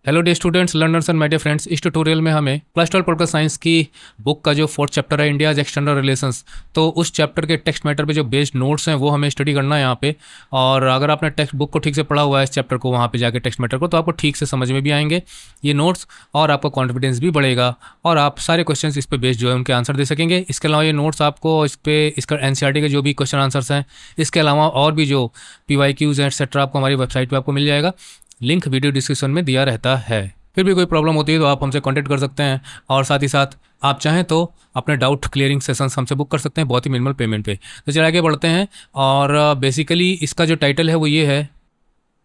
Hello dear students, learners and my dear friends. इस tutorial में हमें क्लास 12 पॉलिटिकल साइंस की बुक का जो फोर्थ चैप्टर है, इंडियाज एक्सटर्नल रिलेशंस, तो उस चैप्टर के टेक्स्ट मैटर पे जो बेस्ड नोट्स हैं वो हमें स्टडी करना है यहाँ पे। और अगर आपने टेक्स्ट बुक को ठीक से पढ़ा हुआ है, इस चैप्टर को वहाँ पे जाके टेक्स्ट मैटर को, तो आपको ठीक से समझ में भी आएंगे ये नोट्स, और आपका कॉन्फिडेंस भी बढ़ेगा और आप सारे क्वेश्चन इस पर बेस्ड जो है उनके आंसर दे सकेंगे। इसके अलावा ये नोट्स आपको इस पर इसका एनसीईआरटी के जो भी क्वेश्चन आंसर्स हैं, इसके अलावा और भी जो पीवाईक्यूज हैं एक्सेट्रा आपको हमारी वेबसाइट पर आपको मिल जाएगा। लिंक वीडियो डिस्क्रिप्शन में दिया रहता है। फिर भी कोई प्रॉब्लम होती है तो आप हमसे कांटेक्ट कर सकते हैं, और साथ ही साथ आप चाहें तो अपने डाउट क्लियरिंग सेशंस हमसे बुक कर सकते हैं बहुत ही मिनिमल पेमेंट पे। तो चलिए आगे बढ़ते हैं। और बेसिकली इसका जो टाइटल है वो ये है,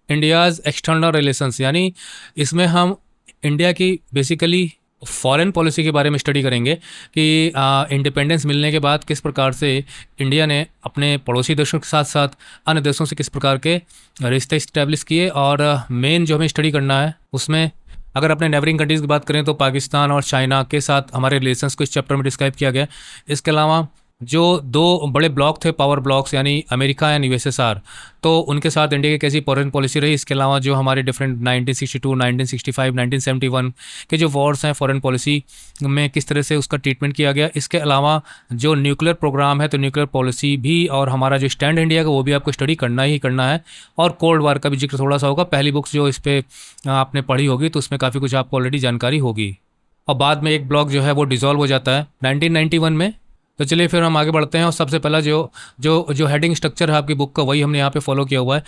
इंडियाज़ एक्सटर्नल रिलेशंस, यानी इसमें हम इंडिया की बेसिकली फॉरेन पॉलिसी के बारे में स्टडी करेंगे कि इंडिपेंडेंस मिलने के बाद किस प्रकार से इंडिया ने अपने पड़ोसी देशों के साथ साथ अन्य देशों से किस प्रकार के रिश्ते इस्टेब्लिश किए। और मेन जो हमें स्टडी करना है उसमें अगर अपने नेबरिंग कंट्रीज़ की बात करें तो पाकिस्तान और चाइना के साथ हमारे रिलेशंस को इस चैप्टर में डिस्क्राइब किया गया। इसके अलावा जो दो बड़े ब्लॉक थे, पावर ब्लॉक्स, यानी अमेरिका एंड यूएसएसआर, तो उनके साथ इंडिया की कैसी फॉरेन पॉलिसी रही। इसके अलावा जो हमारे डिफरेंट 1962, 1965, 1971 के जो वॉर्स हैं फॉरेन पॉलिसी में किस तरह से उसका ट्रीटमेंट किया गया। इसके अलावा जो न्यूक्लियर प्रोग्राम है तो न्यूक्लियर पॉलिसी भी, और हमारा जो स्टैंड इंडिया का वो भी आपको स्टडी करना ही करना है। और कोल्ड वार का भी जिक्र थोड़ा सा होगा। पहली बुक्स जो इस पर आपने पढ़ी होगी तो उसमें काफ़ी कुछ आपको ऑलरेडी जानकारी होगी। और बाद में एक ब्लॉक जो है वो डिसॉल्व हो जाता है 1991 में। तो चलिए फिर हम आगे बढ़ते हैं। और सबसे पहला जो जो जो हेडिंग स्ट्रक्चर है आपकी बुक का, वही हमने यहाँ पे फॉलो किया हुआ है।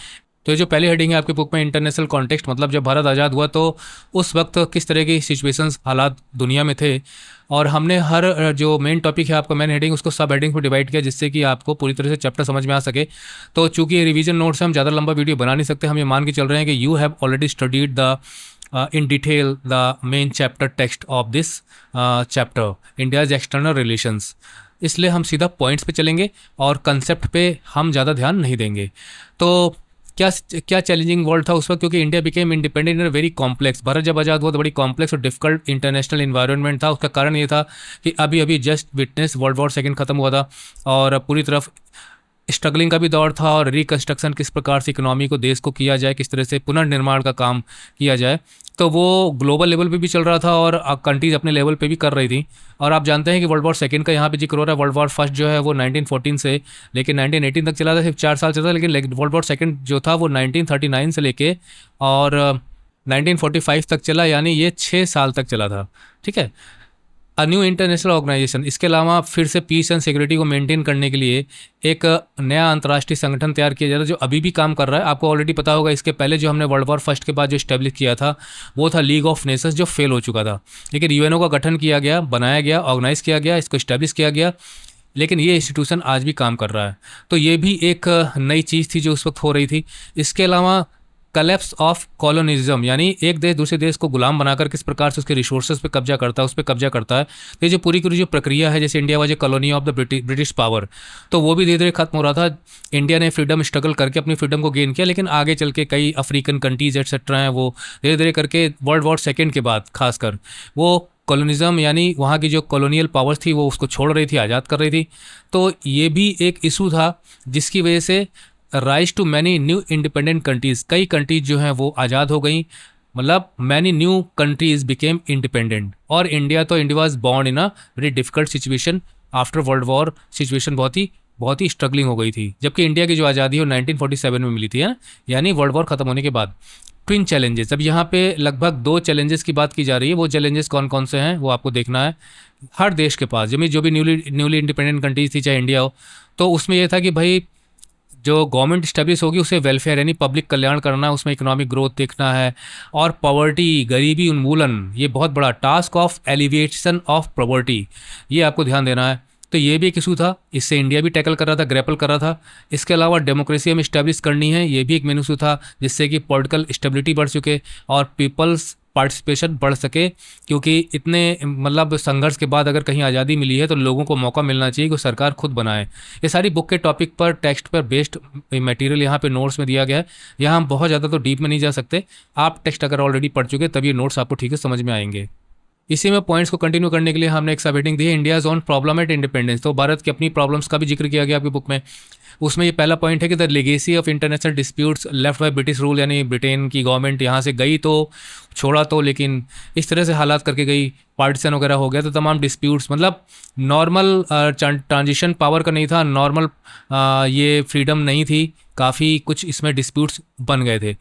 तो ये जो पहली हेडिंग है आपकी बुक में, इंटरनेशनल कॉन्टेक्स्ट, मतलब जब भारत आज़ाद हुआ तो उस वक्त किस तरह की सिचुएशंस, हालात दुनिया में थे। और हमने हर जो मेन टॉपिक है आपका मेन हेडिंग, उसको सब हेडिंग में डिवाइड किया जिससे कि आपको पूरी तरह से चैप्टर समझ में आ सके। तो चूँकि ये रिवीजन नोट्स है, हम ज़्यादा लंबा वीडियो बना नहीं सकते। हम ये मान के चल रहे हैं कि you have already studied the in detail the main chapter text of this chapter, India's external relations। इसलिए हम सीधा पॉइंट्स पे चलेंगे और कंसेप्ट पे हम ज़्यादा ध्यान नहीं देंगे। तो क्या क्या चैलेंजिंग वर्ल्ड था उस वक्त, क्योंकि India became independent in very complex. Bharat जब आज़ाद हुआ तो बड़ी कॉम्प्लेक्स और डिफिकल्ट इंटरनेशनल इन्वायरमेंट था। उसका कारण ये था कि अभी अभी just witness world war second ख़त्म हुआ था और पूरी तरफ स्ट्रगलिंग का भी दौर था, और रिकन्स्ट्रक्शन किस प्रकार से इकोनॉमी को, देश को किया जाए, किस तरह से पुनर्निर्माण का काम किया जाए, तो वो ग्लोबल लेवल पे भी चल रहा था और कंट्रीज अपने लेवल पे भी कर रही थी। और आप जानते हैं कि वर्ल्ड वॉर सेकंड का यहाँ पे जिक्र हो रहा है। वर्ल्ड वॉर फर्स्ट जो है वो 1914 से लेके 1918 तक चला था, सिर्फ 4 साल चला था। लेकिन वर्ल्ड वॉर सेकंड जो था वो 1939 से लेके और 1945 तक चला, यानी ये 6 साल तक चला था। ठीक है, अ न्यू इंटरनेशनल ऑर्गेनाइजेशन। इसके अलावा फिर से पीस एंड सिक्योरिटी को मेंटेन करने के लिए एक नया अंतर्राष्ट्रीय संगठन तैयार किया जा रहा है जो अभी भी काम कर रहा है। आपको ऑलरेडी पता होगा, इसके पहले जो हमने वर्ल्ड वॉर फर्स्ट के बाद जो इस्टेब्लिश किया था वो था लीग ऑफ नेशंस, जो फेल हो चुका था। लेकिन यूएनओ का गठन किया गया, बनाया गया, ऑर्गेनाइज किया गया, इसको इस्टेब्लिश किया गया, लेकिन ये इंस्टीट्यूशन आज भी काम कर रहा है। तो ये भी एक नई चीज़ थी जो उस वक्त हो रही थी। इसके अलावा कलेप्स ऑफ कॉलोनिज्म, यानी एक देश दूसरे देश को गुलाम बनाकर किस प्रकार से उसके रिसोर्सेज पे कब्जा करता है, उस पर कब्जा करता है। तो ये जो पूरी की जो प्रक्रिया है, जैसे India was a colony of the British power, तो वो भी धीरे धीरे खत्म हो रहा था। इंडिया ने फ्रीडम स्ट्रगल करके अपनी फ्रीडम को गेन किया, लेकिन आगे चल के कई अफ्रीकन कंट्रीज एक्सेट्रा हैं, वो धीरे धीरे करके वर्ल्ड वॉर सेकेंड के बाद खासकर वो कॉलोनिज्म, यानी वहाँ की जो कॉलोनियल पावर्स थी वो उसको छोड़ रही थी, आज़ाद कर रही थी। तो ये भी एक इशू था जिसकी वजह से rise to many new independent countries, कई कंट्रीज जो हैं वो आज़ाद हो गई, मतलब many new countries became independent. और India was born in a very difficult situation after world war. Situation बहुत ही स्ट्रगलिंग हो गई थी, जबकि इंडिया की जो आज़ादी है 1947 में मिली थी, है, यानी वर्ल्ड वॉर ख़त्म होने के बाद। ट्विन चैलेंजेस, अब यहाँ पे लगभग 2 चैलेंजेस की बात की जा रही है। वो चैलेंजेस कौन कौन से हैं वो आपको देखना है। हर देश के पास जो भी न्यूली इंडिपेंडेंट कंट्रीज थी, चाहे इंडिया हो, तो उसमें यह था कि भाई जो गवर्नमेंट स्टैब्लिश होगी उसे वेलफेयर यानी पब्लिक कल्याण करना है, उसमें इकोनॉमिक ग्रोथ देखना है। और पॉवर्टी, गरीबी उन्मूलन, ये बहुत बड़ा task of alleviation of poverty, ये आपको ध्यान देना है। तो ये भी एक इशू था, इससे इंडिया भी टैकल कर रहा था, ग्रैपल कर रहा था। इसके अलावा डेमोक्रेसी हमें इस्टेब्लिश करनी है, ये भी एक मेन इशू था, जिससे कि पॉलिटिकल स्टेबिलिटी बढ़ सके और पीपल्स पार्टिसिपेशन बढ़ सके। क्योंकि इतने मतलब संघर्ष के बाद अगर कहीं आज़ादी मिली है तो लोगों को मौका मिलना चाहिए कि सरकार खुद बनाए। ये सारी बुक के टॉपिक पर, टेक्स्ट पर बेस्ड मटेरियल यहाँ पे नोट्स में दिया गया है। यहाँ हम बहुत ज़्यादा तो डीप में नहीं जा सकते। आप टेक्स्ट अगर ऑलरेडी पढ़ चुके तब ये नोट्स आपको ठीक से समझ में आएंगे। इसी में पॉइंट्स को कंटिन्यू करने के लिए हमने एक सब हेडिंग दी है, India's on problem at independence. तो भारत की अपनी प्रॉब्लम्स का भी जिक्र किया गया आपकी बुक में। उसमें ये पहला पॉइंट है कि the legacy of international disputes left by British rule, यानी ब्रिटेन की गवर्नमेंट यहाँ से गई तो छोड़ा तो, लेकिन इस तरह से हालात करके गई, पार्टीशन वगैरह हो गया, तो तमाम डिस्प्यूट्स, मतलब नॉर्मल ट्रांजिशन पावर का नहीं था, नॉर्मल ये फ्रीडम नहीं थी, काफ़ी कुछ इसमें डिस्प्यूट्स बन गए थे।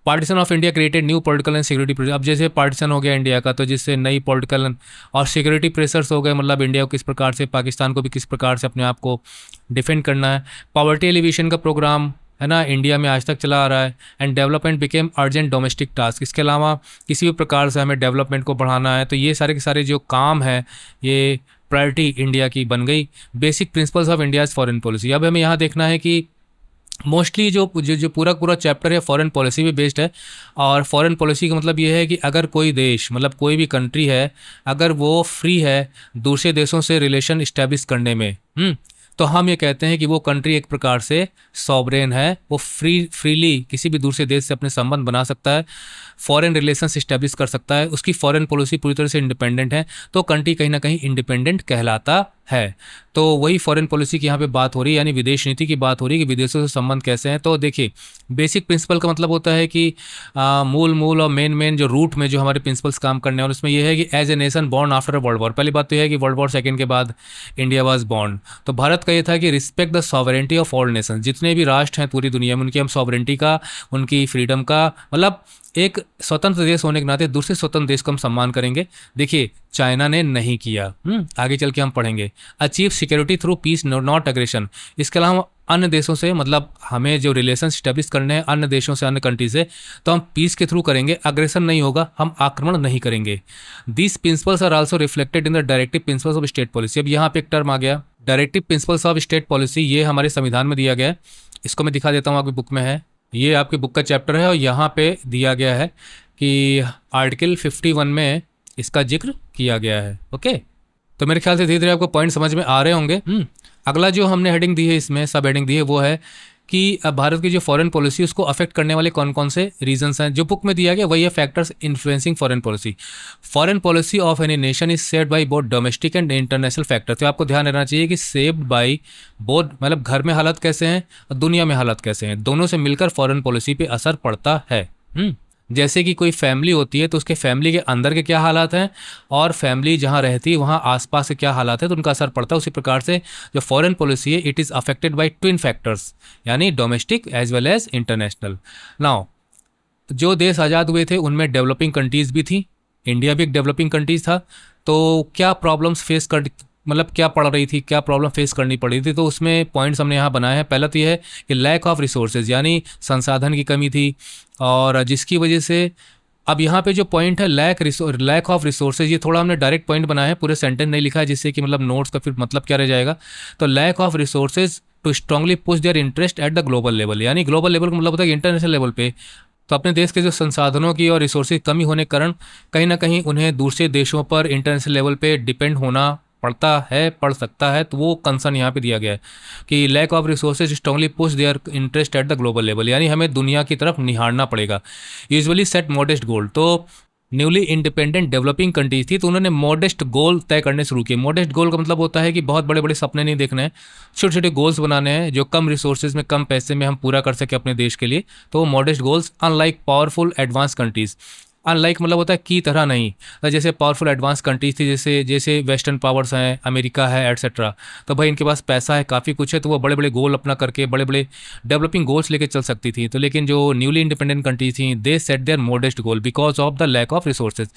Partition of India created new political and security pressure. अब जैसे पार्टीशन हो गया इंडिया का, तो जिससे नई पॉलिटिकल और सिक्योरिटी प्रेशर्स हो गए, मतलब इंडिया को किस प्रकार से, पाकिस्तान को भी किस प्रकार से अपने आप को डिफेंड करना है। पॉवर्टी एलिवेशन का प्रोग्राम है ना, इंडिया में आज तक चला आ रहा है। And development became urgent domestic task. इसके अलावा किसी भी प्रकार से हमें डेवलपमेंट को बढ़ाना है, तो ये सारे के सारे जो काम है ये प्रायोरिटी इंडिया की बन गई। Basic principles of India's foreign policy. अब हमें यहाँ देखना है कि मोस्टली जो पूरा चैप्टर है फॉरेन पॉलिसी पे बेस्ड है। और फॉरेन पॉलिसी का मतलब ये है कि अगर कोई देश, मतलब कोई भी कंट्री है, अगर वो फ्री है दूसरे देशों से रिलेशन इस्टेब्लिश करने में, तो हम ये कहते हैं कि वो कंट्री एक प्रकार से सॉवरेन है, वो फ्रीली किसी भी दूसरे देश से अपने संबंध बना सकता है, फॉरेन रिलेशंस इस्टेब्लिश कर सकता है, उसकी फॉरेन पॉलिसी पूरी तरह से इंडिपेंडेंट है, तो कंट्री कहीं ना कहीं इंडिपेंडेंट कहलाता है। तो वही फॉरेन पॉलिसी की यहाँ पे बात हो रही है, यानी विदेश नीति की बात हो रही है कि विदेशों से संबंध कैसे हैं। तो देखिए, बेसिक प्रिंसिपल का मतलब होता है कि मूल और मेन जो रूट में जो हमारे प्रिंसिपल्स काम करने हैं, और उसमें यह है कि as a nation born after world war. पहली बात तो यह है कि वर्ल्ड वॉर सेकेंड के बाद इंडिया वाज बॉर्न। तो भारत का ये था कि respect the sovereignty of all nation. जितने भी राष्ट्र हैं पूरी दुनिया में, उनकी हम सॉवरेंटी का, उनकी फ्रीडम का, मतलब एक स्वतंत्र देश होने के नाते दूसरे स्वतंत्र देश का हम सम्मान करेंगे। देखिए, चाइना ने नहीं किया, आगे चल के हम पढ़ेंगे। Achieve security through peace not aggression. इसके अलावा अन्य देशों से, मतलब हमें जो रिलेशन स्टैब्लिश करने हैं अन्य देशों से, अन्य कंट्री से, तो हम पीस के थ्रू करेंगे, अग्रेशन नहीं होगा, हम आक्रमण नहीं करेंगे। These principles are also reflected in the directive principles of state policy. अब यहाँ पे एक टर्म आ गया, directive principles of state policy. ये हमारे संविधान में दिया गया है, इसको मैं दिखा देता हूँ, आपकी बुक में है, ये आपकी बुक का चैप्टर है, और यहाँ पे दिया गया है कि आर्टिकल 51 में इसका जिक्र किया गया है। ओके, तो मेरे ख्याल से धीरे धीरे आपको पॉइंट समझ में आ रहे होंगे। अगला जो हमने हेडिंग दी है, इसमें सब हेडिंग दी है, वो है कि भारत की जो फॉरेन पॉलिसी उसको अफेक्ट करने वाले कौन कौन से रीजंस हैं। जो बुक में दिया गया वही है, factors influencing foreign policy. Foreign policy of any nation is shaped by both domestic and international factor. तो आपको ध्यान रहना चाहिए कि शेप्ड बाय बोथ, मतलब घर में हालात कैसे हैं और दुनिया में हालात कैसे हैं, दोनों से मिलकर फॉरेन पॉलिसी पे असर पड़ता है। जैसे कि कोई फैमिली होती है तो उसके फैमिली के अंदर के क्या हालात हैं, और फैमिली जहाँ रहती है वहाँ आसपास के क्या हालात है, तो उनका असर पड़ता है। उसी प्रकार से जो फॉरेन पॉलिसी है, it is affected by twin factors, यानी domestic as well as international. Now, जो देश आज़ाद हुए थे उनमें डेवलपिंग कंट्रीज़ भी थी, इंडिया भी एक डेवलपिंग कंट्रीज़ था। तो क्या प्रॉब्लम्स फेस कर, मतलब क्या पड़ रही थी, क्या प्रॉब्लम फेस करनी पड़ी थी, तो उसमें पॉइंट्स हमने यहाँ बनाए हैं। पहला तो ये है कि लैक ऑफ रिसोर्सेज, यानी संसाधन की कमी थी, और जिसकी वजह से, अब यहाँ पे जो पॉइंट है लैक ऑफ रिसोर्सेज, ये थोड़ा हमने डायरेक्ट पॉइंट बनाया है, पूरे सेंटेंस नहीं लिखा है, जिससे कि मतलब नोट्स का फिर मतलब क्या रह जाएगा। तो lack of resources to strongly push their interest at the global level, यानी ग्लोबल लेवल का मतलब होता है कि इंटरनेशनल लेवल पे। तो अपने देश के जो संसाधनों की और रिसोर्सेज कमी होने के कारण कहीं ना कहीं उन्हें दूसरे देशों पर इंटरनेशनल लेवल पे डिपेंड होना पड़ सकता है। तो वो कंसर्न यहाँ पे दिया गया है कि lack of resources strongly push their interest at the global level, यानी हमें दुनिया की तरफ निहारना पड़ेगा। Usually set modest goal. तो न्यूली इंडिपेंडेंट डेवलपिंग कंट्रीज थी, तो उन्होंने मॉडेस्ट गोल तय करने शुरू किए। मॉडेस्ट गोल का मतलब होता है कि बहुत बड़े बड़े सपने नहीं देखने हैं, छोटे छोटे गोल्स बनाने हैं जो कम रिसोर्सेज में, कम पैसे में हम पूरा कर सके अपने देश के लिए। तो वो modest goals, unlike powerful advance countries. Unlike मतलब होता है की तरह नहीं, तो जैसे पावरफुल एडवांस कंट्रीज थी, जैसे वेस्टर्न पावर्स हैं, अमेरिका है एटसेट्रा, तो भाई इनके पास पैसा है, काफ़ी कुछ है, तो वो बड़े बड़े गोल अपना करके बड़े बड़े डेवलपिंग गोल्स लेके चल सकती थी। तो लेकिन जो न्यूली इंडिपेंडेंट कंट्रीज थी, they set their modest goal because of the lack of resources.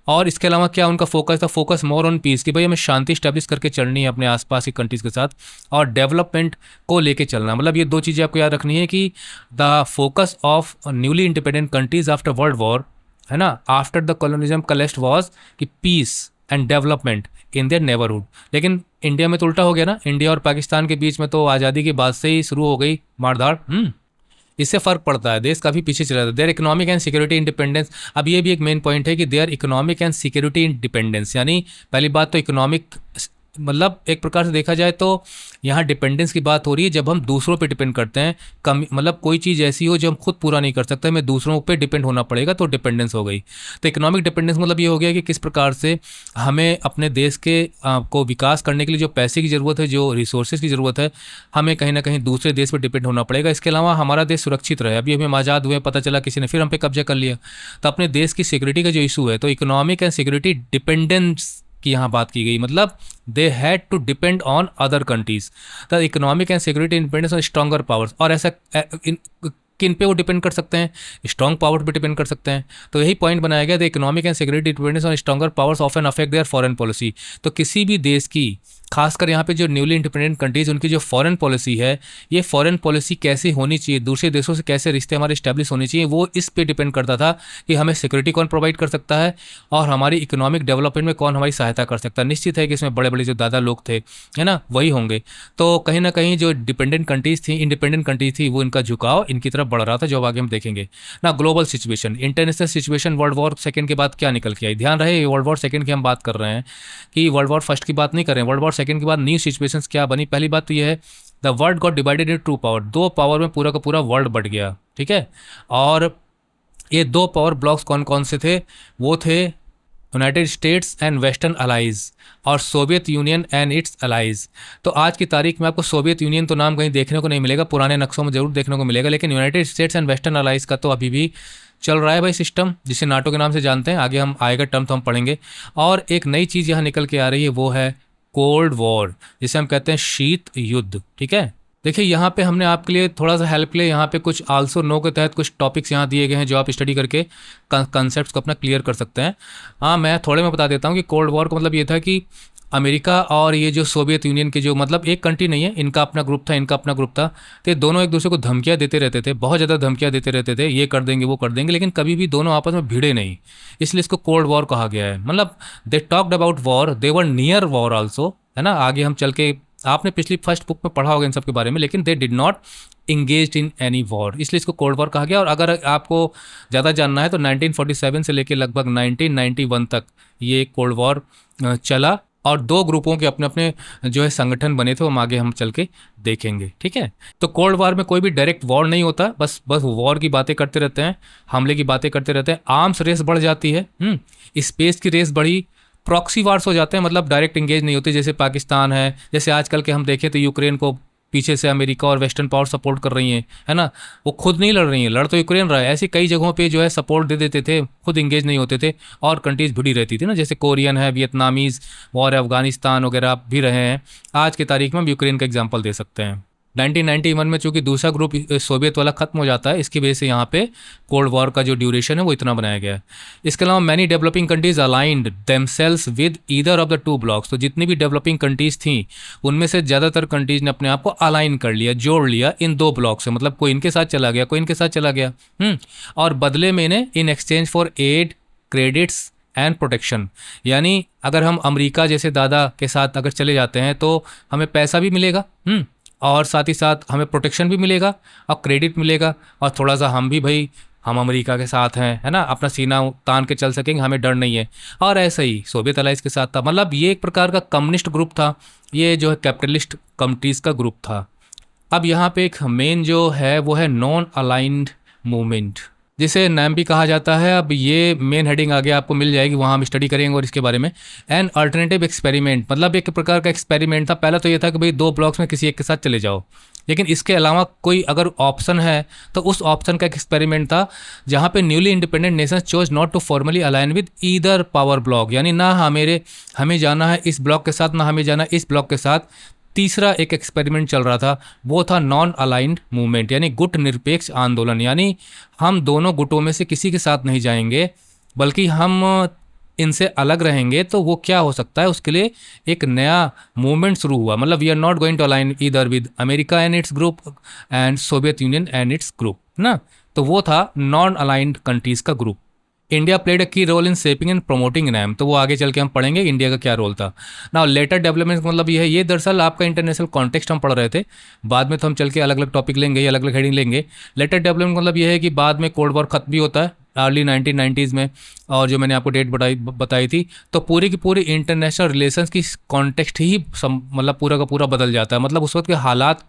और इसके अलावा क्या उनका फोकस था, फोकस मोर ऑन पीस, कि भाई हमें शांति स्टैब्लिश करके चलनी है अपने आसपास की कंट्रीज़ के साथ, और डेवलपमेंट को लेके चलना। मतलब ये दो चीज़ें आपको याद रखनी है कि the focus of newly independent countries after world war, है ना, after the colonialism collapsed was कि peace and development in their neighbourhood. लेकिन इंडिया में तो उल्टा हो गया ना, इंडिया और पाकिस्तान के बीच में तो आज़ादी के बाद से ही शुरू हो गई मारधाड़। इससे फ़र्क पड़ता है, देश काफ़ी पीछे चला था। Their economic and security independence. अब ये भी एक मेन पॉइंट है कि their economic and security independence, यानी पहली बात तो इकोनॉमिक मतलब एक प्रकार से देखा जाए तो यहाँ डिपेंडेंस की बात हो रही है जब हम दूसरों पे डिपेंड करते हैं। कम मतलब कोई चीज़ ऐसी हो जो हम खुद पूरा नहीं कर सकते, हमें दूसरों पे डिपेंड होना पड़ेगा, तो डिपेंडेंस हो गई। तो इकोनॉमिक डिपेंडेंस मतलब ये हो गया कि किस प्रकार से हमें अपने देश के को विकास करने के लिए जो पैसे की ज़रूरत है, जो रिसोर्सेज की ज़रूरत है, हमें कहीं ना कहीं दूसरे देश पर डिपेंड होना पड़ेगा। इसके अलावा हमारा देश सुरक्षित रहे। अभी हमें आज़ाद हुए, पता चला किसी ने फिर हम पे कब्जा कर लिया, तो अपने देश की सिक्योरिटी का जो इशू है, तो इकोनॉमिक एंड सिक्योरिटी डिपेंडेंस की यहाँ बात की गई। मतलब they had to depend on other countries, the economic and security independence on stronger powers. और ऐसा किन पे वो डिपेंड कर सकते हैं? स्ट्रॉन्ग पावर पे डिपेंड कर सकते हैं। तो यही पॉइंट बनाया गया, the economic and security dependence on stronger powers often affect there foreign policy. तो किसी भी देश की, खासकर यहाँ पे जो न्यूली इंडिपेंडेंट कंट्रीज, उनकी जो फॉरेन पॉलिसी है, ये फॉरेन पॉलिसी कैसे होनी चाहिए, दूसरे देशों से कैसे रिश्ते हमारे इस्टेब्लिश होने चाहिए, वो इस पे डिपेंड करता था कि हमें सिक्योरिटी कौन प्रोवाइड कर सकता है और हमारी इकोनॉमिक डेवलपमेंट में कौन हमारी सहायता कर सकता है। निश्चित है कि इसमें बड़े बड़े जो दादा लोग थे, है ना, वही होंगे। तो कहीं ना कहीं जो डिपेंडेंट कंट्रीज थी, इंडिपेंडेंट कंट्रीज थी, वो इनका झुकाव इनकी तरफ बढ़ रहा था, जो आगे हम देखेंगे ना। Global situation, international situation world war second के बाद क्या निकल के आई? ध्यान रहे, वर्ल्ड वॉर सेकंड की हम बात कर रहे हैं कि वर्ल्ड वॉर फर्स्ट की बात नहीं कर रहे हैं। वर्ल्ड वॉर सेकंड के बाद न्यू सिचुएशंस क्या बनी? पहली बात तो यह है, the world got divided in two power. दो पावर में पूरा का पूरा वर्ल्ड बढ़ गया, ठीक है। और ये दो पावर ब्लॉक्स कौन कौन से थे? वो थे United States and western allies और Soviet Union and its allies. तो आज की तारीख में आपको सोवियत यूनियन तो नाम कहीं देखने को नहीं मिलेगा, पुराने नक्शों में जरूर देखने को मिलेगा, लेकिन United States and western allies का तो अभी भी चल रहा है भाई सिस्टम, जिसे नाटो के नाम से जानते हैं। आगे हम आएगा टर्म तो हम पढ़ेंगे। और एक नई चीज़ यहाँ निकल के आ रही है, वो है कोल्ड वॉर, जिसे हम कहते हैं शीत युद्ध, ठीक है। देखिए यहाँ पे हमने आपके लिए थोड़ा सा हेल्प के लिए यहाँ पे कुछ आल्सो नो के तहत कुछ टॉपिक्स यहाँ दिए गए हैं, जो आप स्टडी करके कंसेप्ट्स को अपना क्लियर कर सकते हैं। हाँ, मैं थोड़े में बता देता हूँ कि कोल्ड वॉर का मतलब ये था कि अमेरिका और ये जो सोवियत यूनियन के जो, मतलब एक कंट्री नहीं है, इनका अपना ग्रुप था, इनका अपना ग्रुप था, तो ये दोनों एक दूसरे को धमकियाँ देते रहते थे, बहुत ज़्यादा धमकियाँ देते रहते थे, ये कर देंगे वो कर देंगे, लेकिन कभी भी दोनों आपस में भिड़े नहीं, इसलिए इसको कोल्ड वॉर कहा गया है। मतलब they talked about war, they were near war also, है ना। आगे हम चल के, आपने पिछली फर्स्ट बुक में पढ़ा होगा इन सब के बारे में, लेकिन they did not engage in any war, इसलिए इसको कोल्ड वॉर कहा गया। और अगर आपको ज़्यादा जानना है तो 1947 से लेकर लगभग 1991 तक ये कोल्ड वॉर चला, और दो ग्रुपों के अपने अपने जो है संगठन बने थे, वो आगे हम चल के देखेंगे, ठीक है। तो कोल्ड वॉर में कोई भी डायरेक्ट वॉर नहीं होता, बस वॉर की बातें करते रहते हैं, हमले की बातें करते रहते हैं। आर्म्स रेस बढ़ जाती है, स्पेस की रेस बढ़ी, प्रॉक्सी वार्स हो जाते हैं, मतलब डायरेक्ट इंगेज नहीं होते, जैसे पाकिस्तान है, जैसे आजकल के हम देखें तो यूक्रेन को पीछे से अमेरिका और वेस्टर्न पावर सपोर्ट कर रही हैं, है ना। वो खुद नहीं लड़ रही हैं, लड़ तो यूक्रेन रहा है। ऐसी कई जगहों पे जो है सपोर्ट दे देते थे, खुद इंगेज नहीं होते थे, और कंट्रीज भिड़ी रहती थी ना, जैसे कोरियन है, वियतनामीज वॉर, अफगानिस्तान वगैरह भी रहे हैं। आज की तारीख में हम यूक्रेन का एग्जाम्पल दे सकते हैं। 1991 में चूंकि दूसरा ग्रुप सोवियत वाला खत्म हो जाता है, इसकी वजह से यहाँ पे कोल्ड वॉर का जो ड्यूरेशन है वो इतना बनाया गया है। इसके अलावा many developing countries aligned themselves with either of the two blocks. तो जितनी भी डेवलपिंग कंट्रीज थी, उनमें से ज़्यादातर कंट्रीज ने अपने आप को अलाइन कर लिया, जोड़ लिया इन दो ब्लॉक से, मतलब कोई इनके साथ चला गया, कोई इनके साथ चला गया, और बदले में इन्हें in exchange for aid, credits and protection, यानी अगर हम अमेरिका जैसे दादा के साथ अगर चले जाते हैं तो हमें पैसा भी मिलेगा, और साथ ही साथ हमें प्रोटेक्शन भी मिलेगा और क्रेडिट मिलेगा, और थोड़ा सा हम भी भाई, हम अमेरिका के साथ हैं, है ना, अपना सीना तान के चल सकेंगे, हमें डर नहीं है। और ऐसा ही सोवियत अलाइज के साथ था। मतलब ये एक प्रकार का कम्युनिस्ट ग्रुप था, ये जो है कैपिटलिस्ट कंट्रीज़ का ग्रुप था। अब यहाँ पे एक मेन जो है वो है नॉन अलाइंड मूवमेंट, जिसे नाम भी कहा जाता है। अब ये मेन हेडिंग आगे आपको मिल जाएगी, वहाँ हम स्टडी करेंगे और इसके बारे में। एन अल्टरनेटिव एक्सपेरिमेंट, मतलब एक प्रकार का एक्सपेरिमेंट था। पहला तो ये था कि भाई दो ब्लॉक्स में किसी एक के साथ चले जाओ, लेकिन इसके अलावा कोई अगर ऑप्शन है तो उस ऑप्शन का एक एक्सपेरिमेंट था, जहाँ पे newly independent nations chose not to formally align with either power bloc, यानी ना हमें जाना है इस ब्लॉक के साथ, ना हमें जाना है इस ब्लॉक के साथ। तीसरा एक एक्सपेरिमेंट चल रहा था, वो था नॉन अलाइंड मूवमेंट, यानी गुट निरपेक्ष आंदोलन, यानी हम दोनों गुटों में से किसी के साथ नहीं जाएंगे, बल्कि हम इनसे अलग रहेंगे। तो वो क्या हो सकता है, उसके लिए एक नया मूवमेंट शुरू हुआ। मतलब we are not going to align either with America and its group and Soviet Union and its group ना। तो वो था नॉन अलाइंड कंट्रीज़ का ग्रुप। India played a key role in shaping and promoting NAM, तो वो आगे चल के हम पढ़ेंगे इंडिया का क्या रोल था। नाउ लेटर डेवलपमेंट मतलब ये है, ये दरअसल आपका इंटरनेशनल कॉन्टेक्स्ट हम पढ़ रहे थे, बाद में तो हम चल के अलग अलग टॉपिक लेंगे, अलग अलग हेडिंग लेंगे। लेटर डेवलपमेंट मतलब ये है कि बाद में कोल्ड वॉर खत्म भी होता है, अर्ली 1990s में, और जो मैंने आपको डेट बताई थी, तो पूरी की पूरी इंटरनेशनल रिलेशंस की कॉन्टेक्स्ट ही मतलब पूरा का पूरा बदल जाता है। मतलब उस वक्त के हालात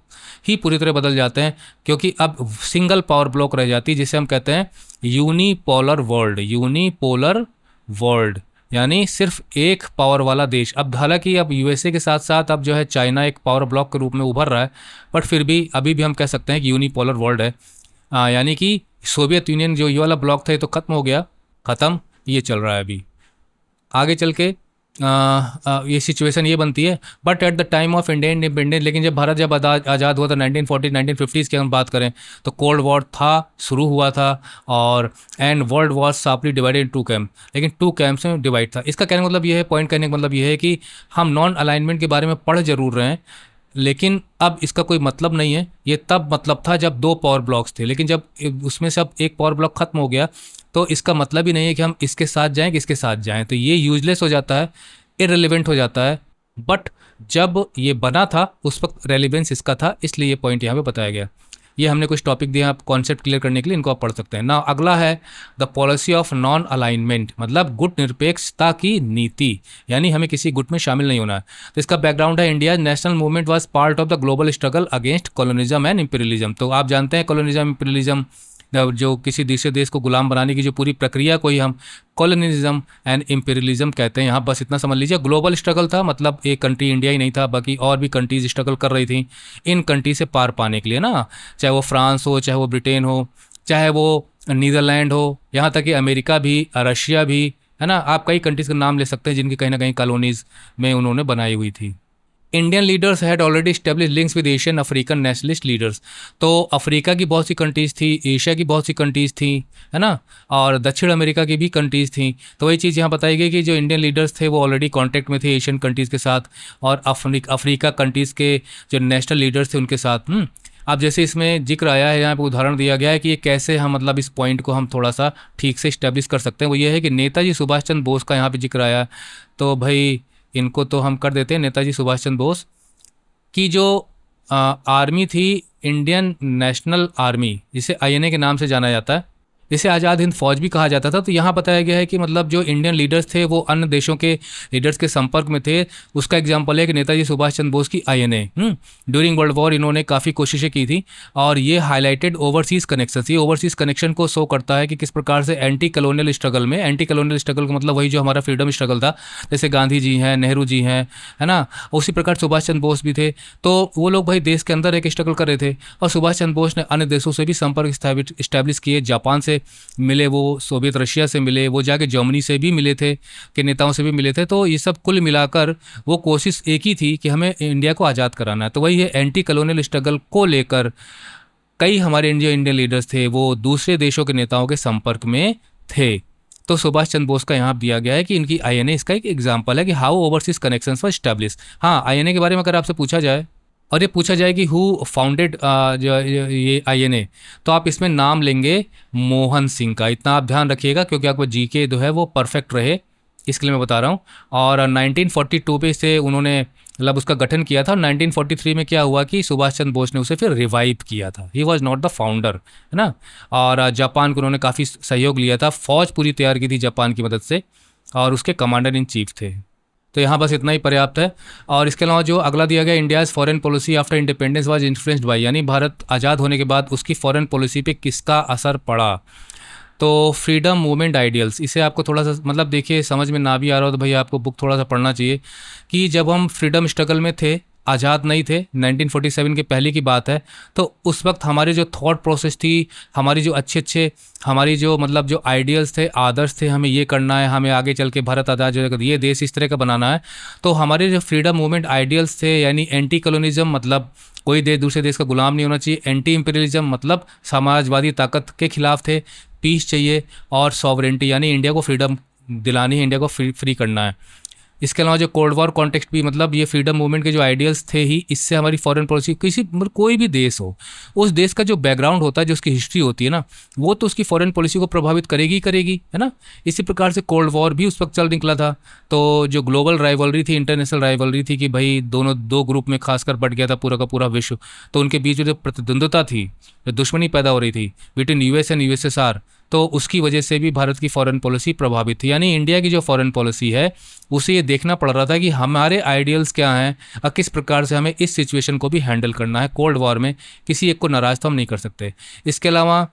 ही पूरी तरह बदल जाते हैं, क्योंकि अब सिंगल पावर ब्लॉक रह जाती है, जिसे हम कहते हैं यूनिपोलर वर्ल्ड। यूनिपोलर वर्ल्ड यानी सिर्फ एक पावर वाला देश। अब हालांकि अब यूएसए के साथ साथ अब जो है चाइना एक पावर ब्लॉक के रूप में उभर रहा है, बट फिर भी अभी भी हम कह सकते हैं कि यूनिपोलर वर्ल्ड है। यानी कि सोवियत यूनियन जो ये वाला ब्लॉक था ये तो ख़त्म हो गया, ख़त्म, ये चल रहा है अभी। आगे चल के ये सिचुएशन ये बनती है। But at the time of Indian independence, लेकिन जब भारत जब आज़ाद हुआ था 1940 1950s की हम बात करें, तो कोल्ड वॉर था, शुरू हुआ था, और and world war sharply divided in two camp, लेकिन टू कैम्प्स में डिवाइड था। इसका कहने का मतलब ये है, पॉइंट कहने का मतलब ये है कि हम नॉन अलाइनमेंट के बारे में पढ़ जरूर रहे हैं, लेकिन अब इसका कोई मतलब नहीं है। ये तब मतलब था जब दो पावर ब्लॉक्स थे, लेकिन जब उसमें से अब एक पावर ब्लॉक ख़त्म हो गया, तो इसका मतलब ही नहीं है कि हम इसके साथ जाएं कि इसके साथ जाएं, तो ये यूजलेस हो जाता है, इररिलेवेंट हो जाता है। बट जब ये बना था उस वक्त रेलिवेंस इसका था, इसलिए ये पॉइंट यहाँ पे बताया गया। ये हमने कुछ टॉपिक दिए आप कॉन्सेप्ट क्लियर करने के लिए, इनको आप पढ़ सकते हैं ना। अगला है the policy of non alignment, मतलब गुट निरपेक्षता की नीति, यानी हमें किसी गुट में शामिल नहीं होना है। तो इसका बैकग्राउंड है, India national movement was part of the global struggle against colonialism and imperialism. तो आप जानते हैं कॉलोनिज्म इंपीरियलिज्म, जो किसी दूसरे देश को गुलाम बनाने की जो पूरी प्रक्रिया को ही हम कॉलोनिज्म एंड इंपीरियलिज्म कहते हैं। यहाँ बस इतना समझ लीजिए, ग्लोबल स्ट्रगल था, मतलब एक कंट्री इंडिया ही नहीं था, बाकी और भी कंट्रीज स्ट्रगल कर रही थी इन कंट्री से पार पाने के लिए ना, चाहे वो फ्रांस हो, चाहे वो ब्रिटेन हो, चाहे वो नीदरलैंड हो, यहाँ तक कि अमेरिका भी, रशिया भी, है ना। आप कई कंट्रीज़ का नाम ले सकते हैं जिनकी कहीं ना कहीं कॉलोनीज़ में उन्होंने बनाई हुई थी। Indian leaders had already establish links with Asian African nationalist leaders. तो अफ्रीका की बहुत सी कंट्रीज़ थी, एशिया की बहुत सी कंट्रीज़ थी, है ना, और दक्षिण अमेरिका की भी कंट्रीज़ थी। तो वही चीज़ यहाँ बताई गई कि जो इंडियन लीडर्स थे वो ऑलरेडी कांटेक्ट में थे एशियन कंट्रीज़ के साथ, और अफ्रीका कंट्रीज़ के जो नेशनल लीडर्स थे उनके साथ। अब जैसे इसमें जिक्र आया है, यहाँ पे उदाहरण दिया गया है कि ये कैसे हम मतलब इस पॉइंट को हम थोड़ा सा ठीक से इस्टेब्लिश कर सकते हैं। वो ये है कि नेताजी सुभाष चंद्र बोस का यहाँ पे जिक्र आया है, तो भाई इनको तो हम कर देते हैं। नेताजी सुभाष चंद्र बोस की जो आर्मी थी, इंडियन नेशनल आर्मी, जिसे आईएनए के नाम से जाना जाता है, जिसे आज़ाद हिंद फौज भी कहा जाता था। तो यहाँ बताया गया है कि मतलब जो इंडियन लीडर्स थे वो अन्य देशों के लीडर्स के संपर्क में थे। उसका एग्जांपल है कि नेताजी सुभाष चंद्र बोस की आईएनए ड्यूरिंग वर्ल्ड वॉर इन्होंने काफ़ी कोशिशें की थी, और ये हाईलाइटेड ओवरसीज़ कनेक्शन। ये ओवरसीज़ कनेक्शन को शो करता है कि किस प्रकार से एंटी कॉलोनियल स्ट्रगल में, एंटी कॉलोनियल स्ट्रगल का मतलब वही जो हमारा फ्रीडम स्ट्रगल था, जैसे गांधी जी हैं, नेहरू जी हैं, है ना, उसी प्रकार सुभाष चंद्र बोस भी थे। तो वो लोग भाई देश के अंदर एक स्ट्रगल कर रहे थे, और सुभाष चंद्र बोस ने अन्य देशों से भी संपर्क इस्टेब्लिश किए। जापान से मिले, वो सोवियत रशिया से मिले, वो जाके जर्मनी से भी मिले थे, के नेताओं से भी मिले थे। तो ये सब कुल मिलाकर वो कोशिश एक ही थी कि हमें इंडिया को आज़ाद कराना है। तो वही है, एंटी कॉलोनियल स्ट्रगल को लेकर कई हमारे इंडियन लीडर्स थे वो दूसरे देशों के नेताओं के संपर्क में थे। तो सुभाष चंद्र बोस का यहाँ दिया गया है कि इनकी आईएनए इसका एक एग्जाम्पल है कि how overseas connections were establish. हाँ, आईएनए के बारे में अगर आपसे पूछा जाए और ये पूछा जाए कि हु फाउंडेड ये आईएनए, तो आप इसमें नाम लेंगे मोहन सिंह का। इतना आप ध्यान रखिएगा, क्योंकि आपको जीके जो है वो परफेक्ट रहे, इसके लिए मैं बता रहा हूँ। और 1942 पे इसे उन्होंने मतलब उसका गठन किया था। 1943 में क्या हुआ कि सुभाष चंद्र बोस ने उसे फिर रिवाइव किया था। He was not the founder, है ना। और जापान को उन्होंने काफ़ी सहयोग लिया था, फौज पूरी तैयार की थी जापान की मदद से, और उसके कमांडर इन चीफ थे। तो यहाँ बस इतना ही पर्याप्त है। और इसके अलावा जो अगला दिया गया, India's foreign policy after independence was influenced by, यानी भारत आज़ाद होने के बाद उसकी फॉरेन पॉलिसी पे किसका असर पड़ा। तो फ्रीडम मूवमेंट आइडियल्स, इसे आपको थोड़ा सा मतलब देखिए समझ में ना भी आ रहा हो तो भाई आपको बुक थोड़ा सा पढ़ना चाहिए। कि जब हम फ्रीडम स्ट्रगल में थे, आज़ाद नहीं थे, 1947 के पहले की बात है, तो उस वक्त हमारी जो थॉट प्रोसेस थी, हमारी जो अच्छे हमारी जो मतलब जो आइडियल्स थे, आदर्श थे, हमें ये करना है, हमें आगे चल के भारत आज़ाद जो है ये देश इस तरह का बनाना है। तो हमारे जो फ्रीडम मूवमेंट आइडियल्स थे, यानी एंटी कॉलोनिज्म मतलब कोई देश दूसरे देश का गुलाम नहीं होना चाहिए, एंटी इंपीरियलिज्म मतलब समाजवादी ताकत के खिलाफ थे, पीस चाहिए, और सॉवरेंटी यानी इंडिया को फ्रीडम दिलानी है, इंडिया को फ्री करना है। इसके अलावा जो कोल्ड वॉर कॉन्टेक्स्ट भी, मतलब ये फ्रीडम मूवमेंट के जो आइडियल्स थे ही, इससे हमारी फॉरेन पॉलिसी किसी मतलब कोई भी देश हो, उस देश का जो बैकग्राउंड होता है, जो उसकी हिस्ट्री होती है ना, वो तो उसकी फॉरेन पॉलिसी को प्रभावित करेगी, है ना। इसी प्रकार से कोल्ड वॉर भी उस वक्त चल निकला था। तो जो ग्लोबल राइवलरी थी, इंटरनेशनल राइवलरी थी कि भाई दोनों दो ग्रुप में खासकर बढ़ गया था पूरा का पूरा विश्व, तो उनके बीच जो प्रतिद्वंद्विता थी, जो दुश्मनी पैदा हो रही थी बिटवीन यूएस एंड यूएसएसआर, तो उसकी वजह से भी भारत की फॉरेन पॉलिसी प्रभावित थी। यानी इंडिया की जो फॉरेन पॉलिसी है उसे ये देखना पड़ रहा था कि हमारे आइडियल्स क्या हैं और किस प्रकार से हमें इस सिचुएशन को भी हैंडल करना है। कोल्ड वॉर में किसी एक को नाराज तो हम नहीं कर सकते। इसके अलावा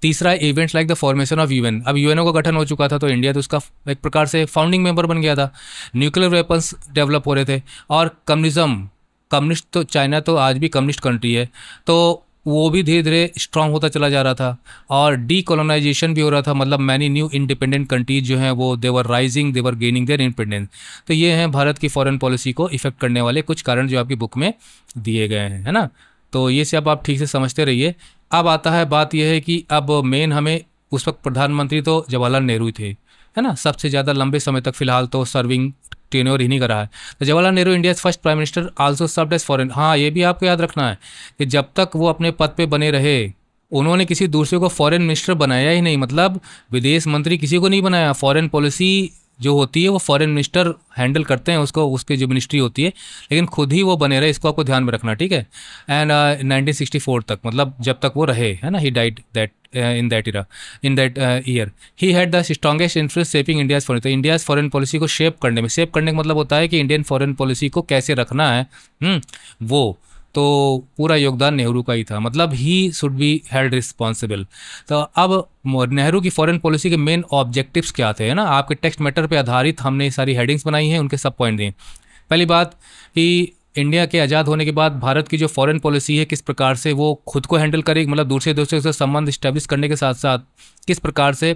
तीसरा, events like the formation of UN. अब यूएनओ का गठन हो चुका था तो इंडिया तो उसका एक प्रकार से फाउंडिंग मेंबर बन गया था। न्यूक्लियर वेपन्स डेवलप हो रहे थे और कम्युनिस्ट तो चाइना तो आज भी कम्युनिस्ट कंट्री है, तो वो भी धीरे धीरे स्ट्रांग होता चला जा रहा था और डीकोलोनाइजेशन भी हो रहा था। मतलब मैनी न्यू इंडिपेंडेंट कंट्रीज जो हैं वो they were rising, they were gaining their independence. तो ये हैं भारत की फॉरेन पॉलिसी को इफेक्ट करने वाले कुछ कारण जो आपकी बुक में दिए गए हैं, है ना। तो ये सब आप ठीक से समझते रहिए। अब आता है बात यह है कि अब मेन हमें, उस वक्त प्रधानमंत्री तो जवाहरलाल नेहरू थे, है ना, सबसे ज़्यादा लंबे समय तक फिलहाल तो सर्विंग टेन्योर इन्हीं का रहा है। तो Jawaharlal Nehru India first prime minister also served as foreign. हाँ, ये भी आपको याद रखना है कि जब तक वो अपने पद पे बने रहे उन्होंने किसी दूसरे को फॉरेन मिनिस्टर बनाया ही नहीं, मतलब विदेश मंत्री किसी को नहीं बनाया। फॉरेन पॉलिसी जो होती है वो फॉरेन मिनिस्टर हैंडल करते हैं उसको, उसकी जो मिनिस्ट्री होती है, लेकिन खुद ही वो बने रहे, इसको आपको ध्यान में रखना, ठीक है। एंड 1964 तक, मतलब जब तक वो रहे, है ना, he died that in that year. He had the strongest influence shaping India's foreign. तो इंडियाज फॉरेन पॉलिसी को शेप करने का मतलब होता है कि इंडियन फॉरेन पॉलिसी को कैसे रखना है, वो तो पूरा योगदान नेहरू का ही था, मतलब he should be held responsible. तो अब नेहरू की फॉरेन पॉलिसी के मेन ऑब्जेक्टिव्स क्या थे, है ना, आपके टेक्स्ट मैटर पे आधारित हमने सारी हेडिंग्स बनाई हैं, उनके सब पॉइंट दिए। पहली बात कि इंडिया के आज़ाद होने के बाद भारत की जो फॉरेन पॉलिसी है किस प्रकार से वो खुद को हैंडल करेगी, मतलब दूसरे देशों से संबंध इस्टेब्लिश करने के साथ साथ किस प्रकार से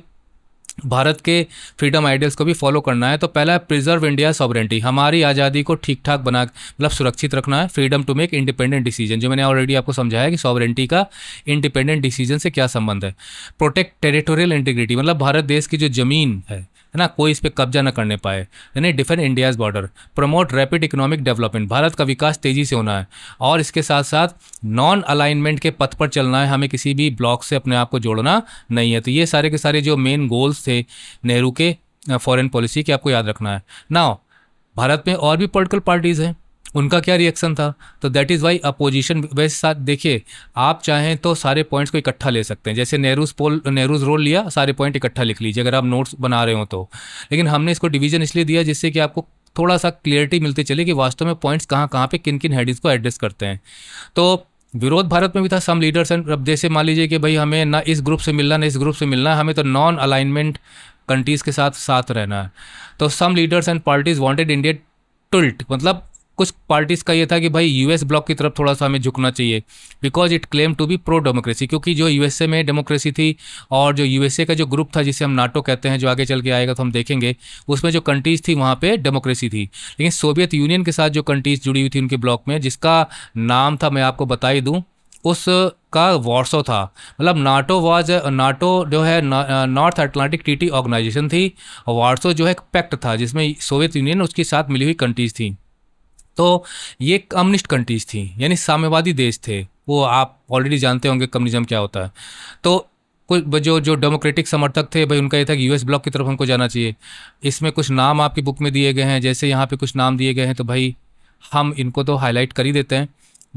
भारत के फ्रीडम आइडियल्स को भी फॉलो करना है। तो पहला है प्रिजर्व इंडिया सॉवरेंटी, हमारी आज़ादी को ठीक ठाक बना, मतलब सुरक्षित रखना है। Freedom to make independent decision, जो मैंने ऑलरेडी आपको समझाया कि सॉवरेंटी का इंडिपेंडेंट डिसीजन से क्या संबंध है। प्रोटेक्ट टेरिटोरियल इंटीग्रिटी, मतलब भारत देश की जो ज़मीन है ना, कोई इस पर कब्जा न करने पाए, यानी defend India's border. Promote rapid economic development, Bharat का विकास तेज़ी से होना है और इसके साथ साथ नॉन अलाइनमेंट के पथ पर चलना है, हमें किसी भी ब्लॉक से अपने आप को जोड़ना नहीं है। तो ये सारे के सारे जो मेन गोल्स थे नेहरू के फॉरेन पॉलिसी के, आपको याद रखना है। नाउ भारत में और भी पॉलिटिकल पार्टीज़ हैं, उनका क्या रिएक्शन था, तो दैट इज़ वाई अपोजिशन। वैसे साथ देखिए, आप चाहें तो सारे पॉइंट्स को इकट्ठा ले सकते हैं, जैसे नेहरूज रोल लिया, सारे पॉइंट इकट्ठा लिख लीजिए अगर आप नोट्स बना रहे हो तो। लेकिन हमने इसको डिवीजन इसलिए दिया जिससे कि आपको थोड़ा सा क्लियरिटी मिलती चले कि वास्तव में पॉइंट्स कहाँ कहाँ पे किन किन हेडिंग्स को एड्रेस करते हैं। तो विरोध भारत में भी था, सम लीडर्स एंड, अब जैसे मान लीजिए कि भाई हमें ना इस ग्रुप से मिलना ना इस ग्रुप से मिलना है, हमें तो नॉन अलाइनमेंट कंट्रीज़ के साथ साथ रहना है। तो some leaders and parties wanted India to tilt, मतलब कुछ पार्टीज़ का ये था कि भाई यूएस ब्लॉक की तरफ थोड़ा सा हमें झुकना चाहिए, because it claim to be pro democracy, क्योंकि जो यूएसए में डेमोक्रेसी थी और जो यूएसए का जो ग्रुप था जिसे हम नाटो कहते हैं, जो आगे चल के आएगा तो हम देखेंगे, उसमें जो कंट्रीज़ थी वहाँ पे डेमोक्रेसी थी। लेकिन सोवियत यूनियन के साथ जो कंट्रीज़ जुड़ी हुई थी उनके ब्लॉक में, जिसका नाम था, मैं आपको बता ही दूँ, उसका वार्सो था। मतलब नाटो जो है नॉर्थ अटलांटिक ट्रीटी ऑर्गेनाइजेशन थी, और वार्सो जो है एक पैक्ट था जिसमें सोवियत यूनियन उसके साथ मिली हुई कंट्रीज़ थी। तो ये कम्युनिस्ट कंट्रीज थी, यानी साम्यवादी देश थे वो, आप ऑलरेडी जानते होंगे कम्युनिज्म क्या होता है। तो कुछ जो जो डेमोक्रेटिक समर्थक थे भाई, उनका ये था कि यूएस ब्लॉक की तरफ हमको जाना चाहिए। इसमें कुछ नाम आपकी बुक में दिए गए हैं, जैसे यहाँ पे कुछ नाम दिए गए हैं, तो भाई हम इनको तो हाईलाइट कर ही देते हैं।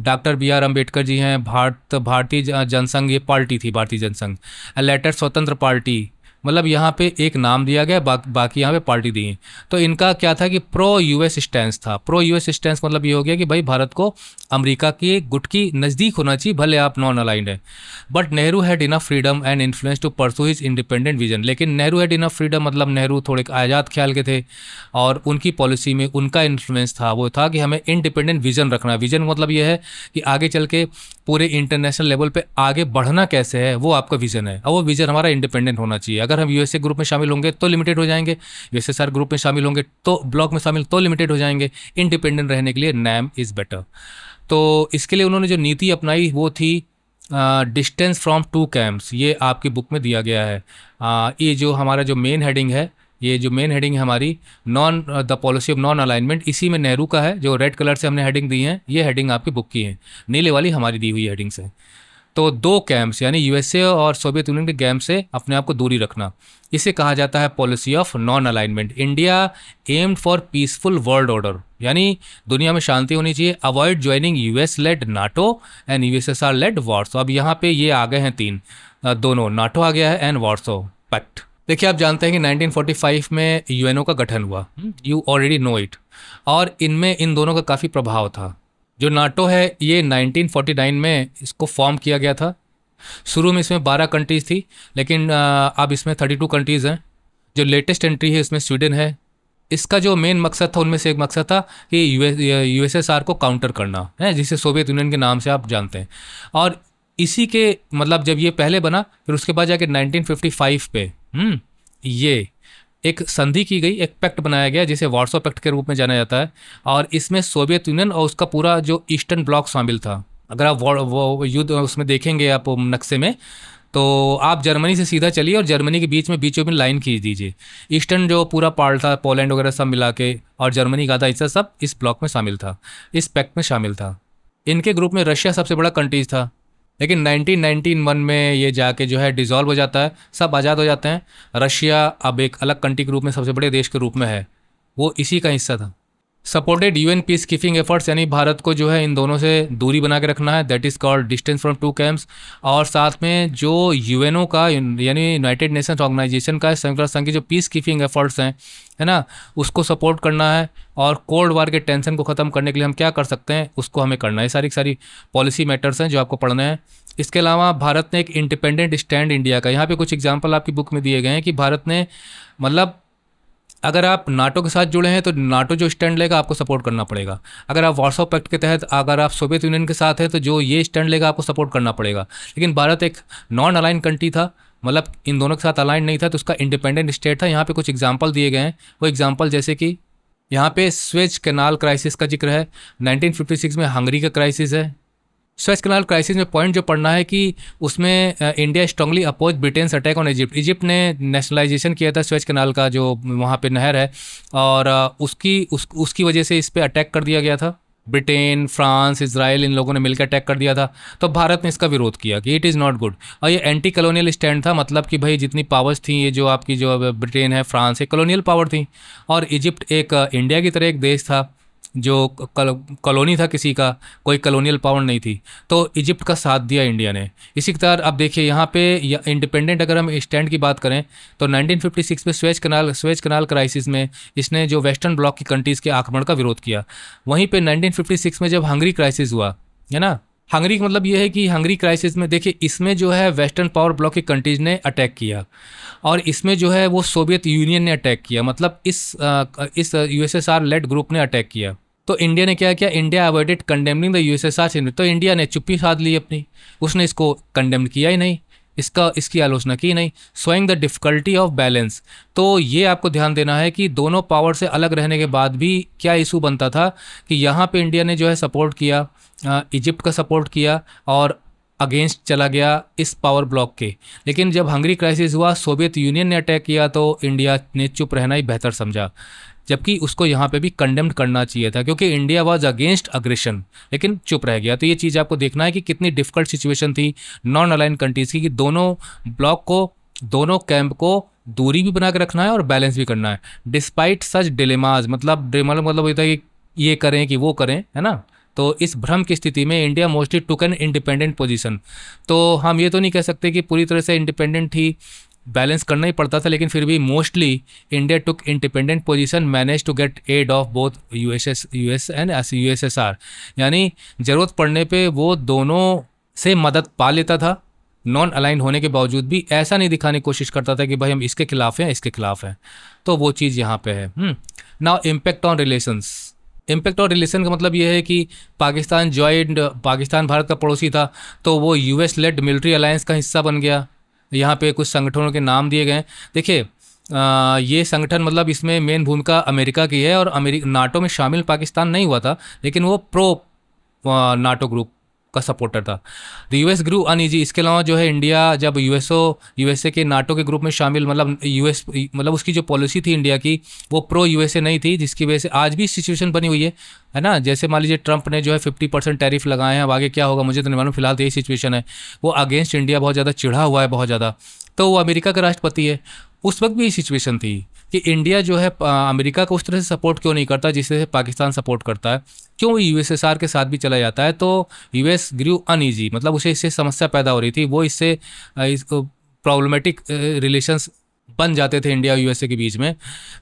Doctor B R. अम्बेडकर जी हैं, भारतीय जनसंघ, ये पार्टी थी भारतीय जनसंघ। लेटर स्वतंत्र पार्टी, मतलब यहाँ पे एक नाम दिया गया, बाकी यहाँ पे पार्टी दी है। तो इनका क्या था कि प्रो यूएस स्टैंस था। प्रो यूएस स्टैंस मतलब ये हो गया कि भाई भारत को अमेरिका के गुट की नज़दीक होना चाहिए, भले आप नॉन अलाइंड है। But Nehru had enough freedom and influence to pursue his independent vision. लेकिन नेहरू हैड इनफ फ्रीडम, मतलब नेहरू थोड़े आज़ाद ख्याल के थे और उनकी पॉलिसी में उनका इन्फ्लुएंस था, वो था कि हमें इंडिपेंडेंट विजन रखना है। विजन मतलब ये है कि आगे चल के पूरे इंटरनेशनल लेवल पे आगे बढ़ना कैसे है, वो आपका विजन है, और वो विजन हमारा इंडिपेंडेंट होना चाहिए। अगर हम यूएसए ग्रुप में शामिल होंगे तो लिमिटेड हो जाएंगे, यूएसएसआर ग्रुप में शामिल होंगे तो ब्लॉक में शामिल तो लिमिटेड हो जाएंगे। इंडिपेंडेंट रहने के लिए नैम इज़ बेटर। तो इसके लिए उन्होंने जो नीति अपनाई वो थी डिस्टेंस फ्रॉम टू कैंप्स, ये आपकी बुक में दिया गया है। ये जो हमारा जो मेन हेडिंग है, ये जो मेन हेडिंग है हमारी the policy of non alignment, इसी में नेहरू का है। जो रेड कलर से हमने हेडिंग दी है, ये हेडिंग आपकी बुक की है, नीले वाली हमारी दी हुई हेडिंग्स है। तो दो कैंप्स, यानी यूएसए और सोवियत यूनियन के कैंप से अपने आप को दूरी रखना, इसे कहा जाता है policy of non alignment. India aimed for peaceful world order, यानी दुनिया में शांति होनी चाहिए। Avoid joining US led NATO and USSR led wars. अब यहाँ पे ये आ गए हैं तीन, दोनों नाटो आ गया है एंड वार्सो पैक्ट। देखिए आप जानते हैं कि 1945 में यूएनओ का गठन हुआ, यू ऑलरेडी नो इट, और इनमें इन दोनों का काफ़ी प्रभाव था। जो नाटो है ये 1949 में इसको फॉर्म किया गया था। शुरू में इसमें 12 कंट्रीज़ थी, लेकिन अब इसमें 32 कंट्रीज़ हैं। जो लेटेस्ट एंट्री है इसमें स्वीडन है। इसका जो मेन मकसद था उनमें से एक मकसद था कि यूएसएसआर को काउंटर करना है, जिसे सोवियत यूनियन के नाम से आप जानते हैं। और इसी के मतलब जब ये पहले बना, फिर उसके बाद जाके 1955 पे ये एक संधि की गई, एक पैक्ट बनाया गया जिसे वार्सो पैक्ट के रूप में जाना जाता है। और इसमें सोवियत यूनियन और उसका पूरा जो ईस्टर्न ब्लॉक शामिल था। अगर आप वो युद्ध उसमें देखेंगे आप नक्शे में, तो आप जर्मनी से सीधा चलिए और जर्मनी के बीच में बीचों में लाइन खींच दीजिए। ईस्टर्न जो पूरा पार्ट था, पोलैंड वगैरह सब मिला के, और जर्मनी का आधा हिस्सा सब इस ब्लॉक में शामिल था, इस पैक्ट में शामिल था। इनके ग्रुप में रशिया सबसे बड़ा कंट्रीज था, लेकिन 1991 में ये जाके जो है डिज़ोल्व हो जाता है, सब आज़ाद हो जाते हैं। रशिया अब एक अलग कंट्री के रूप में, सबसे बड़े देश के रूप में है, वो इसी का हिस्सा था। Supported UN peace keeping efforts, यानी भारत को जो है इन दोनों से दूरी बना के रखना है, that is called distance from two camps. और साथ में जो यूएनओ का यानी यूनाइटेड नेशंस ऑर्गेनाइजेशन का, संयुक्त राष्ट्र संघ की जो पीस कीपिंग एफर्ट्स हैं, है ना, उसको सपोर्ट करना है। और कोल्ड वार के टेंशन को ख़त्म करने के लिए हम क्या कर सकते हैं, उसको हमें करना है। सारी पॉलिसी मैटर्स हैं जो आपको पढ़ने हैं। इसके अलावा भारत ने एक इंडिपेंडेंट स्टैंड इंडिया का, यहाँ पे कुछ एग्जांपल आपकी बुक में दिए गए हैं कि भारत ने मतलब अगर आप नाटो के साथ जुड़े हैं तो नाटो जो स्टैंड लेगा आपको सपोर्ट करना पड़ेगा। अगर आप वार्सो पैक्ट के तहत, अगर आप सोवियत यूनियन के साथ हैं तो जो ये स्टैंड लेगा आपको सपोर्ट करना पड़ेगा। लेकिन भारत एक नॉन अलाइन कंट्री था, मतलब इन दोनों के साथ अलाइन नहीं था, तो उसका इंडिपेंडेंट स्टेट था। यहाँ पे कुछ एग्जाम्पल दिए गए हैं, वो एग्जाम्पल जैसे कि यहाँ पे स्वेज कैनाल क्राइसिस का जिक्र है, 1956 में हंगरी का क्राइसिस है। स्वेज कैनाल क्राइसिस में पॉइंट जो पढ़ना है कि उसमें India strongly oppose Britain's attack on Egypt. Egypt ने नेशनलाइजेशन किया था स्वेज कैनाल का, जो वहाँ पे नहर है, और उसकी वजह से इस पे अटैक कर दिया गया था। ब्रिटेन, फ्रांस, इजराइल, इन लोगों ने मिलकर अटैक कर दिया था। तो भारत ने इसका विरोध किया कि इट इज़ नॉट गुड। और ये एंटी कॉलोनियल स्टैंड था, मतलब कि भाई जितनी पावर्स थी, ये जो आपकी जो ब्रिटेन है, फ्रांस है, कॉलोनियल पावर थी, और इजिप्ट एक इंडिया की तरह एक देश था जो कॉलोनी था किसी का, कोई कॉलोनियल पावर नहीं थी। तो इजिप्ट का साथ दिया इंडिया ने। इसी तरह अब देखिए यहाँ पे इंडिपेंडेंट अगर हम स्टैंड की बात करें तो 1956 में स्वेज कनाल क्राइसिस में इसने जो वेस्टर्न ब्लॉक की कंट्रीज़ के आक्रमण का विरोध किया। वहीं पे 1956 में जब हंगरी क्राइसिस हुआ, है ना, हंगरी का मतलब ये है कि हंगरी क्राइसिस में देखिए इसमें जो है वेस्टर्न पावर ब्लॉक की कंट्रीज़ ने अटैक किया, और इसमें जो है वो सोवियत यूनियन ने अटैक किया, मतलब इस यूएसएसआर लेड ग्रुप ने अटैक किया। तो इंडिया ने क्या किया, India avoided condemning the USSR. तो इंडिया ने चुप्पी साध ली अपनी, उसने इसको कंडेम किया ही नहीं, इसकी आलोचना की नहीं, showing the difficulty of balance. तो ये आपको ध्यान देना है कि दोनों पावर से अलग रहने के बाद भी क्या इशू बनता था कि यहाँ पे इंडिया ने जो है सपोर्ट किया, इजिप्ट का सपोर्ट किया और अगेंस्ट चला गया इस पावर ब्लॉक के। लेकिन जब हंगरी क्राइसिस हुआ, सोवियत यूनियन ने अटैक किया, तो इंडिया ने चुप रहना ही बेहतर समझा, जबकि उसको यहाँ पे भी कंडेम्ड करना चाहिए था, क्योंकि इंडिया वाज अगेंस्ट अग्रेशन, लेकिन चुप रह गया। तो ये चीज़ आपको देखना है कि कितनी डिफ़िकल्ट सिचुएशन थी नॉन अलाइन कंट्रीज़ की, कि दोनों ब्लॉक को, दोनों कैंप को दूरी भी बना के रखना है और बैलेंस भी करना है डिस्पाइट सच डिलेमाज। मतलब होता है कि ये करें कि वो करें, है ना। तो इस भ्रम की स्थिति में India mostly took an independent position. तो हम ये तो नहीं कह सकते कि पूरी तरह से इंडिपेंडेंट ही, बैलेंस करना ही पड़ता था, लेकिन फिर भी mostly India took independent position, manage to get aid of both US and USSR. यानी ज़रूरत पड़ने पे वो दोनों से मदद पा लेता था, नॉन अलाइन होने के बावजूद भी ऐसा नहीं दिखाने की कोशिश करता था कि भाई हम इसके खिलाफ हैं, इसके खिलाफ हैं। तो वो चीज़ यहाँ पे है। Now impact on relations. Impact और रिलेशन का मतलब ये है कि पाकिस्तान भारत का पड़ोसी था, तो वो यूएस लेड मिलिट्री अलायंस का हिस्सा बन गया। यहाँ पे कुछ संगठनों के नाम दिए गए। देखिए ये संगठन, मतलब इसमें मेन भूमिका अमेरिका की है, और नाटो में शामिल पाकिस्तान नहीं हुआ था, लेकिन वो प्रो नाटो ग्रुप का सपोर्टर था। The US grew uneasy. इसके अलावा जो है इंडिया जब यूएसए के नाटो के ग्रुप में शामिल, मतलब उसकी जो पॉलिसी थी इंडिया की, वो प्रो यूएसए नहीं थी, जिसकी वजह से आज भी सिचुएशन बनी हुई है ना। जैसे मान लीजिए ट्रंप ने जो है 50% टैरिफ लगाए हैं, अब आगे क्या होगा मुझे तो नहीं मालूम, फिलहाल तो यही सिचुएशन है। वो अगेंस्ट इंडिया बहुत ज़्यादा चिढ़ा हुआ है, बहुत ज़्यादा। तो वो अमेरिका का राष्ट्रपति है, उस वक्त भी ये सिचुएशन थी कि इंडिया जो है अमेरिका को उस तरह से सपोर्ट क्यों नहीं करता जिससे पाकिस्तान सपोर्ट करता है, क्यों यूएसएसआर के साथ भी चला जाता है। तो यूएस ग्रू अनईजी, मतलब उसे इससे समस्या पैदा हो रही थी, वो इससे प्रॉब्लमेटिक रिलेशंस बन जाते थे इंडिया और यूएसए के बीच में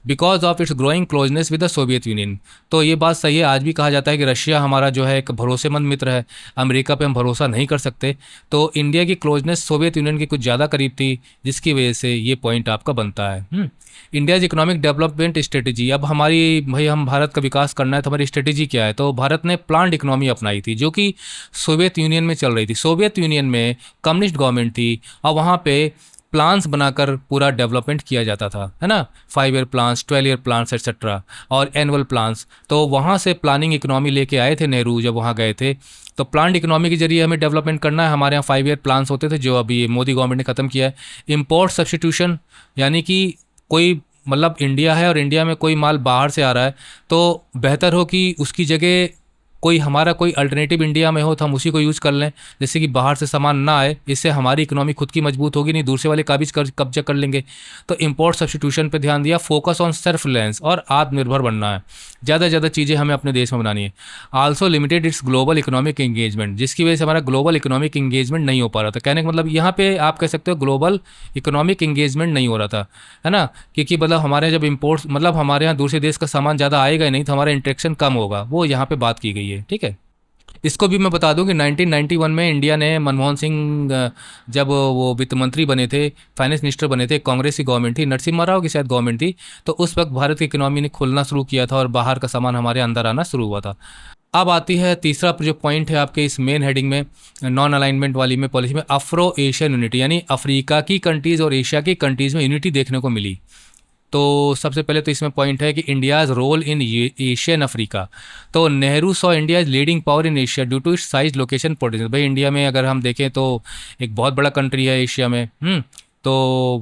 because of its growing closeness with the Soviet union. तो ये बात सही है, आज भी कहा जाता है कि रशिया हमारा जो है एक भरोसेमंद मित्र है, अमेरिका पे हम भरोसा नहीं कर सकते। तो इंडिया की क्लोजनेस सोवियत यूनियन की कुछ ज़्यादा करीब थी, जिसकी वजह से ये पॉइंट आपका बनता है। इंडियाज इकोनॉमिक डेवलपमेंट स्ट्रेटेजी, अब हमारी भाई हम भारत का विकास करना है तो हमारी स्ट्रेटेजी क्या है, तो भारत ने प्लान्ड इकोनॉमी अपनाई थी जो कि सोवियत यूनियन में चल रही थी। सोवियत यूनियन में कम्युनिस्ट गवर्नमेंट थी और वहाँ पे प्लान्स बनाकर पूरा डेवलपमेंट किया जाता था, है ना, 5 year plans, 12 year plans etcetera और एनुअल प्लान्स। तो वहाँ से प्लानिंग इकोनॉमी लेके आए थे नेहरू जब वहाँ गए थे। तो प्लान्ड इकोनॉमी के जरिए हमें डेवलपमेंट करना है। हमारे यहाँ 5 ईयर प्लान्स होते थे जो अभी मोदी गवर्नमेंट ने ख़त्म किया है। इम्पोर्ट सब्स्टिट्यूशन, यानी कि कोई मतलब इंडिया है और इंडिया में कोई माल बाहर से आ रहा है तो बेहतर हो कि उसकी जगह कोई हमारा कोई अल्टरनेटिव इंडिया में हो तो हम उसी को यूज़ कर लें, जैसे कि बाहर से सामान ना आए। इससे हमारी इकोनॉमी खुद की मजबूत होगी, नहीं दूसरे वाले काबिज कर कब्जा कर लेंगे। तो इंपोर्ट सब्स्टिट्यूशन पे ध्यान दिया, फोकस ऑन सेल्फ रिलायंस और आत्मनिर्भर बनना है। ज़्यादा से ज़्यादा चीज़ें हमें अपने देश में बनानी है। Also limited it's global economic engagement, जिसकी वजह से हमारा ग्लोबल इकोनॉमिक एंगेजमेंट नहीं हो पा रहा था। कहने का मतलब यहाँ पे आप कह सकते हो ग्लोबल इकोनॉमिक एंगेजमेंट नहीं हो रहा था, है ना, क्योंकि मतलब हमारे जब इम्पोर्ट्स मतलब हमारे यहाँ दूसरे देश का सामान ज़्यादा आएगा ही नहीं तो हमारा इंटरेक्शन कम होगा, वो यहाँ पे बात की गई है। ठीक है, इसको भी मैं बता दूं कि 1991 में इंडिया ने मनमोहन सिंह जब वो वित्त मंत्री बने थे, फाइनेंस मिनिस्टर बने थे, कांग्रेस की गवर्नमेंट थी, नरसिम्हा राव की शायद गवर्नमेंट थी, तो उस वक्त भारत की इकोनॉमी ने खुलना शुरू किया था और बाहर का सामान हमारे अंदर आना शुरू हुआ था। अब आती है तीसरा जो पॉइंट है आपके इस मेन हेडिंग में, नॉन अलाइनमेंट वाली में पॉलिसी में, अफ्रो एशियन यूनिटी, यानी अफ्रीका की कंट्रीज़ और एशिया की कंट्रीज़ में यूनिटी देखने को मिली। तो सबसे पहले तो इसमें पॉइंट है कि India's role in Asian Africa. तो Nehru saw India is leading power in Asia due to its size location potential. भाई इंडिया में अगर हम देखें तो एक बहुत बड़ा कंट्री है एशिया में, तो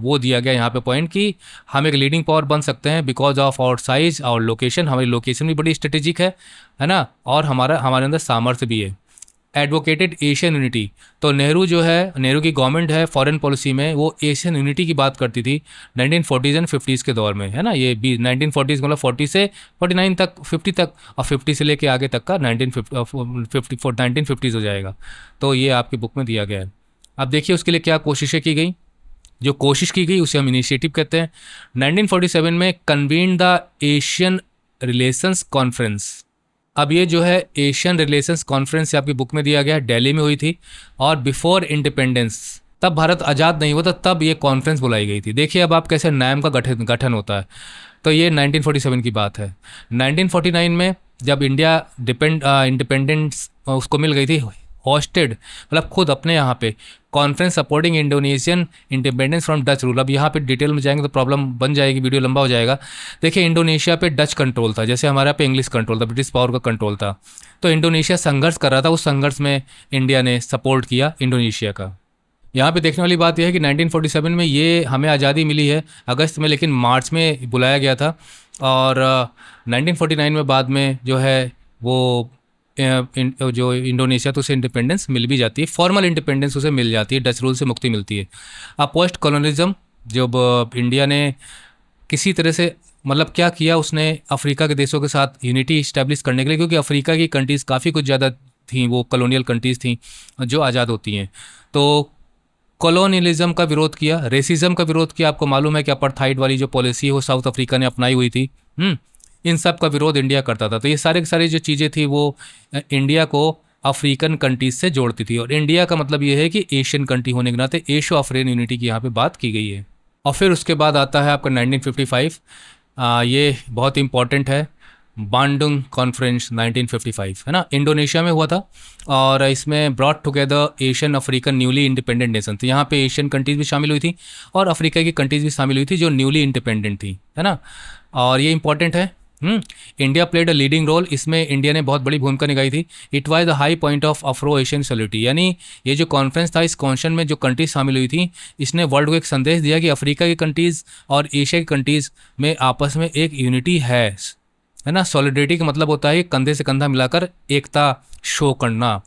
वो दिया गया यहाँ पे पॉइंट कि हम एक लीडिंग पावर बन सकते हैं बिकॉज ऑफ आवर साइज और लोकेशन। हमारी लोकेशन भी बड़ी स्ट्रेटेजिक है ना, और हमारे अंदर सामर्थ्य भी है। एडवोकेटेड एशियन यूनिटी, तो नेहरू जो है, नेहरू की गवर्नमेंट है फॉरेन पॉलिसी में वो एशियन यूनिटी की बात करती थी 1940s एंड 50s के दौर में, है ना। ये भी 1940s मतलब 40 से 49 तक, 50 तक, और 50 से लेके आगे तक का 1950s हो जाएगा। तो ये आपकी बुक में दिया गया है। अब देखिए उसके लिए क्या कोशिशें की गई। जो कोशिश की गई उसे हम इनिशिएटिव कहते हैं। 1947 में convene the Asian relations conference. अब ये जो है एशियन रिलेशंस कॉन्फ्रेंस आपकी बुक में दिया गया है, दिल्ली में हुई थी। और बिफोर इंडिपेंडेंस, तब भारत आज़ाद नहीं हुआ था, तब ये कॉन्फ्रेंस बुलाई गई थी। देखिए अब आप कैसे नाम का गठन होता है। तो ये 1947 की बात है। 1949 में जब इंडिया इंडिपेंडेंस उसको मिल गई थी, हॉस्टेड मतलब खुद अपने यहाँ पे conference supporting Indonesian independence from Dutch rule. अब यहाँ पे डिटेल में जाएंगे तो प्रॉब्लम बन जाएगी, वीडियो लंबा हो जाएगा। देखिए इंडोनेशिया पे डच कंट्रोल था, जैसे हमारे यहाँ पे इंग्लिश कंट्रोल था, ब्रिटिश पावर का कंट्रोल था। तो इंडोनेशिया संघर्ष कर रहा था, उस संघर्ष में इंडिया ने सपोर्ट किया इंडोनेशिया का। यहाँ पे देखने वाली बात यह है कि 1947 में ये हमें आज़ादी मिली है अगस्त में, लेकिन मार्च में बुलाया गया था। और 1949 में बाद में जो है वो जो इंडोनेशिया तो उसे इंडिपेंडेंस मिल भी जाती है, फॉर्मल इंडिपेंडेंस उसे मिल जाती है, डच रूल से मुक्ति मिलती है। अब पोस्ट कॉलोनिज्म जब इंडिया ने किसी तरह से मतलब क्या किया, उसने अफ्रीका के देशों के साथ यूनिटी इस्टेब्लिश करने के लिए, क्योंकि अफ्रीका की कंट्रीज़ काफ़ी कुछ ज़्यादा थी, वो कॉलोनियल कंट्रीज़ थी जो आज़ाद होती हैं। तो कॉलोनियलिज्म का विरोध किया, रेसिज्म का विरोध किया। आपको मालूम है कि अपार्थाइड वाली जो पॉलिसी वो साउथ अफ्रीका ने अपनाई हुई थी। इन सब का विरोध इंडिया करता था। तो ये सारे की सारी जो चीज़ें थी वो इंडिया को अफ्रीकन कंट्रीज से जोड़ती थी। और इंडिया का मतलब ये है कि एशियन कंट्री होने के नाते एशो अफ्रीकन यूनिटी की यहाँ पे बात की गई है। और फिर उसके बाद आता है आपका 1955, ये बहुत इंपॉर्टेंट है, बांडुंग कॉन्फ्रेंस 1955, है ना, इंडोनेशिया में हुआ था। और इसमें brought together Asian African newly independent nation. तो यहाँ पे एशियन कंट्रीज़ भी शामिल हुई थी और अफ्रीका की कंट्रीज़ भी शामिल हुई थी जो न्यूली इंडिपेंडेंट थी, है ना। और ये इंपॉर्टेंट है। India played a leading role, इसमें इंडिया ने बहुत बड़ी भूमिका निभाई थी। It was the high point of Afro Asian solidity, यानी ये जो कॉन्फ्रेंस था, इस कॉन्फ्रेंस में जो कंट्रीज शामिल हुई थी, इसने वर्ल्ड को एक संदेश दिया कि अफ्रीका की कंट्रीज़ और एशिया की कंट्रीज़ में आपस में एक यूनिटी है ना। सॉलिडरिटी का मतलब होता है कंधे से कंधा मिलाकर एकता शो करना।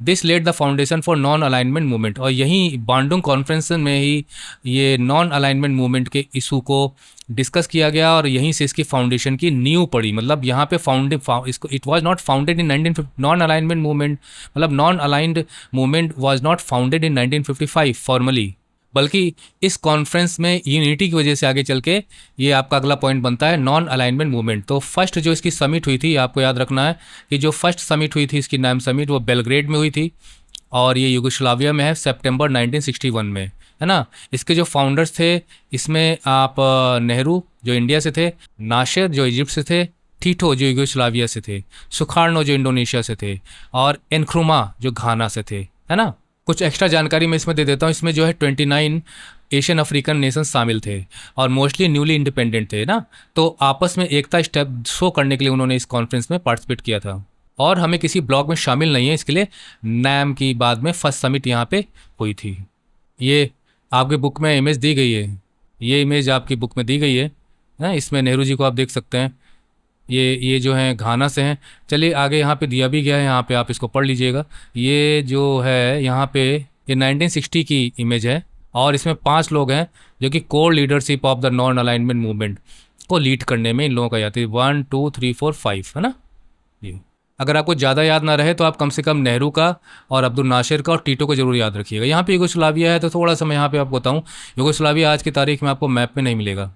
This led the foundation for non alignment movement, और यहीं बांडुंग कॉन्फ्रेंस में ही ये नॉन अलाइनमेंट मूवमेंट के इशू को डिस्कस किया गया और यहीं से इसकी फाउंडेशन की नींव पड़ी। मतलब यहाँ पे इसको it was not founded in 1950, non alignment movement मतलब non aligned movement was not founded in 1955 formally, बल्कि इस कॉन्फ्रेंस में यूनिटी की वजह से आगे चल के ये आपका अगला पॉइंट बनता है नॉन अलाइनमेंट मूवमेंट। तो फर्स्ट जो इसकी समिट हुई थी, आपको याद रखना है कि जो फर्स्ट समिट हुई थी इसकी नाम समिट, वो बेलग्रेड में हुई थी और ये यूगोस्लाविया में है सितंबर 1961 में, है ना। इसके जो फाउंडर्स थे इसमें आप नेहरू जो इंडिया से थे, नासिर जो इजिप्ट से थे, टीटो जो यूगोस्लाविया से थे, सुखार्नो जो इंडोनेशिया से थे और एनक्रुमा जो घाना से थे, है ना। कुछ एक्स्ट्रा जानकारी मैं इसमें दे देता हूँ। इसमें जो है 29 एशियन अफ्रीकन नेशन शामिल थे और मोस्टली न्यूली इंडिपेंडेंट थे ना। तो आपस में एकता स्टेप शो करने के लिए उन्होंने इस कॉन्फ्रेंस में पार्टिसिपेट किया था और हमें किसी ब्लॉक में शामिल नहीं है, इसके लिए नैम की बाद में फर्स्ट समिट यहाँ पे हुई थी। ये आपके बुक में इमेज दी गई है, ये इमेज आपकी बुक में दी गई है ना। इसमें नेहरू जी को आप देख सकते हैं, ये जो हैं घाना से हैं। चलिए आगे यहाँ पे दिया भी गया है, यहाँ पे आप इसको पढ़ लीजिएगा। ये जो है यहाँ पे ये 1960 की इमेज है और इसमें 5 लोग हैं जो कि core leadership of the non alignment movement को लीड करने में इन लोगों का याद है 1 2 3 4 5, है ना। ये अगर आपको ज़्यादा याद ना रहे तो आप कम से कम नेहरू का और अब्दुल नासिर का और टीटो को जरूर याद रखिएगा। यहाँ पे यूगोस्लाविया है तो थोड़ा सा मैं यहाँ पे आपको बताऊँ, यूगोस्लाविया आज की तारीख में आपको मैप में नहीं मिलेगा।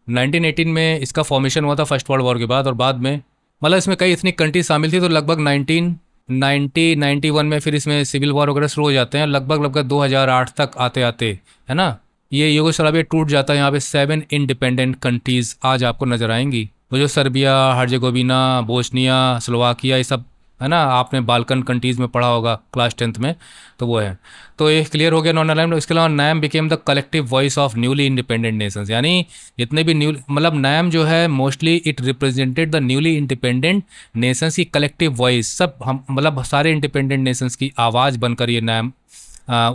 1918 में इसका फॉर्मेशन हुआ था फर्स्ट वर्ल्ड वॉर के बाद और बाद में मतलब इसमें कई इतनी कंट्रीज शामिल थी, तो लगभग 1991 में फिर इसमें सिविल वॉर वगैरह शुरू हो जाते हैं, लगभग 2008 तक आते आते, है ना। ये यूगोस्लाविया टूट जाता है। यहाँ पे 7 इंडिपेंडेंट कंट्रीज आज आपको नजर आएंगी, वो जो सर्बिया, हर्जेगोविना, बोस्निया, स्लोवाकिया, ये सब, है ना। आपने बाल्कन कंट्रीज़ में पढ़ा होगा क्लास 10th में, तो वो है। तो ये क्लियर हो गया नॉन अलाइनमेंट। इसके अलावा NAM became the collective voice of newly independent nations, यानी जितने भी न्यू मतलब नैम जो है mostly it represented the newly independent nations की कलेक्टिव वॉइस। सब हम मतलब सारे इंडिपेंडेंट नेशंस की आवाज़ बनकर ये नैम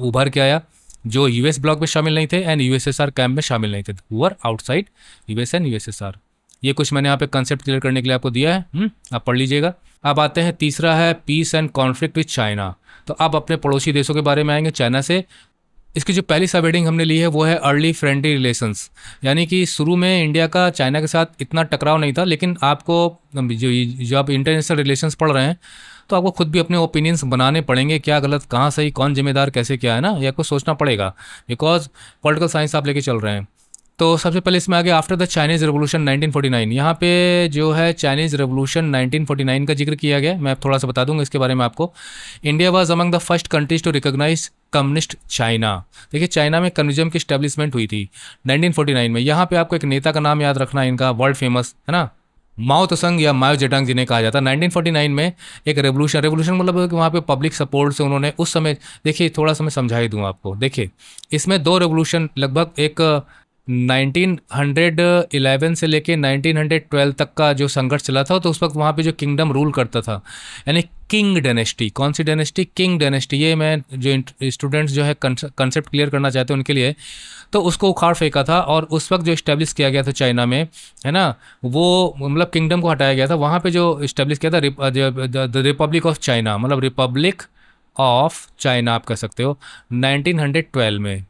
उभर के आया, जो यूएस ब्लॉक में शामिल नहीं थे एंड यूएसएसआर कैंप में शामिल नहीं थे, हुआ आउटसाइड यूएस एंड यूएसएसआर। ये कुछ मैंने यहाँ पे कंसेप्ट क्लियर करने के लिए आपको दिया है, आप पढ़ लीजिएगा। अब आते हैं तीसरा है peace and conflict with China. तो अब अपने पड़ोसी देशों के बारे में आएंगे, चाइना से। इसकी जो पहली सब हेडिंग हमने ली है वो है अर्ली फ्रेंडली रिलेशंस, यानी कि शुरू में इंडिया का चाइना के साथ इतना टकराव नहीं था, लेकिन आपको जो आप इंटरनेशनल रिलेशंस पढ़ रहे हैं तो आपको खुद भी अपने ओपिनियंस बनाने पड़ेंगे, क्या गलत, कहाँ सही, कौन जिम्मेदार, कैसे क्या, है ना। ये आपको सोचना पड़ेगा बिकॉज पॉलिटिकल साइंस आप लेके चल रहे हैं। तो सबसे पहले इसमें आगे आफ्टर द चाइनीज़ रेवोल्यूशन 1949, यहाँ पे जो है चाइनीज़ रेवोल्यूशन 1949 का जिक्र किया गया। मैं थोड़ा सा बता दूंगा इसके बारे में आपको। India was among the first countries to recognise communist China. देखिए चाइना में कम्युनिज्म की स्टैब्लिशमेंट हुई थी 1949 में। यहाँ पे आपको एक नेता का नाम याद रखना है, इनका वर्ल्ड फेमस, है ना, माओ त्संग या माओ जेडंग जिन्हें कहा जाता है। 1949 में एक रेवोल्यूशन मतलब कि वहाँ पे पब्लिक सपोर्ट से उन्होंने उस समय, देखिए थोड़ा सा मैं समझा ही दूँ आपको। देखिए इसमें 2 रेवोल्यूशन, लगभग एक 1911 से लेके 1912 तक का जो संघर्ष चला था, तो उस वक्त वहाँ पे जो किंगडम रूल करता था, यानी किंग डायनेस्टी। कौन सी डायनेस्टी? King dynasty. ये मैं जो स्टूडेंट्स जो है कंसेप्ट क्लियर करना चाहते हैं उनके लिए, तो उसको उखाड़ फेंका था और उस वक्त जो इस्टेब्लिश किया गया था चाइना में, है ना, वो मतलब किंगडम को हटाया गया था। वहाँ पे जो इस्टेब्लिश किया था द रिपब्लिक ऑफ चाइना, मतलब रिपब्लिक ऑफ चाइना आप कह सकते हो, 1912 में।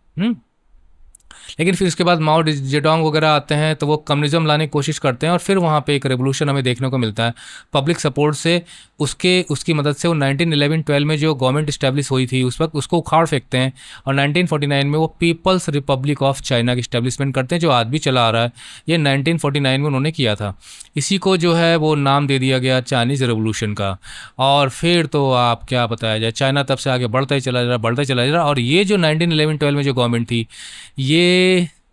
लेकिन फिर उसके बाद माओ जेडोंग वगैरह आते हैं तो वो कम्युनिज्म लाने की कोशिश करते हैं और फिर वहाँ पे एक रेवोल्यूशन हमें देखने को मिलता है पब्लिक सपोर्ट से। उसकी मदद से वो 1911-12 में जो गवर्नमेंट इस्टेब्लिश हुई थी उस वक्त उसको उखाड़ फेंकते हैं और 1949 में वो पीपल्स रिपब्लिक ऑफ चाइना की इस्टेब्लिशमेंट करते हैं, जो आज भी चला आ रहा है। ये 1949 में उन्होंने किया था। इसी को जो है वो नाम दे दिया गया चाइनीज़ रेवोल्यूशन का। और फिर तो आप क्या बताया जाए, चाइना तब से आगे बढ़ता ही चला जा रहा। और ये जो 1911-12 में जो गवर्नमेंट थी, ये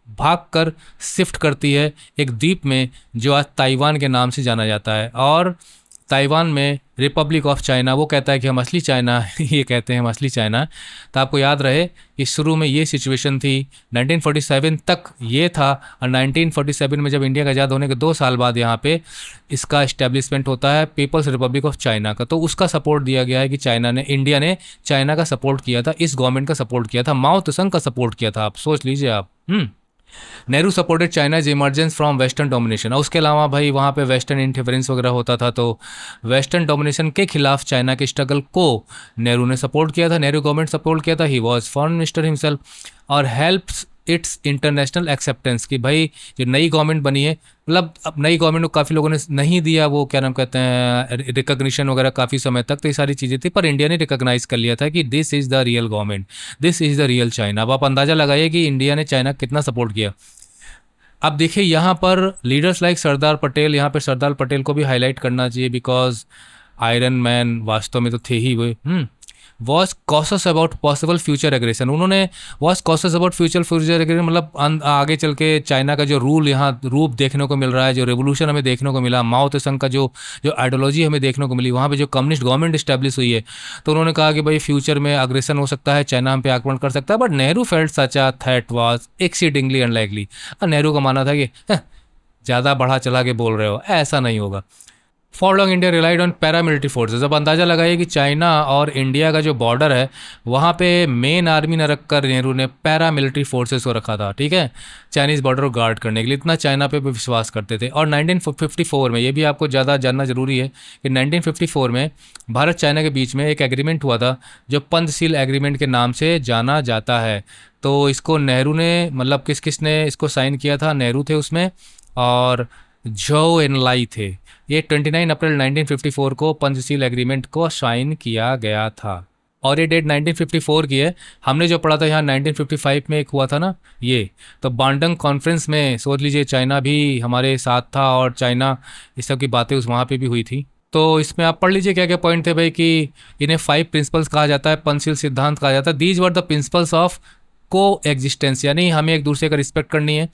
भाग कर शिफ्ट करती है एक द्वीप में जो आज ताइवान के नाम से जाना जाता है। और ताइवान में रिपब्लिक ऑफ चाइना, वो कहता है कि हम असली चाइना ये कहते हैं हम असली चाइना। तो आपको याद रहे कि शुरू में ये सिचुएशन थी, 1947 तक ये था और 1947 में जब इंडिया का आज़ाद होने के 2 साल बाद यहाँ पे इसका इस्टेब्लिशमेंट होता है पीपल्स रिपब्लिक ऑफ चाइना का। तो उसका सपोर्ट दिया गया है कि इंडिया ने चाइना का सपोर्ट किया था, इस गवर्नमेंट का सपोर्ट किया था, माओ त्संग का सपोर्ट किया था। आप सोच लीजिए आप। Nehru supported China's emergence from western domination, और उसके अलावा भाई वहाँ पे वेस्टर्न इंटरफेरेंस वगैरह होता था, तो वेस्टर्न डोमिनेशन के खिलाफ चाइना के स्ट्रगल को नेहरू ने सपोर्ट किया था, नेहरू गवर्नमेंट सपोर्ट किया था, he was foreign minister himself, और हेल्प्स इट्स इंटरनेशनल एक्सेप्टेंस की भाई जो नई गवर्नमेंट बनी है, मतलब अब नई गवर्नमेंट को काफ़ी लोगों ने नहीं दिया वो क्या नाम कहते हैं रिकग्निशन वगैरह काफ़ी समय तक, तो ये सारी चीज़ें थी, पर इंडिया ने रिकग्नाइज कर लिया था कि this is the real government, this is the real China. अब आप अंदाज़ा लगाइए कि इंडिया ने चाइना कितना सपोर्ट किया। अब देखिए यहाँ पर लीडर्स लाइक सरदार पटेल, यहाँ पे सरदार पटेल को भी हाईलाइट करना चाहिए, बिकॉज आयरन मैन वास्तव में तो थे ही वो। Was cautious about possible future aggression, उन्होंने was cautious about future aggression, मतलब आगे चल के चाइना का जो रूल यहाँ रूप देखने को मिल रहा है, जो रेवोल्यूशन हमें देखने को मिला, माओ त्से का जो जो आइडियोलॉजी हमें देखने को मिली, वहाँ पे जो कम्युनिस्ट गवर्नमेंट इस्टेब्लिश हुई है, तो उन्होंने कहा कि भाई फ्यूचर में अग्रेशन हो सकता है, चाइना हम पे आक्रमण कर सकता है, but Nehru felt such a threat was exceedingly unlikely. Nehru का मानना था कि ज़्यादा बढ़ा चला के बोल रहे हो, ऐसा नहीं होगा। For long India relied on paramilitary forces, अब अंदाज़ा लगाइए कि चाइना और इंडिया का जो बॉर्डर है वहाँ पे मेन आर्मी न रखकर नेहरू ने पैरामिलिट्री फोर्सेस को रखा था, ठीक है, चाइनीज़ बॉर्डर को गार्ड करने के लिए, इतना चाइना पे विश्वास करते थे। और 1954 में, ये भी आपको ज़्यादा जानना ज़रूरी है कि 1954 में भारत चाइना के बीच में एक एग्रीमेंट हुआ था जो पंचशील एग्रीमेंट के नाम से जाना जाता है। तो इसको नेहरू ने, मतलब किस किस ने इसको साइन किया था, नेहरू थे उसमें और झो एनलाई थे। ये 29 अप्रैल 1954 को पंचशील एग्रीमेंट को साइन किया गया था, और ये डेट 1954 की है। हमने जो पढ़ा था यहाँ 1955 में एक हुआ था ना ये, तो बांडंग कॉन्फ्रेंस में सोच लीजिए चाइना भी हमारे साथ था, और चाइना इस सब की बातें उस वहाँ पे भी हुई थी। तो इसमें आप पढ़ लीजिए क्या क्या पॉइंट थे भाई, कि इन्हें 5 प्रिंसिपल्स कहा जाता है, पंचशील सिद्धांत कहा जाता है। These were the principles of को एग्जिस्टेंस, यानी हमें एक दूसरे का रिस्पेक्ट करनी है,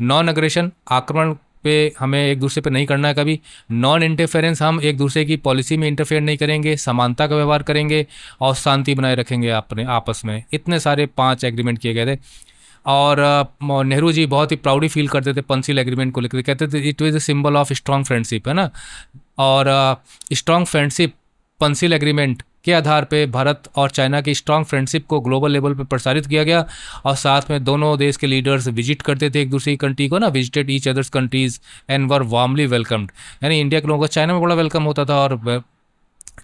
नॉन अग्रेशन, आक्रमण पे हमें एक दूसरे पे नहीं करना है कभी, नॉन इंटरफेरेंस, हम एक दूसरे की पॉलिसी में इंटरफेयर नहीं करेंगे, समानता का व्यवहार करेंगे, और शांति बनाए रखेंगे अपने आपस में। इतने सारे 5 एग्रीमेंट किए गए थे, और नेहरू जी बहुत ही प्राउडी फील करते थे पंचशील एग्रीमेंट को लेकर, कहते थे it was a symbol of strong friendship, है ना। और स्ट्रॉन्ग फ्रेंडशिप, पंचशील एग्रीमेंट के आधार पे भारत और चाइना की स्ट्रॉन्ग फ्रेंडशिप को ग्लोबल लेवल पे प्रसारित किया गया, और साथ में दोनों देश के लीडर्स विजिट करते थे एक दूसरे की कंट्री को ना, visited each others countries and were warmly welcomed, यानी इंडिया के लोगों का चाइना में बड़ा वेलकम होता था, और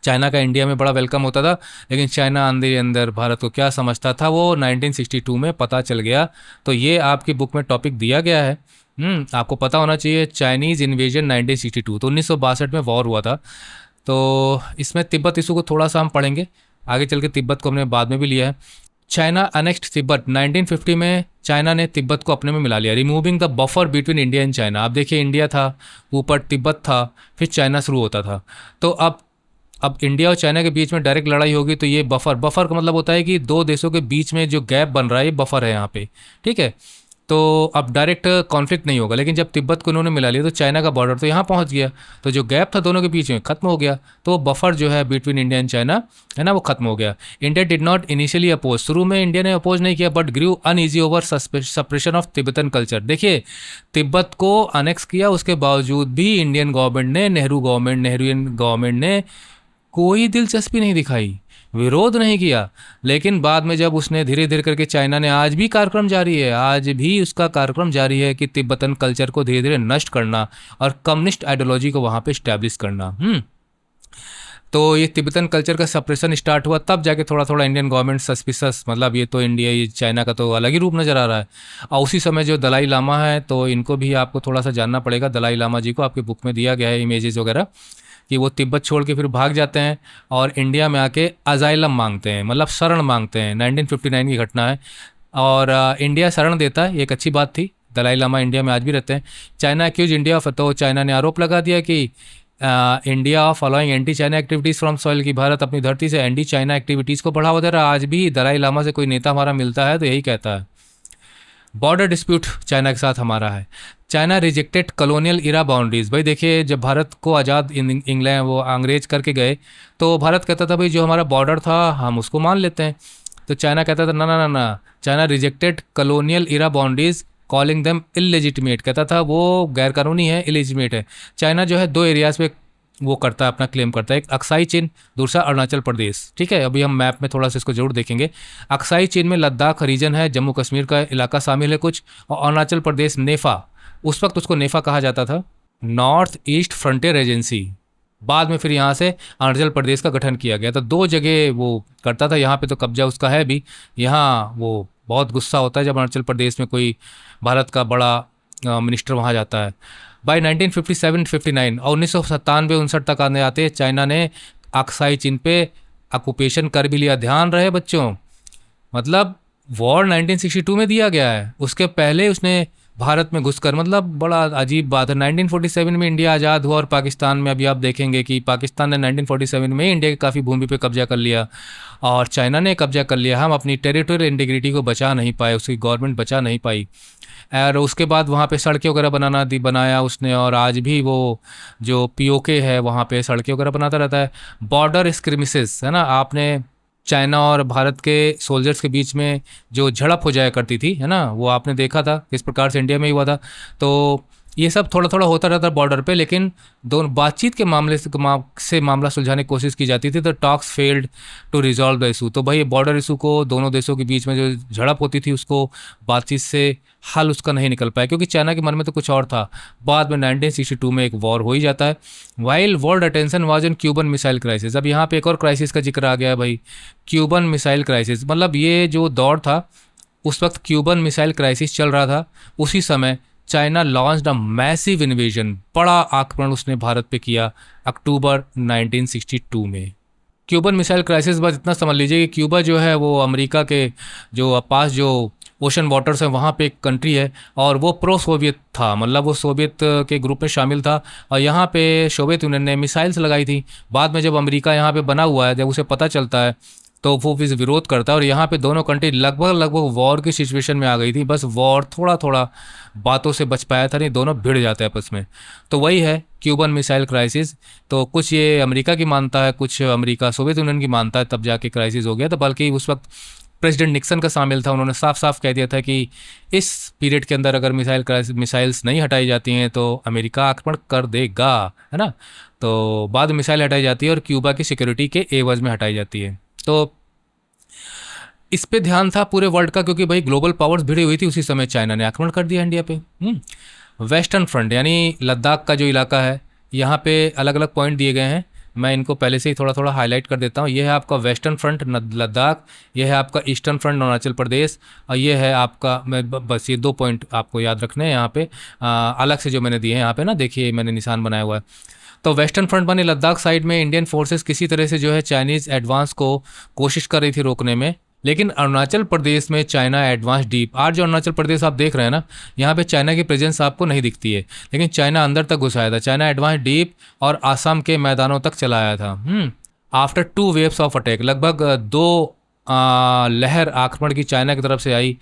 चाइना का इंडिया में बड़ा वेलकम होता था। लेकिन चाइना अंदर अंदर भारत को क्या समझता था वो 1962 में पता चल गया। तो ये आपकी बुक में टॉपिक दिया गया है, आपको पता होना चाहिए, चाइनीज़ इन्वेजन 1962, तो 1962 में वॉर हुआ था। तो इसमें तिब्बत इशू को थोड़ा सा हम पढ़ेंगे, आगे चल के तिब्बत को हमने बाद में भी लिया है। चाइना अनेक्स्ड तिब्बत 1950 में, चाइना ने तिब्बत को अपने में मिला लिया, removing the buffer between India and China. आप देखिए इंडिया था, ऊपर तिब्बत था, फिर चाइना शुरू होता था। तो अब इंडिया और चाइना के बीच में डायरेक्ट लड़ाई होगी, तो ये बफर का मतलब होता है कि दो देशों के बीच में जो गैप बन रहा है, ये बफर है यहाँ पे, ठीक है। तो अब डायरेक्ट कॉन्फ्लिक्ट नहीं होगा, लेकिन जब तिब्बत को उन्होंने मिला लिया तो चाइना का बॉर्डर तो यहाँ पहुँच गया, तो जो गैप था दोनों के बीच में खत्म हो गया, तो बफर जो है बिटवीन इंडिया एंड चाइना, है ना, वो खत्म हो गया। India did not initially oppose, शुरू में इंडिया ने अपोज नहीं किया, but grew uneasy over suppression of Tibetan culture. देखिए तिब्बत को अनेक्स किया, उसके बावजूद भी इंडियन गवर्नमेंट ने, नेहरूवियन गवर्नमेंट ने कोई दिलचस्पी नहीं दिखाई, विरोध नहीं किया। लेकिन बाद में जब उसने धीरे धीरे करके, चाइना ने आज भी कार्यक्रम जारी है, आज भी उसका कार्यक्रम जारी है कि तिब्बतन कल्चर को धीरे धीरे नष्ट करना और कम्युनिस्ट आइडियोलॉजी को वहाँ पे इस्टेब्लिश करना। तो ये तिब्बतन कल्चर का सप्रेशन स्टार्ट हुआ, तब जाके थोड़ा थोड़ा इंडियन गवर्नमेंट सस्पिशस, मतलब ये तो इंडिया, ये चाइना का तो अलग ही रूप नज़र आ रहा है। और उसी समय जो दलाई लामा है, तो इनको भी आपको थोड़ा सा जानना पड़ेगा। दलाई लामा जी को आपकी बुक में दिया गया है इमेजेस वगैरह, कि वो तिब्बत छोड़ के फिर भाग जाते हैं और इंडिया में आके अजाइलम मांगते हैं, मतलब शरण मांगते हैं। 1959 की घटना है, और इंडिया शरण देता है, एक अच्छी बात थी। दलाई लामा इंडिया में आज भी रहते हैं। चाइना एक्यूज इंडिया ऑफ, तो चाइना ने आरोप लगा दिया कि India of following anti China activities from soil, की भारत अपनी धरती से एंटी चाइना एक्टिविटीज़ को बढ़ावा दे रहा है। आज भी दलाई लामा से कोई नेता हमारा मिलता है तो यही कहता है। बॉर्डर डिस्प्यूट चाइना के साथ हमारा है। चाइना रिजेक्टेड कॉलोनियल इरा बाउंड्रीज, भाई देखिए जब भारत को आज़ाद इंग्लैंड वो अंग्रेज करके गए, तो भारत कहता था भाई जो हमारा बॉर्डर था हम उसको मान लेते हैं। तो चाइना कहता था ना ना ना ना, चाइना रिजेक्टेड कॉलोनियल इरा बाउंड्रीज कॉलिंग देम इलेजिटिमेट, कहता था वो गैरकानूनी है, इलेजिटिमेट है। चाइना जो है 2 एरियाज़ पे वो करता है, अपना क्लेम करता है। एक अक्साई चीन, दूसरा अरुणाचल प्रदेश। ठीक है, अभी हम मैप में थोड़ा सा इसको जरूर देखेंगे। अक्साई चीन में लद्दाख रीजन है, जम्मू कश्मीर का इलाका शामिल है कुछ, और अरुणाचल प्रदेश नेफा, उस वक्त उसको नेफा कहा जाता था, नॉर्थ ईस्ट फ्रंटियर एजेंसी। बाद में फिर यहाँ से अरुणाचल प्रदेश का गठन किया गया। तो दो जगह वो करता था, यहाँ पे तो कब्जा उसका है भी। यहाँ वो बहुत गुस्सा होता है जब अरुणाचल प्रदेश में कोई भारत का बड़ा मिनिस्टर वहाँ जाता है। बाई 1957-59 और 1997-59 तक आने आते चाइना ने अक्साई चीन पे ऑक्यूपेशन कर भी लिया। ध्यान रहे बच्चों, मतलब वॉर 1962 में दिया गया है, उसके पहले उसने भारत में घुसकर, मतलब बड़ा अजीब बात है। 1947 में इंडिया आज़ाद हुआ और पाकिस्तान में अभी आप देखेंगे कि पाकिस्तान ने 1947 में इंडिया की काफ़ी भूमि पे कब्जा कर लिया और चाइना ने कब्जा कर लिया। हम अपनी टेरिटोरियल इंटीग्रिटी को बचा नहीं पाए, उसकी गवर्नमेंट बचा नहीं पाई। और उसके बाद वहाँ पे सड़कें वगैरह बनाया उसने, और आज भी वो जो पीओके है वहाँ पे सड़कें वगैरह बनाता रहता है। बॉर्डर स्क्रिमिसेस है ना, आपने चाइना और भारत के सोल्जर्स के बीच में जो झड़प हो जाया करती थी है ना, वो आपने देखा था किस प्रकार से इंडिया में ही हुआ था। तो ये सब थोड़ा थोड़ा होता रहता है बॉर्डर पे, लेकिन दोनों बातचीत के मामले से मामला सुलझाने की कोशिश की जाती थी। तो talks failed to resolve the issue. तो भाई बॉर्डर इशू को, दोनों देशों के बीच में जो झड़प होती थी उसको बातचीत से हल उसका नहीं निकल पाया, क्योंकि चाइना के मन में तो कुछ और था। बाद में 1962 में एक वॉर हो ही जाता है। While world attention was in Cuban missile crisis. अब यहाँ पे एक और क्राइसिस का जिक्र आ गया है भाई, क्यूबन मिसाइल क्राइसिस। मतलब ये जो दौर था उस वक्त क्यूबन मिसाइल क्राइसिस चल रहा था। उसी समय China launched a massive invasion, बड़ा आक्रमण उसने भारत पे किया अक्टूबर 1962 में। क्यूबन मिसाइल क्राइसिस, बस इतना समझ लीजिए कि क्यूबा जो है वो अमेरिका के जो पास जो ओशन वाटर्स हैं वहाँ पे एक कंट्री है, और वो प्रो सोवियत था, मतलब वो सोवियत के ग्रुप में शामिल था। और यहाँ पे सोवियत यूनियन ने मिसाइल्स लगाई थी। बाद में जब अमेरिका यहाँ पे बना हुआ है, जब उसे पता चलता है तो वो फिर विरोध करता है, और यहाँ पे दोनों कंट्री लगभग वॉर की सिचुएशन में आ गई थी। बस वॉर थोड़ा थोड़ा बातों से बच पाया था, नहीं दोनों भिड़ जाते हैं आपस में। तो वही है क्यूबन मिसाइल क्राइसिस। तो कुछ ये अमेरिका की मानता है, कुछ अमेरिका सोवियत यूनियन की मानता है, तब जाके क्राइसिस हो गया। तो बल्कि उस वक्त प्रेसिडेंट निक्सन का शामिल था, उन्होंने साफ साफ कह दिया था कि इस पीरियड के अंदर अगर मिसाइल्स नहीं हटाई जाती हैं तो अमेरिका आक्रमण कर देगा, है ना। तो बाद में मिसाइल हटाई जाती है और क्यूबा की सिक्योरिटी के एवज में हटाई जाती है। तो इस पे ध्यान था पूरे वर्ल्ड का, क्योंकि भाई ग्लोबल पावर्स भिड़ी हुई थी। उसी समय चाइना ने आक्रमण कर दिया इंडिया पे। वेस्टर्न फ्रंट यानी लद्दाख का जो इलाका है, यहाँ पे अलग अलग पॉइंट दिए गए हैं, मैं इनको पहले से ही थोड़ा थोड़ा हाईलाइट कर देता हूँ। ये है आपका वेस्टर्न फ्रंट लद्दाख, ये है आपका ईस्टर्न फ्रंट अरुणाचल प्रदेश, और ये है आपका, मैं बस ये 2 पॉइंट आपको याद रखने हैं यहाँ पे अलग से जो मैंने दिए हैं यहाँ पे ना, देखिए मैंने निशान बनाया हुआ है। तो वेस्टर्न फ्रंट बने लद्दाख साइड में इंडियन फोर्सेस किसी तरह से जो है चाइनीज़ एडवांस को कोशिश कर रही थी रोकने में, लेकिन अरुणाचल प्रदेश में चाइना एडवांस डीप। आज जो अरुणाचल प्रदेश आप देख रहे हैं ना, यहाँ पे चाइना की प्रेजेंस आपको नहीं दिखती है, लेकिन चाइना अंदर तक घुस आया था। चाइना एडवांस डीप और आसाम के मैदानों तक चला आया था। आफ्टर 2 वेव्स ऑफ अटैक, लगभग 2 लहर आक्रमण की चाइना की तरफ से आई।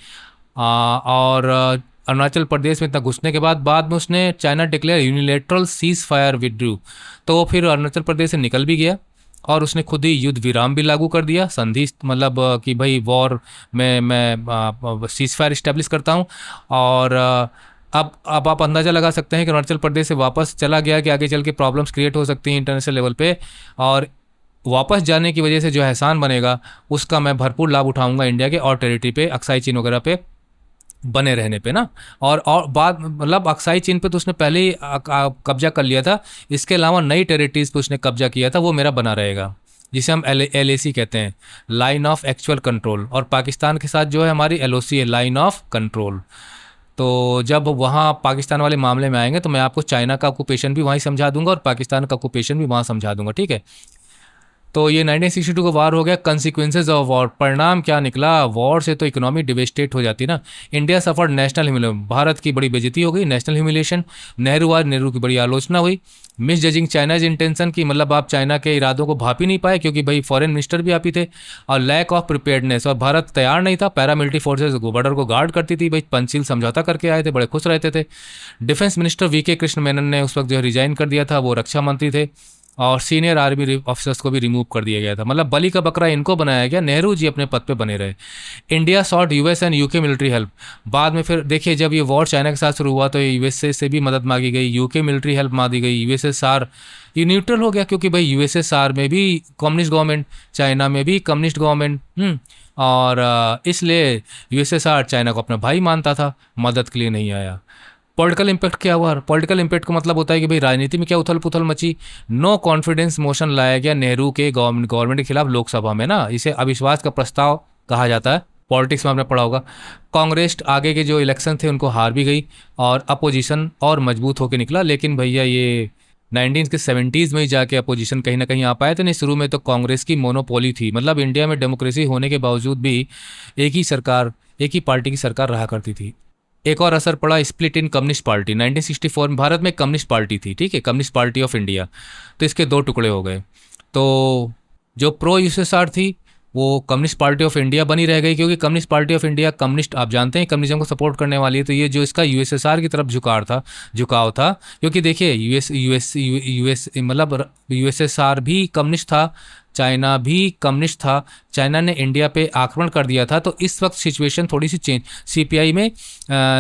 और अरुणाचल प्रदेश में इतना घुसने के बाद में उसने China declare unilateral cease fire withdrew. तो फिर अरुणाचल प्रदेश से निकल भी गया और उसने खुद ही युद्ध विराम भी लागू कर दिया, संधि, मतलब कि भाई वॉर में मैं सीज फायर इस्टेब्लिश करता हूँ। और अब आप अंदाज़ा लगा सकते हैं कि अरुणाचल प्रदेश से वापस चला गया कि आगे चल के प्रॉब्लम्स क्रिएट हो सकती हैं इंटरनेशनल लेवल पे, और वापस जाने की वजह से जो एहसान बनेगा उसका मैं भरपूर लाभ उठाऊंगा इंडिया के और टेरिटरी पे, अक्साई चीन वगैरह पे बने रहने पे ना। और बाद मतलब अक्साई चीन पे तो उसने पहले ही कब्जा कर लिया था, इसके अलावा नई टेरिटरीज पे उसने कब्जा किया था, वो मेरा बना रहेगा, जिसे हम LAC कहते हैं, लाइन ऑफ एक्चुअल कंट्रोल। और पाकिस्तान के साथ जो है हमारी LOC है, लाइन ऑफ कंट्रोल। तो जब वहाँ पाकिस्तान वाले मामले में आएंगे तो मैं आपको चाइना का ऑक्यूपेशन भी वहीं समझा दूंगा और पाकिस्तान का ऑक्यूपेशन भी वहाँ समझा दूंगा, ठीक है। तो ये 1962 का वार हो गया। कंसिक्वेंसेज ऑफ वॉर, परिणाम क्या निकला? वॉर से तो इकोनॉमी डिवेस्टेट हो जाती ना। India suffered national humiliation, Bharat की बड़ी बेइज्जती हो गई, नेशनल ह्यूमिलेशन। नेहरू की बड़ी आलोचना हुई। मिस जजिंग चाइनाज इंटेंशन की, मतलब आप चाइना के इरादों को भाप ही नहीं पाए, क्योंकि भाई फॉरेन मिनिस्टर भी आप ही थे। और लैक ऑफ प्रिपेयर्डनेस, और भारत तैयार नहीं था। पैरामिलिट्री फोर्सेज बॉर्डर को गार्ड करती थी, भाई पंचशील समझौता करके आए थे, बड़े खुश रहते थे। Defence minister VK Krishna Menon ने उस वक्त जो रिजाइन कर दिया था, वो रक्षा मंत्री थे। और सीनियर आर्मी ऑफिसर्स को भी रिमूव कर दिया गया था। मतलब बलि का बकरा इनको बनाया गया, नेहरू जी अपने पद पे बने रहे। India sought US and UK military help. बाद में फिर देखिए जब ये वॉर चाइना के साथ शुरू हुआ तो यूएसए से भी मदद मांगी गई, यूके मिलिट्री हेल्प मांगी गई, यूएसएसआर ये न्यूट्रल हो गया क्योंकि भाई यूएसएसआर में भी कम्युनिस्ट गवर्नमेंट, चाइना में भी कम्युनिस्ट गवर्नमेंट। और इसलिए यूएसएसआर चाइना को अपना भाई मानता था, मदद के लिए नहीं आया। पॉलिटिकल इम्पैक्ट क्या हुआ? पॉलिटिकल इम्पैक्ट का मतलब होता है कि भाई राजनीति में क्या उथल पुथल मची। नो कॉन्फिडेंस मोशन लाया गया नेहरू के गवर्नमेंट के खिलाफ लोकसभा में ना, इसे अविश्वास का प्रस्ताव कहा जाता है। पॉलिटिक्स में आपने पढ़ा होगा। कांग्रेस आगे के जो इलेक्शन थे उनको हार भी गई और अपोजिशन और मजबूत होकर निकला। लेकिन भैया ये 1970s में ही जाके अपोजिशन कहीं ना कहीं आ पाए थे। नहीं, शुरू में तो कांग्रेस की मोनोपोली थी। मतलब इंडिया में डेमोक्रेसी होने के बावजूद भी एक ही सरकार, एक ही पार्टी की सरकार रहा करती थी। एक और असर पड़ा स्प्लिट इन कम्युनिस्ट पार्टी। 1964 में भारत में कम्युनिस्ट पार्टी थी, ठीक है, कम्युनिस्ट पार्टी ऑफ इंडिया। तो इसके दो टुकड़े हो गए। तो जो प्रो यूएसएसआर थी वो कम्युनिस्ट पार्टी ऑफ इंडिया बनी रह गई, क्योंकि communist party of India communist, आप जानते हैं, कम्युनिज्म को सपोर्ट करने वाली है। तो ये जो इसका यूएसएसआर की तरफ झुकाव था, क्योंकि देखिए यूएस मतलब यूएसएसआर भी कम्युनिस्ट था, चाइना भी कम्युनिस्ट था। चाइना ने इंडिया पे आक्रमण कर दिया था। तो इस वक्त सिचुएशन थोड़ी सी चेंज, सीपीआई में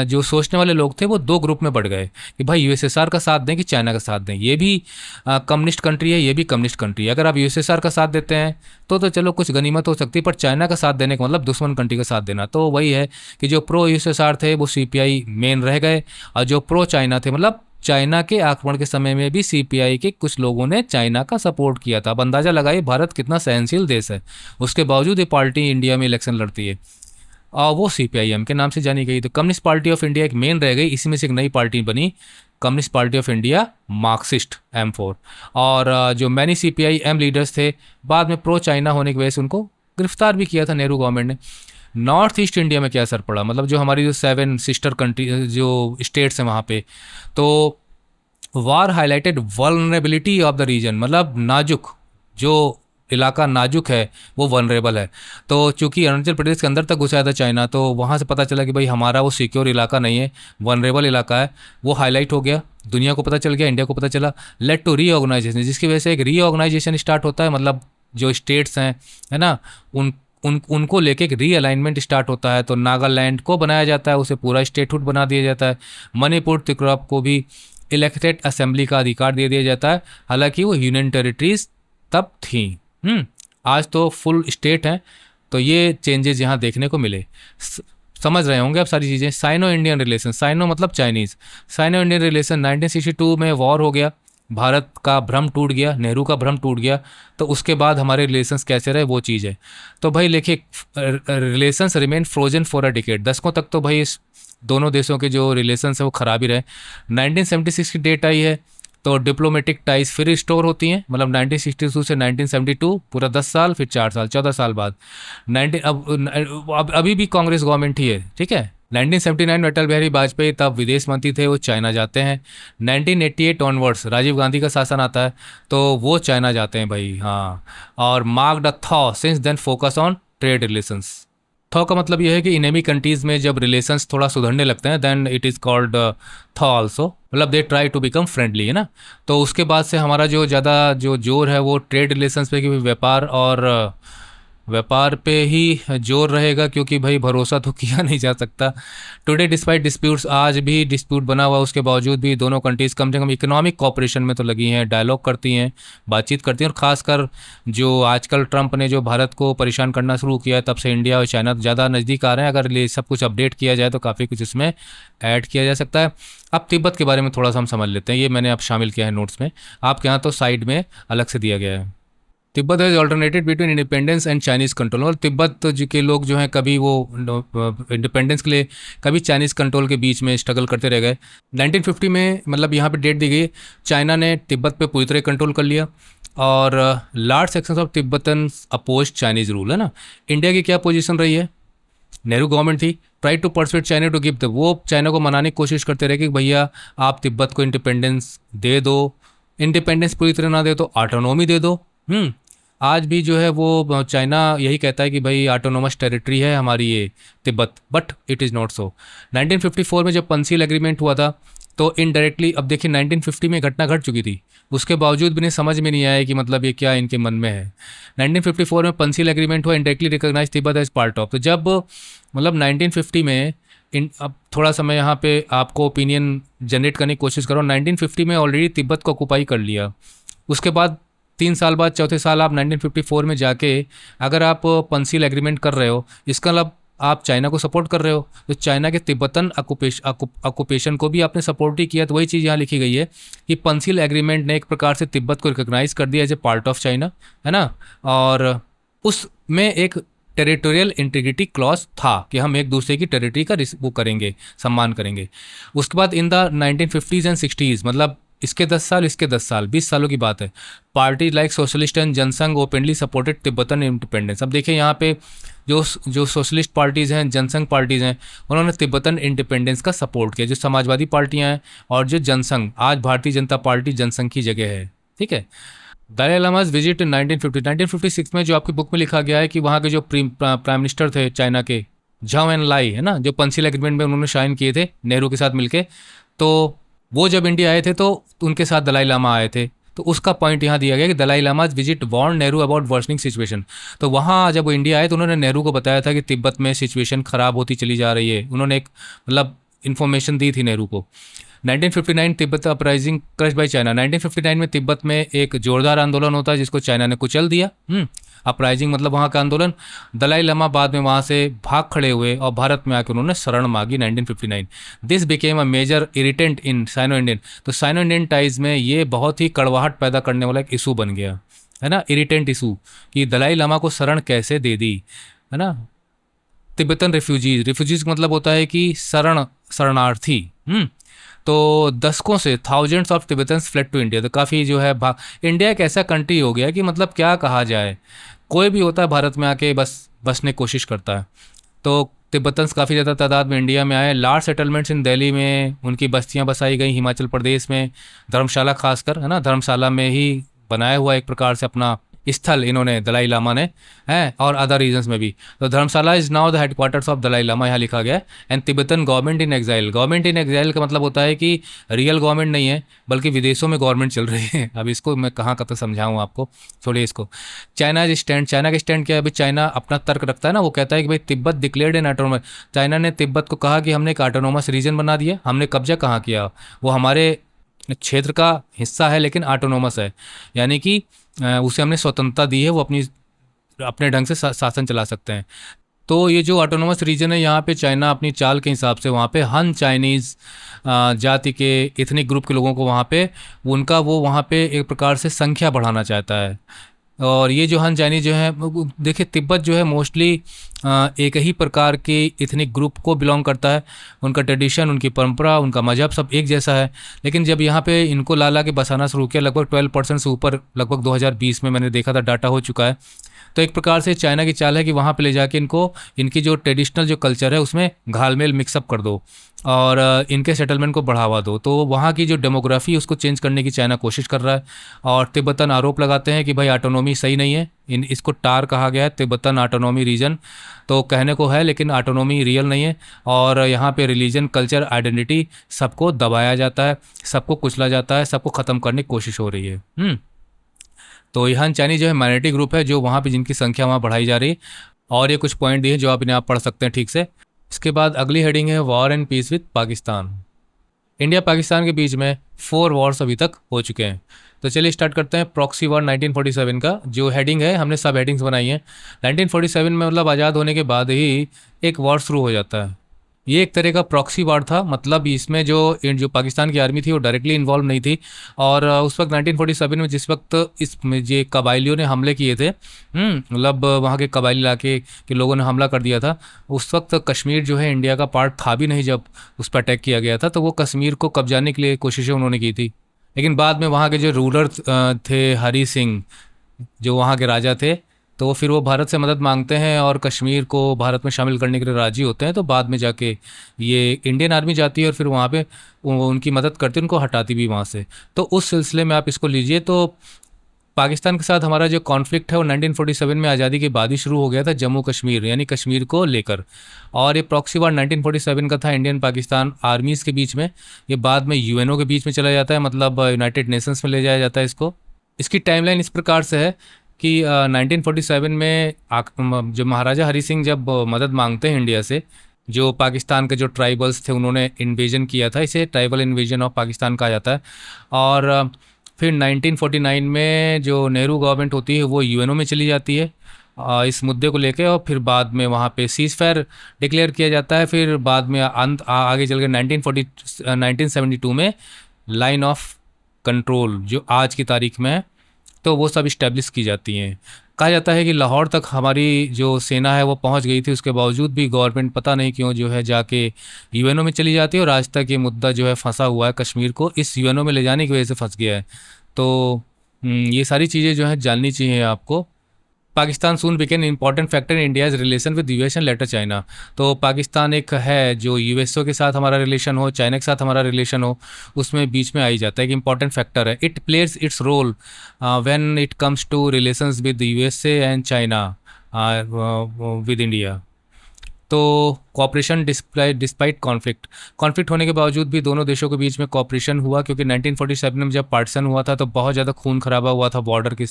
जो सोचने वाले लोग थे वो दो ग्रुप में बढ़ गए कि भाई यूएसएसआर का साथ दें कि चाइना का साथ दें। ये भी कम्युनिस्ट कंट्री है, ये भी कम्युनिस्ट कंट्री है। अगर आप यूएसएसआर का साथ देते हैं तो चलो कुछ गनीमत हो सकती है, पर चाइना का साथ देने का मतलब दुश्मन कंट्री का साथ देना। तो वही है कि जो प्रो यूएसएसआर थे वो सीपीआई मेन रह गए, और जो प्रो चाइना थे, मतलब चाइना के आक्रमण के समय में भी सीपीआई के कुछ लोगों ने चाइना का सपोर्ट किया था। अब अंदाजा लगाइए भारत कितना सहनशील देश है, उसके बावजूद ये पार्टी इंडिया में इलेक्शन लड़ती है और वो सीपीआईएम के नाम से जानी गई। तो कम्युनिस्ट पार्टी ऑफ इंडिया एक मेन रह गई। इसी में से एक नई पार्टी बनी, communist party of India Marxist M4। और जो मैनी सीपीआईएम लीडर्स थे बाद में प्रो चाइना होने की वजह से उनको गिरफ्तार भी किया था नेहरू गवर्नमेंट ने। नॉर्थ ईस्ट इंडिया में क्या असर पड़ा? मतलब जो हमारी जो 7 सिस्टर कंट्री जो स्टेट्स हैं वहाँ पे, तो war highlighted vulnerability of the region. मतलब नाजुक, जो इलाका नाजुक है वो वनरेबल है। तो चूंकि अरुणाचल प्रदेश के अंदर तक घुसाया था चाइना, तो वहाँ से पता चला कि भाई हमारा वो सिक्योर इलाका नहीं है, वनरेबल इलाका है। वो हाईलाइट हो गया, दुनिया को पता चल गया, इंडिया को पता चला। लेड टू रीऑर्गेनाइजेशन, जिसकी वजह से एक रीऑर्गेनाइजेशन स्टार्ट होता है। मतलब जो स्टेट्स हैं, है ना, उनको लेके एक रीअलाइनमेंट स्टार्ट होता है। तो नागालैंड को बनाया जाता है, उसे पूरा स्टेटहुड बना दिया जाता है। मणिपुर, त्रिपुरा को भी इलेक्टेड असेंबली का अधिकार दे दिया जाता है। हालांकि वो यूनियन टेरिटरीज तब थी। आज तो फुल स्टेट हैं। तो ये चेंजेस यहाँ देखने को मिले। समझ रहे होंगे आप सारी चीज़ें। साइनो इंडियन रिलेशन, साइनो मतलब चाइनीज़, साइनो इंडियन रिलेशन 1962 में वॉर हो गया, भारत का भ्रम टूट गया, नेहरू का भ्रम टूट गया। तो उसके बाद हमारे रिलेशंस कैसे रहे वो चीज़ है। तो भाई देखिए, relations remain frozen for a decade. दशकों तक तो भाई इस दोनों देशों के जो रिलेशंस हैं वो ख़राब ही रहे। 1976 की डेट आई है तो डिप्लोमेटिक टाइज फिर रिस्टोर होती हैं। मतलब 1962 से 1972 पूरा 10 साल, फिर 4 साल, 14 साल बाद 19 अब अभी भी कांग्रेस गवर्नमेंट ही है, ठीक है। 1979 में अटल बिहारी वाजपेयी तब विदेश मंत्री थे, वो चाइना जाते हैं। 1988 ऑनवर्ड्स राजीव गांधी का शासन आता है तो वो चाइना जाते हैं भाई, हाँ। और mark the thaw since then focus on trade relations. Thaw का मतलब यह है कि इनेमी कंट्रीज में जब रिलेशंस थोड़ा सुधरने लगते हैं then it is called thaw also. मतलब they try to become friendly, है ना। तो उसके बाद से हमारा जो ज़्यादा जो जोर है वो ट्रेड रिलेशंस पे, कि व्यापार पे ही जोर रहेगा, क्योंकि भाई भरोसा तो किया नहीं जा सकता। टुडे डिस्पाइट डिस्प्यूट्स, आज भी डिस्प्यूट बना हुआ, उसके बावजूद भी दोनों कंट्रीज़ कम से कम इकोनॉमिक कॉपरेशन में तो लगी हैं, डायलॉग करती हैं, बातचीत करती हैं। और ख़ासकर जो आजकल ट्रंप ने जो भारत को परेशान करना शुरू किया है, तब से इंडिया और चाइना ज़्यादा नज़दीक आ रहे हैं। अगर ये सब कुछ अपडेट किया जाए तो काफ़ी कुछ इसमें ऐड किया जा सकता है। अब तिब्बत के बारे में थोड़ा सा हम समझ लेते हैं, ये मैंने अब शामिल किया है नोट्स में, आपके यहाँ तो साइड में अलग से दिया गया है। Tibet is alternated between independence and Chinese control. और तिब्बत के लोग जो हैं कभी वो इंडिपेंडेंस के लिए, कभी चाइनीज़ कंट्रोल के बीच में स्ट्रगल करते रह गए। 1950 में, मतलब यहाँ पे डेट दी गई, चाइना ने तिब्बत पे पूरी तरह कंट्रोल कर लिया और large sections of Tibetan oppose Chinese rule, है ना। इंडिया की क्या पोजीशन रही है? नेहरू गवर्नमेंट थी, try to persuade China to give the, वो चाइना को मनाने की कोशिश करते रहे कि भैया आप तिब्बत को इंडिपेंडेंस दे दो, इंडिपेंडेंस पूरी तरह ना दे तो ऑटोनॉमी दे दो। आज भी जो है वो चाइना यही कहता है कि भाई ऑटोनोमस टेरिटरी है हमारी ये Tibet, but it is not so. 1954 में जब पंसील एग्रीमेंट हुआ था तो इनडायरेक्टली अब देखिए 1950 में घटना घट चुकी थी, उसके बावजूद भी नहीं समझ में नहीं आया कि मतलब ये क्या इनके मन में है। 1954 में पंसील एग्रीमेंट हुआ, indirectly recognise Tibet as part of. तो जब मतलब 1950 में इन अब थोड़ा समय यहाँ पे आपको ओपिनियन जनरेट करने की कोशिश करो। 1950 में ऑलरेडी तिब्बत को ऑक्यूपाई कर लिया, उसके बाद 3 साल बाद चौथे साल आप 1954 में जाके अगर आप पंसील एग्रीमेंट कर रहे हो, इसका मतलब आप चाइना को सपोर्ट कर रहे हो। तो चाइना के तिब्बतन ऑक्यूपेशन को भी आपने सपोर्ट ही किया। तो वही चीज़ यहाँ लिखी गई है कि पंसील एग्रीमेंट ने एक प्रकार से तिब्बत को रिकॉग्नाइज कर दिया as a part of China, है ना। और उसमें एक टेरिटोरियल इंटीग्रिटी क्लॉज था कि हम एक दूसरे की टेरिटरी का वो करेंगे, सम्मान करेंगे। उसके बाद in the 1950s and 60s, मतलब इसके 10 साल इसके 10 साल, 20 सालों की बात है, party like socialist and Jana Sangh openly supported Tibetan independence. अब देखिए यहाँ पे जो सोशलिस्ट पार्टीज़ हैं, जनसंघ पार्टीज़ हैं, उन्होंने तिब्बतन इंडिपेंडेंस का सपोर्ट किया। जो समाजवादी पार्टियाँ हैं और जो जनसंघ, आज भारतीय जनता पार्टी जनसंघ की जगह है, ठीक है। दलाई लामाज विजिट इन 1956 में जो आपकी बुक में लिखा गया है कि वहाँ के जो प्राइम मिनिस्टर थे चाइना के, झाओ एन लाई, है ना, जो पंसील एग्रीमेंट में उन्होंने साइन किए थे नेहरू के साथ मिलके, तो वो जब इंडिया आए थे तो उनके साथ दलाई लामा आए थे। तो उसका पॉइंट यहाँ दिया गया कि Dalai Lama's visit warned Nehru about worsening situation. तो वहाँ जब वो इंडिया आए तो उन्होंने नेहरू को बताया था कि तिब्बत में सिचुएशन ख़राब होती चली जा रही है। उन्होंने एक मतलब इन्फॉर्मेशन दी थी नेहरू को। 1959 Tibet uprising crush by China. 1959 में तिब्बत में एक जोरदार आंदोलन होता है जिसको चाइना ने कुचल दिया। अपराइजिंग मतलब वहाँ का आंदोलन। दलाई लामा बाद में वहाँ से भाग खड़े हुए और भारत में आकर उन्होंने शरण मांगी 1959। This became a major irritant in Sino Indian. तो साइनो इंडियन टाइज में ये बहुत ही कड़वाहट पैदा करने वाला एक इशू बन गया, है ना, इरिटेंट इशू, कि दलाई लामा को शरण कैसे दे दी, है ना। तिब्बतन रिफ्यूजीज मतलब होता है कि शरणार्थी। तो दशकों से thousands of Tibetans fled to India. तो काफ़ी जो है इंडिया एक ऐसा कंट्री हो गया कि मतलब क्या कहा जाए, कोई भी होता है भारत में आके बस बसने की कोशिश करता है। तो तिब्बतन्स काफ़ी ज़्यादा तादाद में इंडिया में आए। लार्ज सेटलमेंट्स इन दिल्ली में उनकी बस्तियां बसाई गई, हिमाचल प्रदेश में धर्मशाला खासकर, है ना, धर्मशाला में ही बनाया हुआ एक प्रकार से अपना स्थल इन्होंने दलाई लामा ने, है, और अदर रीजन्स में भी। तो Dharamshala is now the headquarters of Dalai Lama, यहाँ लिखा गया है। And Tibetan government in exile. Government in exile का मतलब होता है कि रियल गवर्नमेंट नहीं है बल्कि विदेशों में गवर्नमेंट चल रही है। अब इसको मैं कहाँ तक समझाऊँ आपको, छोड़िए इसको। China stand. चाइना का स्टैंड क्या है? अभी चाइना अपना तर्क रखता है ना, वो कहता है कि भाई Tibet declared N autonomous. China ने तिब्बत को कहा कि हमने एक ऑटोनोमस रीजन बना दिया, हमने कब्जा कहाँ किया, वो हमारे क्षेत्र का हिस्सा है लेकिन ऑटोनोमस है, यानी कि उसे हमने स्वतंत्रता दी है, वो अपने ढंग से शासन चला सकते हैं। तो ये जो ऑटोनोमस रीजन है, यहाँ पे चाइना अपनी चाल के हिसाब से वहाँ पे हन चाइनीज़ जाति के एथनिक ग्रुप के लोगों को वहाँ पे उनका वो वहाँ पे एक प्रकार से संख्या बढ़ाना चाहता है। और ये जो हन चाइनीज जो है, देखिए तिब्बत जो है मोस्टली एक ही प्रकार के इथनिक ग्रुप को बिलोंग करता है। उनका ट्रेडिशन, उनकी परंपरा, उनका मजहब सब एक जैसा है। लेकिन जब यहाँ पे इनको ला के बसाना शुरू किया, लगभग 12% से ऊपर, लगभग 2020 में मैंने देखा था डाटा हो चुका है। तो एक प्रकार से चाइना की चाल है कि वहाँ पे ले जाके इनको इनकी जो ट्रेडिशनल जो कल्चर है उसमें घालमेल मिक्सअप कर दो और इनके सेटलमेंट को बढ़ावा दो। तो वहाँ की जो डेमोग्राफी उसको चेंज करने की चाइना कोशिश कर रहा है। और तिब्बतन आरोप लगाते हैं कि भाई ऑटोनॉमी सही नहीं है, इसको टार कहा गया है, तिब्बतन ऑटोनॉमी रीजन। तो कहने को है लेकिन ऑटोनॉमी रियल नहीं है। और यहाँ पे रिलीजन, कल्चर, आइडेंटिटी सबको दबाया जाता है, सबको कुचला जाता है, सबको ख़त्म करने की कोशिश हो रही है। तो यहाँ चाइनीज जो है माइनॉरिटी ग्रुप है जो वहाँ पे जिनकी संख्या वहाँ बढ़ाई जा रही है। और ये कुछ पॉइंट दिए जो आप इन्हें आप पढ़ सकते हैं ठीक से। इसके बाद अगली हेडिंग है war and peace with Pakistan. India Pakistan के बीच में 4 वॉर्स अभी तक हो चुके हैं। तो चलिए स्टार्ट करते हैं प्रॉक्सी वॉर 1947 का। जो हेडिंग है हमने सब हेडिंग्स बनाई हैं। 1947 में मतलब आज़ाद होने के बाद ही एक वॉर शुरू हो जाता है। ये एक तरह का प्रॉक्सी वार था, मतलब इसमें जो पाकिस्तान की आर्मी थी वो डायरेक्टली इन्वॉल्व नहीं थी। और उस वक्त 1947 में जिस वक्त इसमें ये कबाइलियों ने हमले किए थे, मतलब वहाँ के कबाइली इलाके के लोगों ने हमला कर दिया था। उस वक्त कश्मीर जो है इंडिया का पार्ट था भी नहीं जब उस पर अटैक किया गया था। तो वो कश्मीर को कब्जाने के लिए कोशिशें उन्होंने की थी। लेकिन बाद में वहाँ के जो रूलर थे हरी सिंह, जो वहाँ के राजा थे, तो फिर वो भारत से मदद मांगते हैं और कश्मीर को भारत में शामिल करने के लिए राजी होते हैं। तो बाद में जाके ये इंडियन आर्मी जाती है और फिर वहाँ पे उनकी मदद करती है, उनको हटाती भी वहाँ से। तो उस सिलसिले में आप इसको लीजिए। तो पाकिस्तान के साथ हमारा जो कॉन्फ्लिक्ट है वो 1947 में आज़ादी के बाद ही शुरू हो गया था, जम्मू कश्मीर यानी कश्मीर को लेकर। और ये प्रॉक्सी वार 1947 का था इंडियन पाकिस्तान आर्मीज़ के बीच में। ये बाद में यूएनओ के बीच में चला जाता है, मतलब यूनाइटेड नेशंस में ले जाया जाता है इसको। इसकी टाइमलाइन इस प्रकार से है कि 1947 में जो महाराजा हरी सिंह जब मदद मांगते हैं इंडिया से, जो पाकिस्तान के जो ट्राइबल्स थे उन्होंने इन्वेजन किया था, इसे ट्राइबल इन्वेजन ऑफ पाकिस्तान कहा जाता है। और फिर 1949 में जो नेहरू गवर्नमेंट होती है वो यूएनओ में चली जाती है इस मुद्दे को लेके, और फिर बाद में वहाँ पे सीज़ फायर डिक्लेयर किया जाता है। फिर बाद में आगे चल के 1972 में लाइन ऑफ कंट्रोल जो आज की तारीख में है, तो वो सब इस्टेब्लिश की जाती हैं। कहा जाता है कि लाहौर तक हमारी जो सेना है वो पहुंच गई थी, उसके बावजूद भी गवर्नमेंट पता नहीं क्यों जो है जाके यूएनओ में चली जाती है, और आज तक ये मुद्दा जो है फंसा हुआ है, कश्मीर को इस यूएनओ में ले जाने की वजह से फंस गया है। तो ये सारी चीज़ें जो है जाननी चाहिए आपको। Pakistan soon became important factor in India's relation with US and later China. तो पाकिस्तान एक है जो यूएसओ के साथ हमारा रिलेशन हो, चाइना के साथ हमारा रिलेशन हो, उसमें बीच में आ ही जाता है, एक इंपॉर्टेंट फैक्टर है। It plays its role when it comes to relations with USA and China with India. तो कॉपरेशन डिस्पाइट कॉन्फ्लिक्ट होने के बावजूद भी दोनों देशों के बीच में कॉपरेशन हुआ, क्योंकि 1947 में जब पार्टीशन हुआ था तो बहुत ज़्यादा खून खराबा हुआ था, बॉर्डर के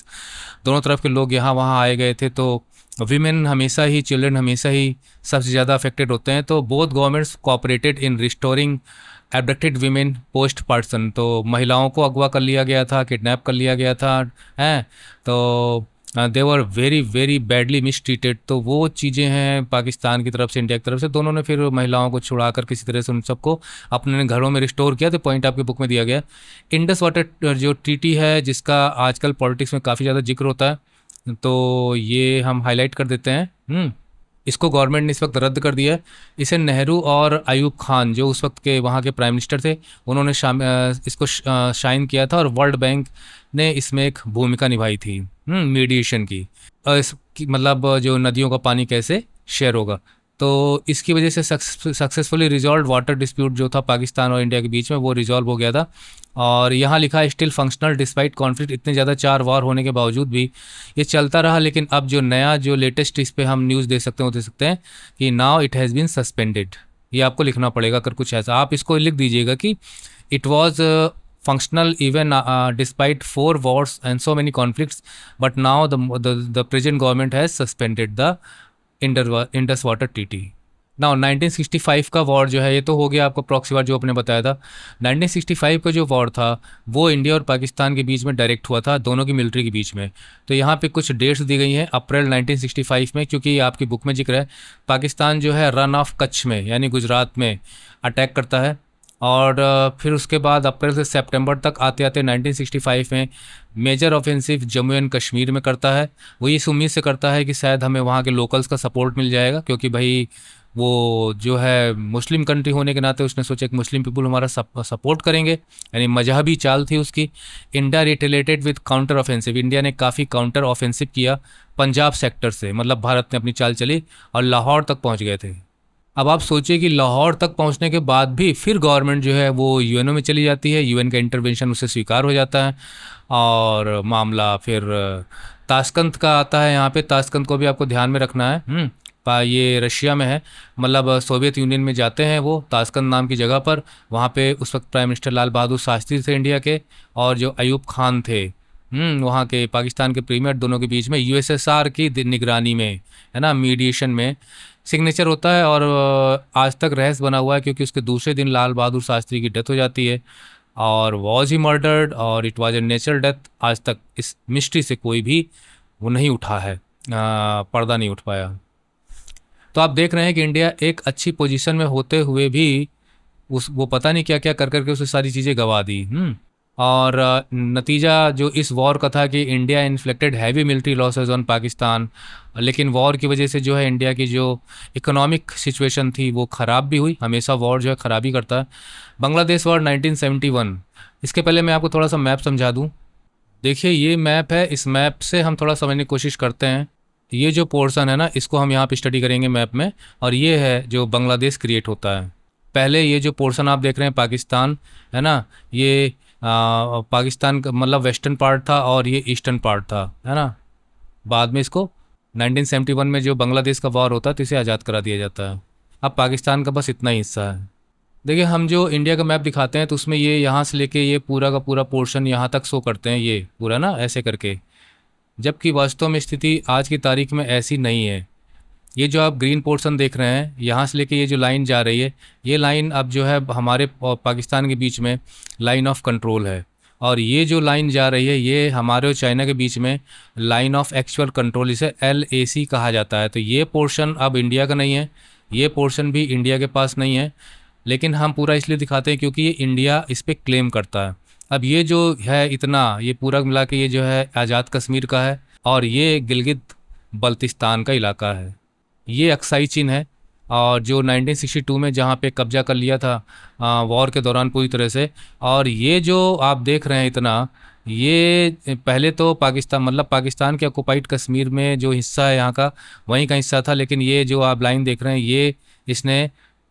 दोनों तरफ के लोग यहाँ वहाँ आए गए थे। तो वीमेन हमेशा ही, चिल्ड्रन हमेशा ही सबसे ज़्यादा अफेक्टेड होते हैं। तो बोथ गवर्नमेंट्स कोऑपरेटेड इन रिस्टोरिंग एब्डक्टेड वीमेन पोस्ट पार्टीशन। तो महिलाओं को अगवा कर लिया गया था, किडनैप कर लिया गया था, हैं, तो they were very very badly mistreated. तो वो चीज़ें हैं पाकिस्तान की तरफ से, इंडिया की तरफ से, दोनों ने फिर महिलाओं को छुड़ा कर किसी तरह से उन सबको अपने घरों में रिस्टोर किया। तो पॉइंट आपके बुक में दिया गया। इंडस वाटर जो ट्रीटी है, जिसका आजकल पॉलिटिक्स में काफ़ी ज़्यादा जिक्र होता है, तो ये हम हाईलाइट कर देते हैं। इसको गवर्नमेंट ने इस वक्त रद्द कर दिया है। इसे नेहरू और अयूब खान जो उस वक्त के वहाँ के प्राइम मिनिस्टर थे, उन्होंने इसको शाइन किया था, और वर्ल्ड बैंक ने इसमें एक भूमिका निभाई थी मीडिएशन की। मतलब जो नदियों का पानी कैसे शेयर होगा। तो इसकी वजह से सक्सेसफुली रिजॉल्व वाटर डिस्प्यूट जो था पाकिस्तान और इंडिया के बीच में, वो रिजॉल्व हो गया था। और यहाँ लिखा है स्टिल फंक्शनल डिस्पाइट कॉन्फ्लिक्ट। इतने ज़्यादा 4 वार होने के बावजूद भी ये चलता रहा। लेकिन अब जो नया जो लेटेस्ट इस पर हम न्यूज़ दे सकते हैं वो दे सकते हैं कि now it has been suspended. ये आपको लिखना पड़ेगा, अगर कुछ ऐसा आप इसको लिख दीजिएगा कि it was functional even despite 4 wars and so many conflicts, but now the present government has suspended the Indus Water Treaty. Now 1965 का वॉर जो है, ये तो हो गया आपको प्रॉक्सी वार जो आपने बताया था। 1965 का जो वॉर था वो इंडिया और पाकिस्तान के बीच में डायरेक्ट हुआ था, दोनों की मिलिट्री के बीच में। तो यहाँ पे कुछ डेट्स दी गई हैं अप्रैल 1965 में, क्योंकि आपकी बुक में जिक्र है पाकिस्तान जो है रन ऑफ कच्छ में यानी गुजरात में अटैक करता है, और फिर उसके बाद अप्रैल से सितंबर तक आते आते 1965 में major offensive Jammu and Kashmir में करता है। वो इस उम्मीद से करता है कि शायद हमें वहाँ के लोकल्स का सपोर्ट मिल जाएगा, क्योंकि भाई वो जो है मुस्लिम कंट्री होने के नाते उसने सोचा कि मुस्लिम पीपल हमारा सपोर्ट करेंगे, यानी मजहबी चाल थी उसकी। India retaliated with counter offensive. India ने काफ़ी काउंटर ऑफेंसिव किया पंजाब सेक्टर से, मतलब भारत ने अपनी चाल चली और लाहौर तक पहुँच गए थे। अब आप सोचिए कि लाहौर तक पहुंचने के बाद भी फिर गवर्नमेंट जो है वो यूएनओ में चली जाती है, यूएन का इंटरवेंशन उससे स्वीकार हो जाता है, और मामला फिर ताशकंद का आता है। यहाँ पे ताशकंद को भी आपको ध्यान में रखना है। ये रशिया में है, मतलब सोवियत यूनियन में जाते हैं वो ताशकंद नाम की जगह पर। वहाँ पे उस वक्त प्राइम मिनिस्टर लाल बहादुर शास्त्री थे इंडिया के, और जो अयूब खान थे वहाँ के पाकिस्तान के प्रीमियर, दोनों के बीच में यूएसएसआर की निगरानी में, है ना, मीडिएशन में सिग्नेचर होता है। और आज तक रहस्य बना हुआ है, क्योंकि उसके दूसरे दिन लाल बहादुर शास्त्री की डेथ हो जाती है, और वॉज ही मर्डर्ड और it was a natural death. आज तक इस मिस्ट्री से कोई भी वो नहीं उठा है, पर्दा नहीं उठ पाया। तो आप देख रहे हैं कि इंडिया एक अच्छी पोजीशन में होते हुए भी वो पता नहीं क्या क्या कर करके उसे सारी चीज़ें गंवा दी। और नतीजा जो इस वॉर का था कि India inflicted heavy military losses on Pakistan. लेकिन वॉर की वजह से जो है इंडिया की जो इकोनॉमिक सिचुएशन थी वो ख़राब भी हुई। हमेशा वॉर जो है ख़राबी करता है। बांग्लादेश वॉर 1971। इसके पहले मैं आपको थोड़ा सा मैप समझा दूँ। देखिए ये मैप है, इस मैप से हम थोड़ा समझने की कोशिश करते हैं। ये जो पोर्शन है ना, इसको हम यहाँ पे स्टडी करेंगे मैप में, और ये है जो बांग्लादेश क्रिएट होता है। पहले ये जो पोर्शन आप देख रहे हैं पाकिस्तान, है ना, ये पाकिस्तान का मतलब वेस्टर्न पार्ट था और ये ईस्टर्न पार्ट था, है ना। बाद में इसको 1971 में जो बांग्लादेश का वॉर होता है तो इसे आज़ाद करा दिया जाता है। अब पाकिस्तान का बस इतना ही हिस्सा है। देखिए, हम जो इंडिया का मैप दिखाते हैं तो उसमें ये यहाँ से लेके ये पूरा का पूरा पोर्शन यहाँ तक शो करते हैं, ये पूरा ना ऐसे करके, जबकि वास्तव में स्थिति आज की तारीख में ऐसी नहीं है। ये जो आप ग्रीन पोर्शन देख रहे हैं, यहाँ से लेके ये जो लाइन जा रही है, ये लाइन अब जो है हमारे और पाकिस्तान के बीच में लाइन ऑफ कंट्रोल है। और ये जो लाइन जा रही है ये हमारे और चाइना के बीच में लाइन ऑफ एक्चुअल कंट्रोल, इसे LAC कहा जाता है। तो ये पोर्शन अब इंडिया का नहीं है, ये पोर्शन भी इंडिया के पास नहीं है, लेकिन हम पूरा इसलिए दिखाते हैं क्योंकि ये इंडिया इस पर क्लेम करता है। अब ये जो है इतना, ये पूरा मिला के ये जो है आज़ाद कश्मीर का है और ये गिलगित बल्तिस्तान का इलाका है। ये अक्साई चीन है और जो 1962 में जहाँ पे कब्जा कर लिया था वॉर के दौरान पूरी तरह से। और ये जो आप देख रहे हैं इतना, ये पहले तो पाकिस्तान मतलब पाकिस्तान के ऑक्युपाइड कश्मीर में जो हिस्सा है यहाँ का, वहीं का हिस्सा था। लेकिन ये जो आप लाइन देख रहे हैं ये इसने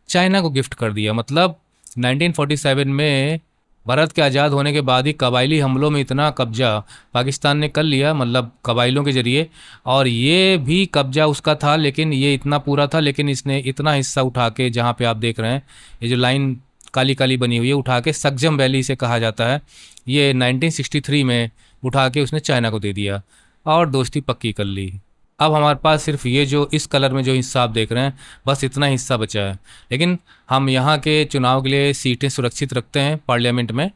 चाइना को गिफ्ट कर दिया। मतलब 1947 में भारत के आज़ाद होने के बाद ही कबायली हमलों में इतना कब्जा पाकिस्तान ने कर लिया, मतलब कबायलों के ज़रिए। और ये भी कब्जा उसका था, लेकिन ये इतना पूरा था, लेकिन इसने इतना हिस्सा उठा के, जहाँ पे आप देख रहे हैं ये जो लाइन काली काली बनी हुई है, उठा के सक्जम वैली से कहा जाता है, ये 1963 में उठा के उसने चाइना को दे दिया और दोस्ती पक्की कर ली। अब हमारे पास सिर्फ ये जो इस कलर में जो हिस्सा आप देख रहे हैं, बस इतना हिस्सा बचा है। लेकिन हम यहाँ के चुनाव के लिए सीटें सुरक्षित रखते हैं पार्लियामेंट में।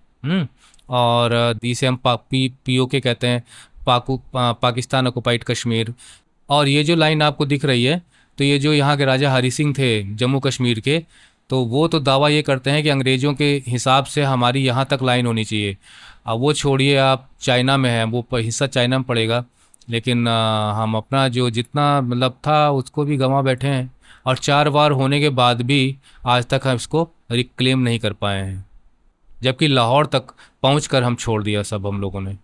और इसे हम POK कहते हैं, पाकिस्तान ऑक्युपाइड कश्मीर। और ये जो लाइन आपको दिख रही है, तो ये जो यहाँ के राजा हरि सिंह थे जम्मू कश्मीर के, तो वो तो दावा ये करते हैं कि अंग्रेज़ों के हिसाब से हमारी यहाँ तक लाइन होनी चाहिए। अब वो छोड़िए, आप चाइना में हैं, वो हिस्सा चाइना में पड़ेगा, लेकिन हम अपना जो जितना मतलब था उसको भी गंवा बैठे हैं। और 4 बार होने के बाद भी आज तक हम इसको रिक्लेम नहीं कर पाए हैं, जबकि लाहौर तक पहुंचकर हम छोड़ दिया सब हम लोगों ने,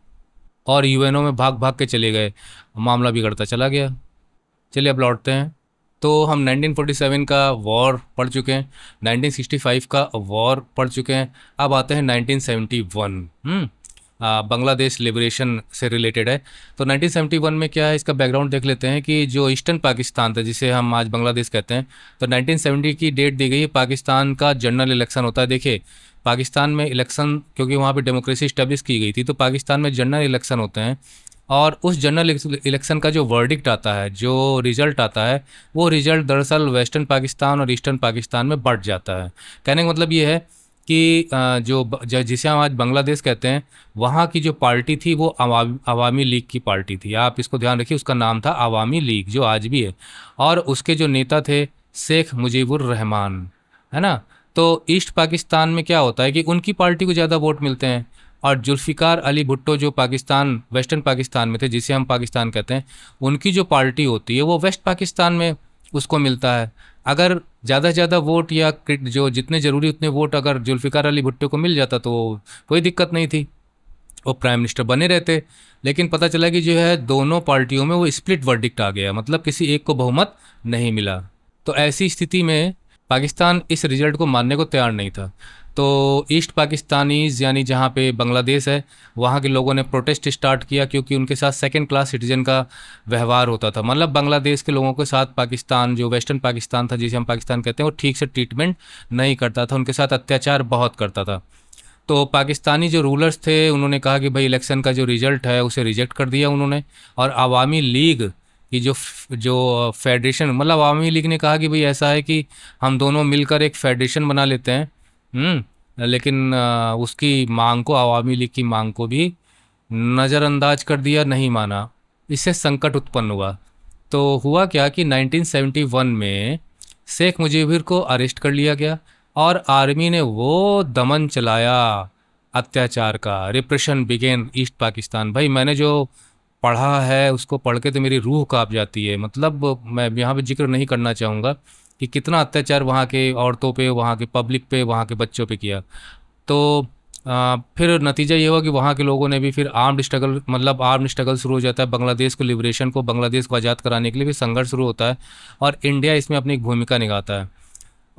और UNO में भाग भाग के चले गए, मामला बिगड़ता चला गया। चलिए अब लौटते हैं। तो हम 1947 का वॉर पढ़ चुके हैं, 1965 का वॉर पढ़ चुके हैं, अब आते हैं 1971। बांग्लादेश लिबरेशन से रिलेटेड है। तो 1971 में क्या है, इसका बैकग्राउंड देख लेते हैं कि जो ईस्टर्न पाकिस्तान था, जिसे हम आज बांग्लादेश कहते हैं, तो 1970 की डेट दी गई है। पाकिस्तान का जनरल इलेक्शन होता है। देखिए, पाकिस्तान में इलेक्शन, क्योंकि वहाँ पे डेमोक्रेसी इस्टेब्लिश की गई थी, तो पाकिस्तान में जनरल इलेक्शन होते हैं। और उस जनरल इलेक्शन का जो वर्डिक्ट आता है, जो रिज़ल्ट आता है, वो रिज़ल्ट दरअसल वेस्टर्न पाकिस्तान और ईस्टर्न पाकिस्तान में बँट जाता है। कहने का मतलब ये है कि जिसे हम आज बांग्लादेश कहते हैं, वहाँ की जो पार्टी थी वो अवामी लीग की पार्टी थी। आप इसको ध्यान रखिए, उसका नाम था अवामी लीग, जो आज भी है। और उसके जो नेता थे शेख मुजीबुर रहमान, है ना। तो ईस्ट पाकिस्तान में क्या होता है कि उनकी पार्टी को ज़्यादा वोट मिलते हैं। और जुल्फ़िकार अली भुट्टो जो पाकिस्तान वेस्टर्न पाकिस्तान में थे, जिसे हम पाकिस्तान कहते हैं, उनकी जो पार्टी होती है वो वेस्ट पाकिस्तान में उसको मिलता है। अगर ज़्यादा से ज़्यादा वोट या जो जितने ज़रूरी उतने वोट अगर जुल्फ़िकार अली भुट्टो को मिल जाता तो कोई दिक्कत नहीं थी, वो प्राइम मिनिस्टर बने रहते। लेकिन पता चला कि जो है दोनों पार्टियों में वो स्प्लिट वर्डिक्ट आ गया, मतलब किसी एक को बहुमत नहीं मिला। तो ऐसी स्थिति में पाकिस्तान इस रिजल्ट को मानने को तैयार नहीं था। तो ईस्ट पाकिस्तानीज़ यानी जहाँ पे बांग्लादेश है, वहाँ के लोगों ने प्रोटेस्ट स्टार्ट किया, क्योंकि उनके साथ सेकंड क्लास सिटीजन का व्यवहार होता था। मतलब बांग्लादेश के लोगों के साथ पाकिस्तान, जो वेस्टर्न पाकिस्तान था जिसे हम पाकिस्तान कहते हैं, वो ठीक से ट्रीटमेंट नहीं करता था, उनके साथ अत्याचार बहुत करता था। तो पाकिस्तानी जो रूलर्स थे उन्होंने कहा कि भाई इलेक्शन का जो रिज़ल्ट है उसे रिजेक्ट कर दिया उन्होंने। और अवामी लीग की जो फेडरेशन, मतलब अवामी लीग ने कहा कि भाई ऐसा है कि हम दोनों मिलकर एक फेडरेशन बना लेते हैं। लेकिन उसकी मांग को, अवामी लीग की मांग को भी नज़रअंदाज कर दिया, नहीं माना। इससे संकट उत्पन्न हुआ। तो हुआ क्या कि 1971 में शेख मुजीबिर को अरेस्ट कर लिया गया और आर्मी ने वो दमन चलाया अत्याचार का। Repression began East Pakistan. भाई मैंने जो पढ़ा है उसको पढ़ के तो मेरी रूह कांप जाती है। मतलब मैं यहाँ पे जिक्र नहीं करना चाहूँगा कि कितना अत्याचार वहाँ के औरतों पे, वहाँ के पब्लिक पे, वहाँ के बच्चों पे किया। तो फिर नतीजा ये हुआ कि वहाँ के लोगों ने भी फिर आर्म्ड स्ट्रगल शुरू हो जाता है। बांग्लादेश को लिबरेशन को, बांग्लादेश को आज़ाद कराने के लिए भी संघर्ष शुरू होता है और इंडिया इसमें अपनी एक भूमिका निभाता है।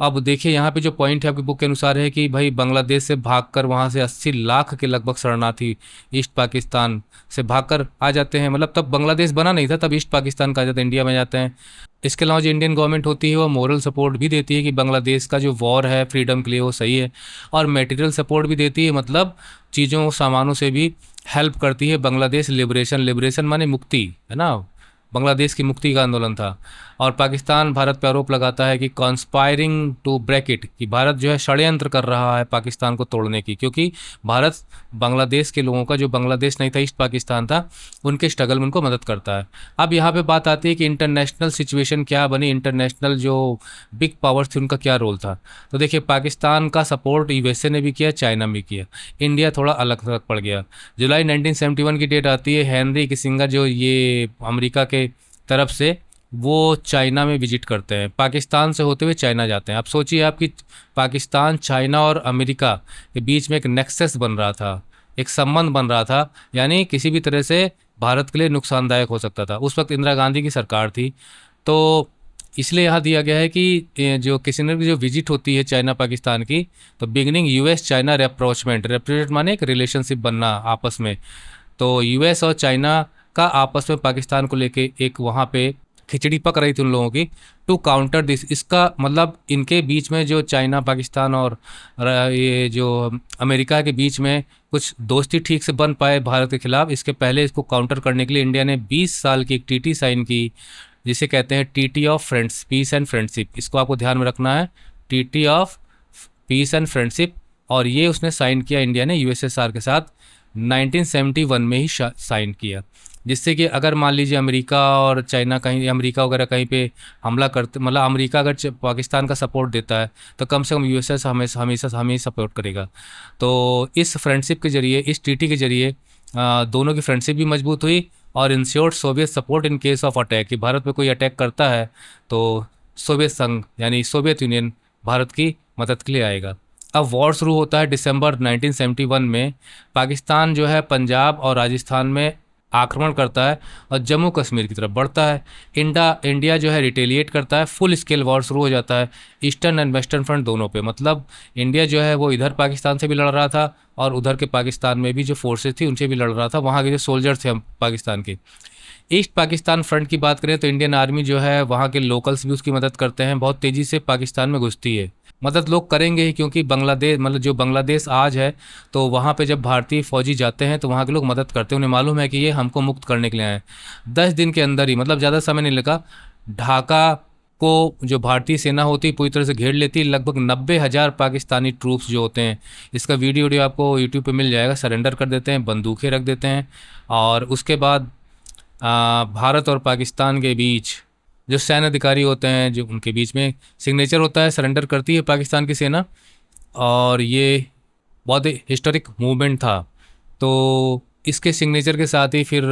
अब देखिए यहाँ पे जो पॉइंट है आपकी बुक के अनुसार है कि भाई बांग्लादेश से भागकर वहाँ से 80 लाख के लगभग शरणार्थी ईस्ट पाकिस्तान से भागकर आ जाते हैं। मतलब तब बांग्लादेश बना नहीं था, तब ईस्ट पाकिस्तान का आ जाते हैं, इंडिया में जाते हैं। इसके अलावा जो इंडियन गवर्नमेंट होती है वो मोरल सपोर्ट भी देती है कि बांग्लादेश का जो वॉर है फ्रीडम के लिए वो सही है, और मटेरियल सपोर्ट भी देती है, मतलब चीज़ों सामानों से भी हेल्प करती है। बांग्लादेश लिबरेशन, लिबरेशन माने मुक्ति, है ना, बांग्लादेश की मुक्ति का आंदोलन था। और पाकिस्तान भारत पर आरोप लगाता है कि कॉन्स्पायरिंग टू ब्रेक इट, कि भारत जो है षड्यंत्र कर रहा है पाकिस्तान को तोड़ने की, क्योंकि भारत बांग्लादेश के लोगों का, जो बांग्लादेश नहीं था ईस्ट पाकिस्तान था, उनके स्ट्रगल में उनको मदद करता है। अब यहाँ पे बात आती है कि इंटरनेशनल सिचुएशन क्या बनी, इंटरनेशनल जो बिग पावर्स थे उनका क्या रोल था। तो देखिए पाकिस्तान का सपोर्ट यूएसए ने भी किया, चाइना भी किया, इंडिया थोड़ा अलग थलग पड़ गया। जुलाई 1971 की डेट आती है, हेनरी किसिंगर जो ये अमेरिका के तरफ से वो चाइना में विजिट करते हैं, पाकिस्तान से होते हुए चाइना जाते हैं। अब सोचिए आप कि पाकिस्तान, चाइना और अमेरिका के बीच में एक नेक्सस बन रहा था, एक संबंध बन रहा था, यानी किसी भी तरह से भारत के लिए नुकसानदायक हो सकता था। उस वक्त इंदिरा गांधी की सरकार थी, तो इसलिए यहाँ दिया गया है कि जो किसिंगर की जो विजिट होती है चाइना पाकिस्तान की, तो बिगिनिंग यूएस चाइना रेप्रोचमेंट, रेप्रोचमेंट माने एक रिलेशनशिप बनना आपस में। तो यूएस और चाइना का आपस में पाकिस्तान को लेके एक वहाँ पे खिचड़ी पक रही थी उन लोगों की, टू काउंटर दिस। इसका मतलब इनके बीच में जो चाइना पाकिस्तान और ये जो अमेरिका के बीच में कुछ दोस्ती ठीक से बन पाए भारत के खिलाफ, इसके पहले इसको काउंटर करने के लिए इंडिया ने 20 साल की एक टीटी साइन की, जिसे कहते हैं टीटी of friends, peace and friendship. इसको आपको ध्यान में रखना है, टीटी ऑफ पीस एंड फ्रेंडशिप। और ये उसने साइन किया इंडिया ने यूएसएसआर के साथ 1971 में ही साइन किया, जिससे कि अगर मान लीजिए अमेरिका और चाइना कहीं, अमेरिका वगैरह कहीं पे हमला करते, मतलब अमेरिका अगर पाकिस्तान का सपोर्ट देता है तो कम से कम यूएसएस हमेशा हमें सपोर्ट करेगा। तो इस फ्रेंडशिप के जरिए, इस ट्रीटी के जरिए दोनों की फ्रेंडशिप भी मजबूत हुई और insured Soviet support in case of attack, कि भारत पे कोई अटैक करता है तो सोवियत संघ यानी सोवियत यूनियन भारत की मदद के लिए आएगा। अब वॉर शुरू होता है दिसंबर 1971 में। पाकिस्तान जो है पंजाब और राजस्थान में आक्रमण करता है और जम्मू कश्मीर की तरफ बढ़ता है। इंडिया जो है रिटेलिएट करता है, फुल स्केल वॉर शुरू हो जाता है ईस्टर्न एंड वेस्टर्न फ्रंट दोनों पे। मतलब इंडिया जो है वो इधर पाकिस्तान से भी लड़ रहा था और उधर के पाकिस्तान में भी जो फोर्सेस थी उनसे भी लड़ रहा था, वहाँ के जो सोल्जर्स थे हम पाकिस्तान के। ईस्ट पाकिस्तान फ्रंट की बात करें तो इंडियन आर्मी जो है वहाँ के लोकल्स भी उसकी मदद करते हैं, बहुत तेज़ी से पाकिस्तान में घुसती है। मदद लोग करेंगे ही, क्योंकि बांग्लादेश, मतलब जो बांग्लादेश आज है, तो वहाँ पे जब भारतीय फौजी जाते हैं तो वहाँ के लोग मदद करते हैं, उन्हें मालूम है कि ये हमको मुक्त करने के लिए आए हैं। 10 दिन के अंदर ही, मतलब ज़्यादा समय नहीं लगा, ढाका को जो भारतीय सेना होती है पूरी तरह से घेर लेती है। लगभग 90,000 पाकिस्तानी ट्रूप्स जो होते हैं, इसका वीडियो आपको यूट्यूब पे मिल जाएगा, सरेंडर कर देते हैं, बंदूकें रख देते हैं। और उसके बाद भारत और पाकिस्तान के बीच जो सैन्य अधिकारी होते हैं, जो उनके बीच में सिग्नेचर होता है, सरेंडर करती है पाकिस्तान की सेना। और ये बहुत ही हिस्टोरिक मूवमेंट था। तो इसके सिग्नेचर के साथ ही फिर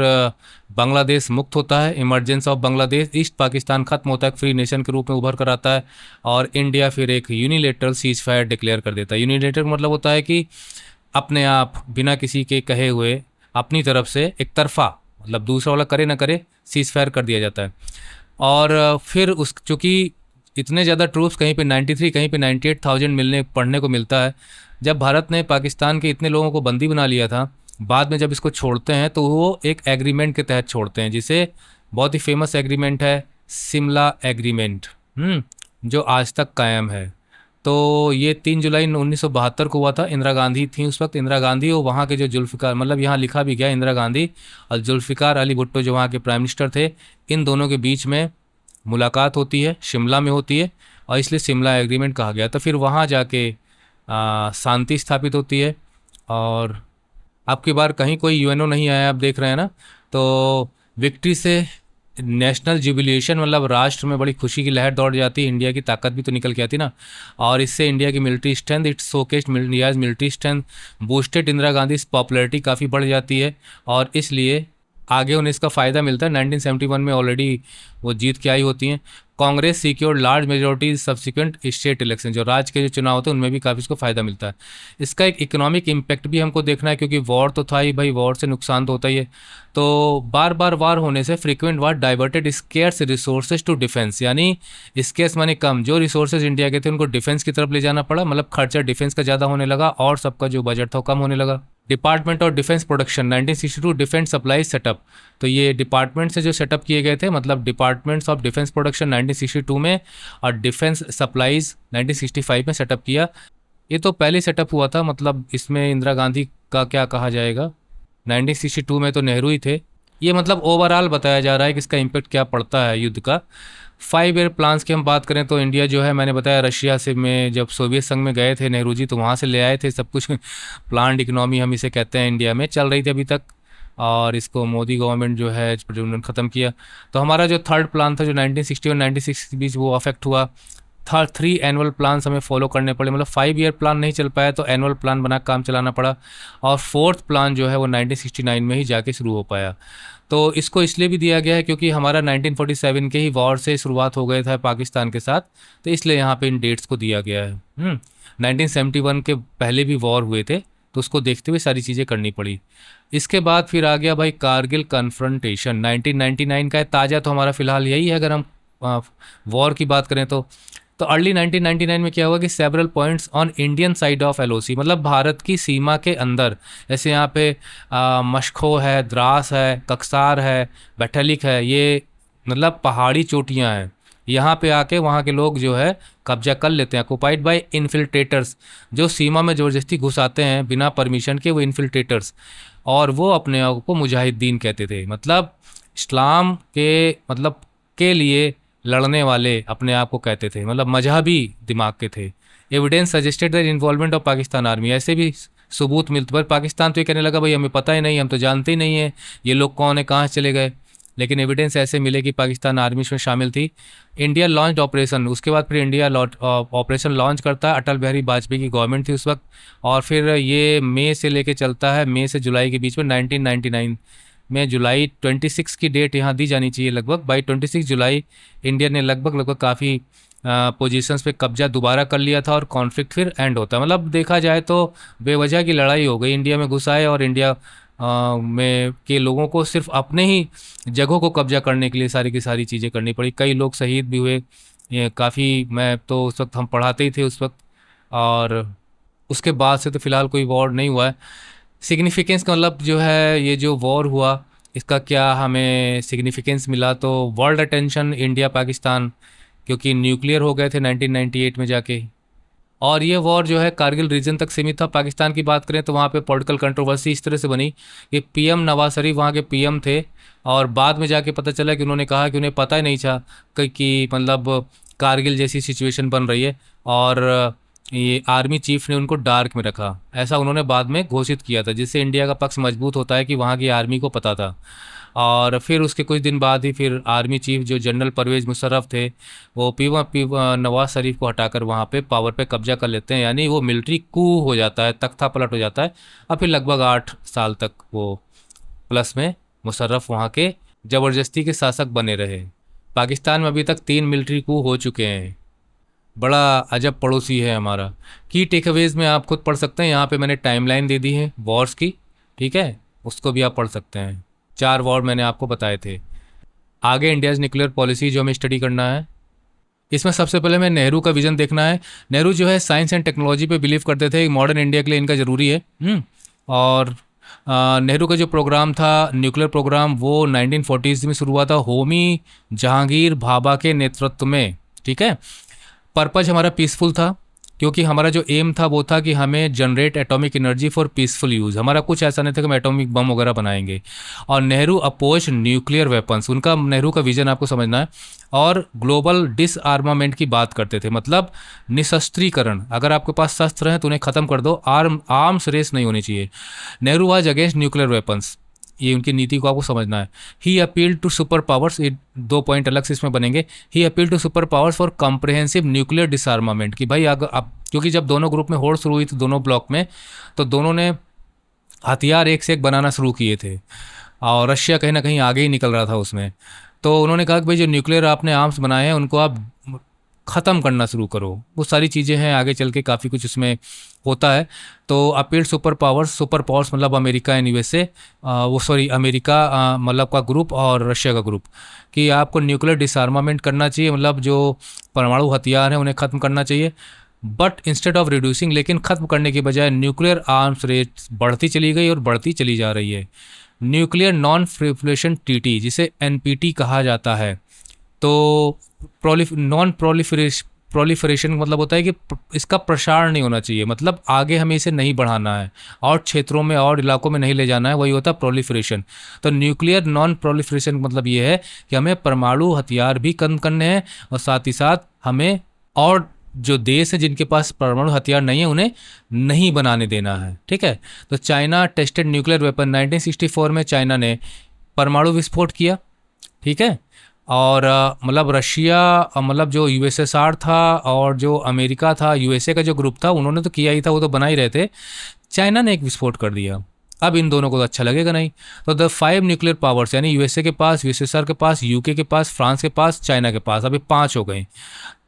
बांग्लादेश मुक्त होता है, emergence of Bangladesh, east Pakistan खत्म होता है, फ्री नेशन के रूप में उभर कर आता है। और इंडिया फिर एक यूनिलेटरल सीज फायर डिक्लेयर कर देता है। यूनिलेटरल मतलब होता है कि अपने आप, बिना किसी के कहे हुए, अपनी तरफ से एक तरफा, मतलब दूसरा वाला करे ना करे, सीज फायर कर दिया जाता है। और फिर उस चूँकि इतने ज़्यादा ट्रूप्स, कहीं पे 93, कहीं पे 98,000 पढ़ने को मिलता है। जब भारत ने पाकिस्तान के इतने लोगों को बंदी बना लिया था, बाद में जब इसको छोड़ते हैं तो वो एक एग्रीमेंट के तहत छोड़ते हैं, जिसे बहुत ही फेमस एग्रीमेंट है, शिमला एग्रीमेंट, जो आज तक कायम है। तो ये 3 जुलाई 1972 को हुआ था। इंदिरा गांधी थी उस वक्त, इंदिरा गांधी और वहाँ के जो जुल्फ़िकार, मतलब यहाँ लिखा भी गया इंदिरा गांधी और जुल्फ़िकार अली भुट्टो जो वहाँ के प्राइम मिनिस्टर थे, इन दोनों के बीच में मुलाकात होती है, शिमला में होती है, और इसलिए शिमला एग्रीमेंट कहा गया। तो फिर वहाँ जाके शांति स्थापित होती है। और अब की बार कहीं कोई यूएनओ नहीं आया, आप देख रहे हैं ना। तो विक्ट्री से नेशनल जुबिलेशन, मतलब राष्ट्र में बड़ी खुशी की लहर दौड़ जाती है, इंडिया की ताकत भी तो निकल के आती ना। और इससे इंडिया की military strength, it's showcased India's military strength, boosted Indira Gandhi popularity काफ़ी बढ़ जाती है, और इसलिए आगे उन्हें इसका फ़ायदा मिलता है। 1971 में ऑलरेडी वो जीत के आई होती हैं। Congress secure large majority subsequent state election, जो राज्य के जो चुनाव होते हैं उनमें भी काफ़ी इसको फ़ायदा मिलता है। इसका एक इकोनॉमिक इम्पैक्ट भी हमको देखना है, क्योंकि वॉर तो था ही भाई, वॉर से नुकसान तो होता ही है। तो बार बार वार होने से frequent war diverted scarce resources to defence, यानी स्केर्स माने कम, जो रिसोर्सेज इंडिया के थे उनको डिफेंस की तरफ ले जाना पड़ा, मतलब खर्चा डिफेंस का ज़्यादा होने लगा और सबका जो बजट था वो कम होने लगा। Department of defence production 1962 defence supply setup, तो ये डिपार्टमेंट से जो सेटअप किए गए थे, मतलब डिपार्टमेंट्स ऑफ डिफेंस प्रोडक्शन 1962 में और डिफेंस सप्लाईज 1965 में सेटअप किया। ये तो पहले सेटअप हुआ था, मतलब इसमें इंदिरा गांधी का क्या कहा जाएगा, 1962 में तो नेहरू ही थे। ये मतलब ओवरऑल बताया जा रहा है कि इसका इम्पेक्ट क्या पड़ता है युद्ध का। 5 ईयर प्लान्स की हम बात करें तो इंडिया जो है, मैंने बताया रशिया से में जब सोवियत संघ में गए थे नेहरू जी, तो वहाँ से ले आए थे सब कुछ। प्लान्ड इकनॉमी हम इसे कहते हैं, इंडिया में चल रही थी अभी तक, और इसको मोदी गवर्नमेंट जो है उन्होंने ख़त्म किया। तो हमारा जो थर्ड प्लान था जो 1960 और 96 के बीच, वो अफेक्ट हुआ था। 3 एनुअल प्लान्स हमें फॉलो करने पड़े, मतलब 5 ईयर प्लान नहीं चल पाया तो एनुअल प्लान बना काम चलाना पड़ा, और फोर्थ प्लान जो है वो 1969 में ही जाके शुरू हो पाया। तो इसको इसलिए भी दिया गया है क्योंकि हमारा 1947 के ही वॉर से शुरुआत हो गया था पाकिस्तान के साथ, तो इसलिए यहाँ पे इन डेट्स को दिया गया है। 1971 के पहले भी वॉर हुए थे, तो उसको देखते हुए सारी चीज़ें करनी पड़ी। इसके बाद फिर आ गया भाई कारगिल कन्फ्रंटेशन 1999 का है, ताज़ा तो हमारा फ़िलहाल यही है अगर हम वॉर की बात करें तो अर्ली 1999 में क्या हुआ कि several points on Indian side of LOC, मतलब भारत की सीमा के अंदर, जैसे यहाँ पे मशको है, द्रास है, कक्सार है, बैठलिक है, ये मतलब पहाड़ी चोटियाँ हैं, यहाँ पे आके वहाँ के लोग जो है कब्जा कर लेते हैं। ऑक्युपाइड बाय इन्फिल्ट्रेटर्स, जो सीमा में ज़बरदस्ती घुस आते हैं बिना परमिशन के, वो इन्फिल्ट्रेटर्स, और वो अपने आप को मुजाहिदीन कहते थे, मतलब इस्लाम के मतलब के लिए लड़ने वाले अपने आप को कहते थे, मतलब मजहबी दिमाग के थे। Evidence suggested that involvement of Pakistan army, ऐसे भी सबूत मिलते, पर पाकिस्तान तो ये कहने लगा भाई हमें पता ही नहीं, हम तो जानते ही नहीं है ये लोग कौन है, कहाँ चले गए, लेकिन एविडेंस ऐसे मिले कि पाकिस्तान आर्मी इसमें शामिल थी। इंडिया लॉन्च ऑपरेशन, उसके बाद फिर इंडिया ऑपरेशन लॉन्च करता है, अटल बिहारी वाजपेयी की गवर्नमेंट थी उस वक्त, और फिर ये मई से लेके चलता है, मई से जुलाई के बीच में 1999 में, जुलाई 26 की डेट यहाँ दी जानी चाहिए लगभग, बाई 26 जुलाई इंडिया ने लगभग काफ़ी पोजीशंस पे कब्जा दोबारा कर लिया था, और कॉन्फ्लिक्ट फिर एंड होता है। मतलब देखा जाए तो बेवजह की लड़ाई हो गई, इंडिया में घुस आए और इंडिया में के लोगों को सिर्फ अपने ही जगहों को कब्जा करने के लिए सारी की सारी चीज़ें करनी पड़ी। कई लोग शहीद भी हुए, ये काफ़ी, मैं तो उस वक्त हम पढ़ाते ही थे उस वक्त, और उसके बाद से तो फ़िलहाल कोई वॉर नहीं हुआ है। सिग्निफिकेंस का मतलब जो है, ये जो वॉर हुआ इसका क्या हमें सिग्निफिकेंस मिला, तो वर्ल्ड अटेंशन इंडिया पाकिस्तान, क्योंकि न्यूक्लियर हो गए थे 1998 में जाके, और ये वॉर जो है कारगिल रीजन तक सीमित था। पाकिस्तान की बात करें तो वहाँ पे पॉलिटिकल कंट्रोवर्सी इस तरह से बनी कि पीएम नवाज शरीफ वहाँ के पीएम थे, और बाद में जाके पता चला कि उन्होंने कहा कि उन्हें पता ही नहीं था कि मतलब कारगिल जैसी सिचुएशन बन रही है, और ये आर्मी चीफ ने उनको डार्क में रखा, ऐसा उन्होंने बाद में घोषित किया था, जिससे इंडिया का पक्ष मजबूत होता है कि वहाँ की आर्मी को पता था। और फिर उसके कुछ दिन बाद ही फिर आर्मी चीफ जो जनरल परवेज़ मुशर्रफ थे, वो नवाज शरीफ को हटाकर वहाँ पे पावर पे कब्जा कर लेते हैं, यानी वो मिलिट्री कू हो जाता है, तख्ता पलट हो जाता है। और फिर लगभग 8 साल तक वो प्लस में मुशर्रफ वहाँ के ज़बरदस्ती के शासक बने रहे। पाकिस्तान में अभी तक 3 मिलिट्री कू हो चुके हैं, बड़ा अजब पड़ोसी है हमारा। की टेकअवेज में आप खुद पढ़ सकते हैं, यहाँ पे मैंने टाइमलाइन दे दी है वॉर्स की, ठीक है, उसको भी आप पढ़ सकते हैं। 4 वॉर मैंने आपको बताए थे। आगे इंडियाज़ न्यूक्लियर पॉलिसी जो हमें स्टडी करना है, इसमें सबसे पहले हमें नेहरू का विज़न देखना है। नेहरू जो है साइंस एंड टेक्नोलॉजी पे बिलीव करते थे, मॉडर्न इंडिया के लिए इनका ज़रूरी है। और नेहरू का जो प्रोग्राम था न्यूक्लियर प्रोग्राम, वो 1940s में शुरू हुआ था होमी जहांगीर भाभा के नेतृत्व में, ठीक है। पर्पज हमारा पीसफुल था, क्योंकि हमारा जो एम था वो था कि हमें generate atomic energy for peaceful use, हमारा कुछ ऐसा नहीं था कि हम एटॉमिक बम वगैरह बनाएंगे। और नेहरू अपोज न्यूक्लियर वेपन्स, उनका नेहरू का विजन आपको समझना है। और ग्लोबल डिसआर्मामेंट की बात करते थे, मतलब निशस्त्रीकरण, अगर आपके पास शस्त्र हैं तो उन्हें ख़त्म कर दो, आर्म्स रेस नहीं होनी चाहिए। Nehru was against nuclear weapons, ये उनकी नीति को आपको समझना है। He appeal to super powers, ये 2 पॉइंट अलग से इसमें बनेंगे। He appeal to super powers for comprehensive nuclear disarmament, कि भाई अगर अब क्योंकि जब दोनों ग्रुप में होड़ शुरू हुई थी दोनों ब्लॉक में, तो दोनों ने हथियार एक से एक बनाना शुरू किए थे, और रशिया कहीं ना कहीं आगे ही निकल रहा था उसमें। तो उन्होंने कहा कि भाई जो न्यूक्लियर आपने आर्म्स बनाए हैं उनको आप ख़त्म करना शुरू करो। वो सारी चीज़ें हैं, आगे चल के काफ़ी कुछ उसमें होता है। तो अपील सुपर पावर्स मतलब अमेरिका एंड यूएसए, वो सॉरी अमेरिका मतलब का ग्रुप और रशिया का ग्रुप, कि आपको न्यूक्लियर डिसआर्मामेंट करना चाहिए, मतलब जो परमाणु हथियार हैं उन्हें ख़त्म करना चाहिए। बट इंस्टेड ऑफ रिड्यूसिंग, लेकिन ख़त्म करने के बजाय न्यूक्लियर आर्म्स रेट बढ़ती चली गई और बढ़ती चली जा रही है। न्यूक्लियर नॉन प्रोलिफरेशन ट्रीटी, जिसे एनपीटी कहा जाता है, तो नॉन प्रोलिफरेशन मतलब होता है कि इसका प्रसार नहीं होना चाहिए, मतलब आगे हमें इसे नहीं बढ़ाना है और क्षेत्रों में और इलाकों में नहीं ले जाना है, वही होता है प्रोलिफरेशन। तो न्यूक्लियर नॉन प्रोलिफरेशन मतलब ये है कि हमें परमाणु हथियार भी कम करने हैं और साथ ही साथ हमें और जो देश हैं जिनके पास परमाणु हथियार नहीं है उन्हें नहीं बनाने देना है। ठीक है, तो चाइना टेस्टेड न्यूक्लियर वेपन 1964 में चाइना ने परमाणु विस्फोट किया। ठीक है, और मतलब रशिया मतलब जो यूएसएसआर था और जो अमेरिका था, यूएसए का जो ग्रुप था, उन्होंने तो किया ही था, वो तो बना ही रहे थे। चाइना ने एक विस्फोट कर दिया। अब इन दोनों को तो अच्छा लगेगा नहीं। तो द 5 न्यूक्लियर पावर्स, यानी यूएसए के पास, यूएसएसआर के पास, यूके के पास, फ्रांस के पास, चाइना के पास, अभी 5 हो गए।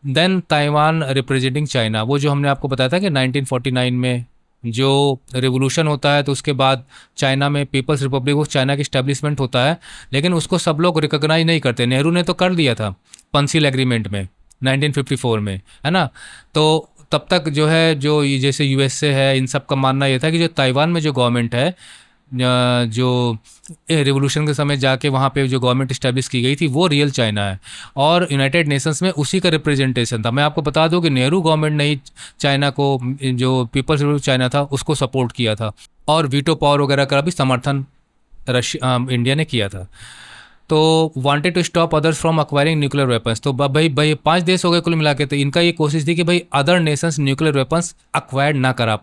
देन ताइवान रिप्रेजेंटिंग चाइना, वो जो हमने आपको बताया था कि 1949 में जो रेवोल्यूशन होता है तो उसके बाद चाइना में पीपल्स रिपब्लिक ऑफ चाइना की स्टैब्लिशमेंट होता है, लेकिन उसको सब लोग रिकॉग्नाइज नहीं करते। नेहरू ने तो कर दिया था पंसील एग्रीमेंट में 1954 में, है ना। तो तब तक जो है, जो जैसे यूएसए है, इन सब का मानना ये था कि जो ताइवान में जो गवर्नमेंट है, जो रिवोल्यूशन के समय जाके वहाँ पे जो गवर्नमेंट इस्टेब्लिश की गई थी, वो रियल चाइना है और यूनाइटेड नेशंस में उसी का रिप्रेजेंटेशन था। मैं आपको बता दूं कि नेहरू गवर्नमेंट ने ही चाइना को, जो पीपल्स रिपब्लिक चाइना था, उसको सपोर्ट किया था और वीटो पावर वगैरह का भी समर्थन इंडिया ने किया था। तो wanted to stop others from acquiring nuclear weapons, तो भाई 5 देश हो गए कुल मिला के। तो इनका ये कोशिश थी कि भाई other Nations nuclear weapons acquired ना कर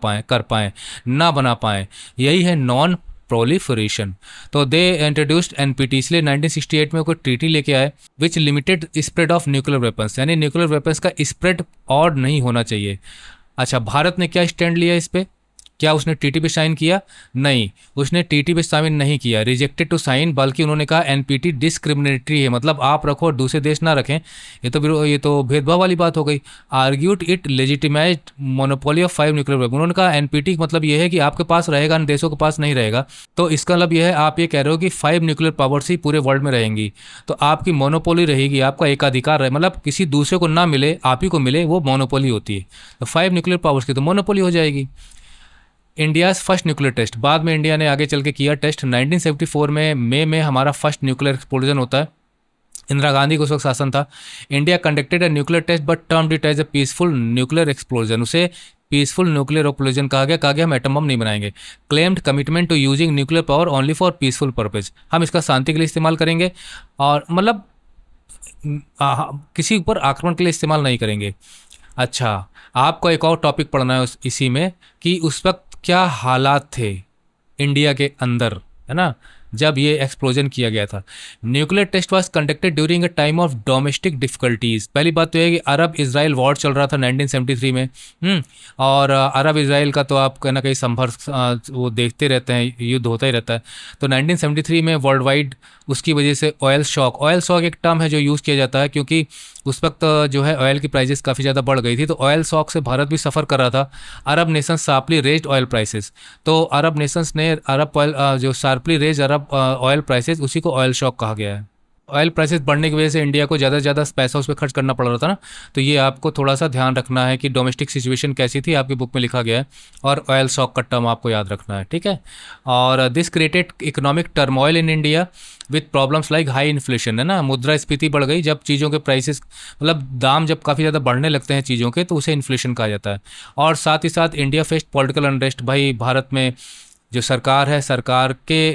पाएँ, ना बना पाएँ। यही है नॉन प्रोलिफरेशन। तो दे इंट्रोड्यूस्ड एनपीटी, इसलिए 1968 में कोई ट्रीटी लेके आए which limited spread of nuclear weapons, यानी न्यूक्लियर वेपन्स का स्प्रेड और नहीं होना चाहिए। अच्छा, भारत ने क्या स्टैंड लिया इस पे? क्या उसने टीटी पे साइन किया? नहीं, उसने टीटी पे साइन नहीं किया, रिजेक्टेड टू साइन, बल्कि उन्होंने कहा एनपीटी डिस्क्रिमिनेटरी है, मतलब आप रखो और दूसरे देश ना रखें। ये तो भेदभाव वाली बात हो गई। Argued it legitimized monopoly of 5 nuclear weapon, उन्होंने कहा एनपीटी मतलब ये है कि आपके पास रहेगा, अन्य देशों के पास नहीं रहेगा। तो इसका मतलब यह है, आप ये कह रहे हो कि 5 न्यूक्लियर पावर्स ही पूरे वर्ल्ड में रहेंगी, तो आपकी मोनोपोली रहेगी, आपका एकाधिकार रहे, मतलब किसी दूसरे को ना मिले, आप ही को मिले, वो मोनोपोली होती है। तो 5 न्यूक्लियर पावर्स की तो मोनोपोली हो जाएगी। इंडियाज़ फर्स्ट न्यूक्लियर टेस्ट, बाद में इंडिया ने आगे चल के किया टेस्ट। 1974 में मई में हमारा फर्स्ट न्यूक्लियर एक्सप्लोजन होता है। इंदिरा गांधी को उस वक्त शासन था। India conducted a nuclear test but termed it as a peaceful nuclear explosion, उसे पीसफुल न्यूक्लियर एक्सप्लोजन कहा गया हम एटम बम नहीं बनाएंगे। Claimed commitment to using nuclear power only for peaceful purpose, हम इसका शांति के लिए इस्तेमाल करेंगे और मतलब किसी ऊपर आक्रमण के लिए इस्तेमाल नहीं करेंगे। अच्छा, आपको एक और टॉपिक पढ़ना है इसी में कि उस वक्त क्या हालात थे इंडिया के अंदर, है ना, जब ये एक्सप्लोजन किया गया था। Nuclear test was conducted during a time of domestic difficulties. पहली बात तो है कि अरब इजराइल वॉर चल रहा था 1973 में, और अरब इजराइल का तो आप कहीं ना कहीं संघर्ष वो देखते रहते हैं, युद्ध होता ही रहता है। तो 1973 में वर्ल्ड वाइड उसकी वजह से ऑयल शॉक एक टर्म है जो यूज़ किया जाता है, क्योंकि उस वक्त जो है ऑयल की प्राइसेस काफ़ी ज़्यादा बढ़ गई थी, तो ऑयल शॉक से भारत भी सफ़र कर रहा था। Arab nations sharply raised oil prices, तो अरब नेशंस ने जो sharply raise Arab oil prices, उसी को ऑयल शॉक कहा गया है। ऑयल प्राइसेस बढ़ने की वजह से इंडिया को ज़्यादा से ज़्यादा पैसा उस पर खर्च करना पड़ रहा था ना, तो ये आपको थोड़ा सा ध्यान रखना है कि डोमेस्टिक सिचुएशन कैसी थी, आपकी बुक में लिखा गया है, और ऑयल शॉक का टर्म आपको याद रखना है, ठीक है। और this created economic turmoil in India with problems like high inflation, है ना, मुद्रास्फीति बढ़ गई। जब चीज़ों के प्राइसेस मतलब दाम जब काफ़ी ज़्यादा बढ़ने लगते हैं चीज़ों के, तो उसे इन्फ्लेशन कहा जाता है। और साथ ही साथ इंडिया फेस्ड पॉलिटिकल अनरेस्ट, भाई भारत में जो सरकार है,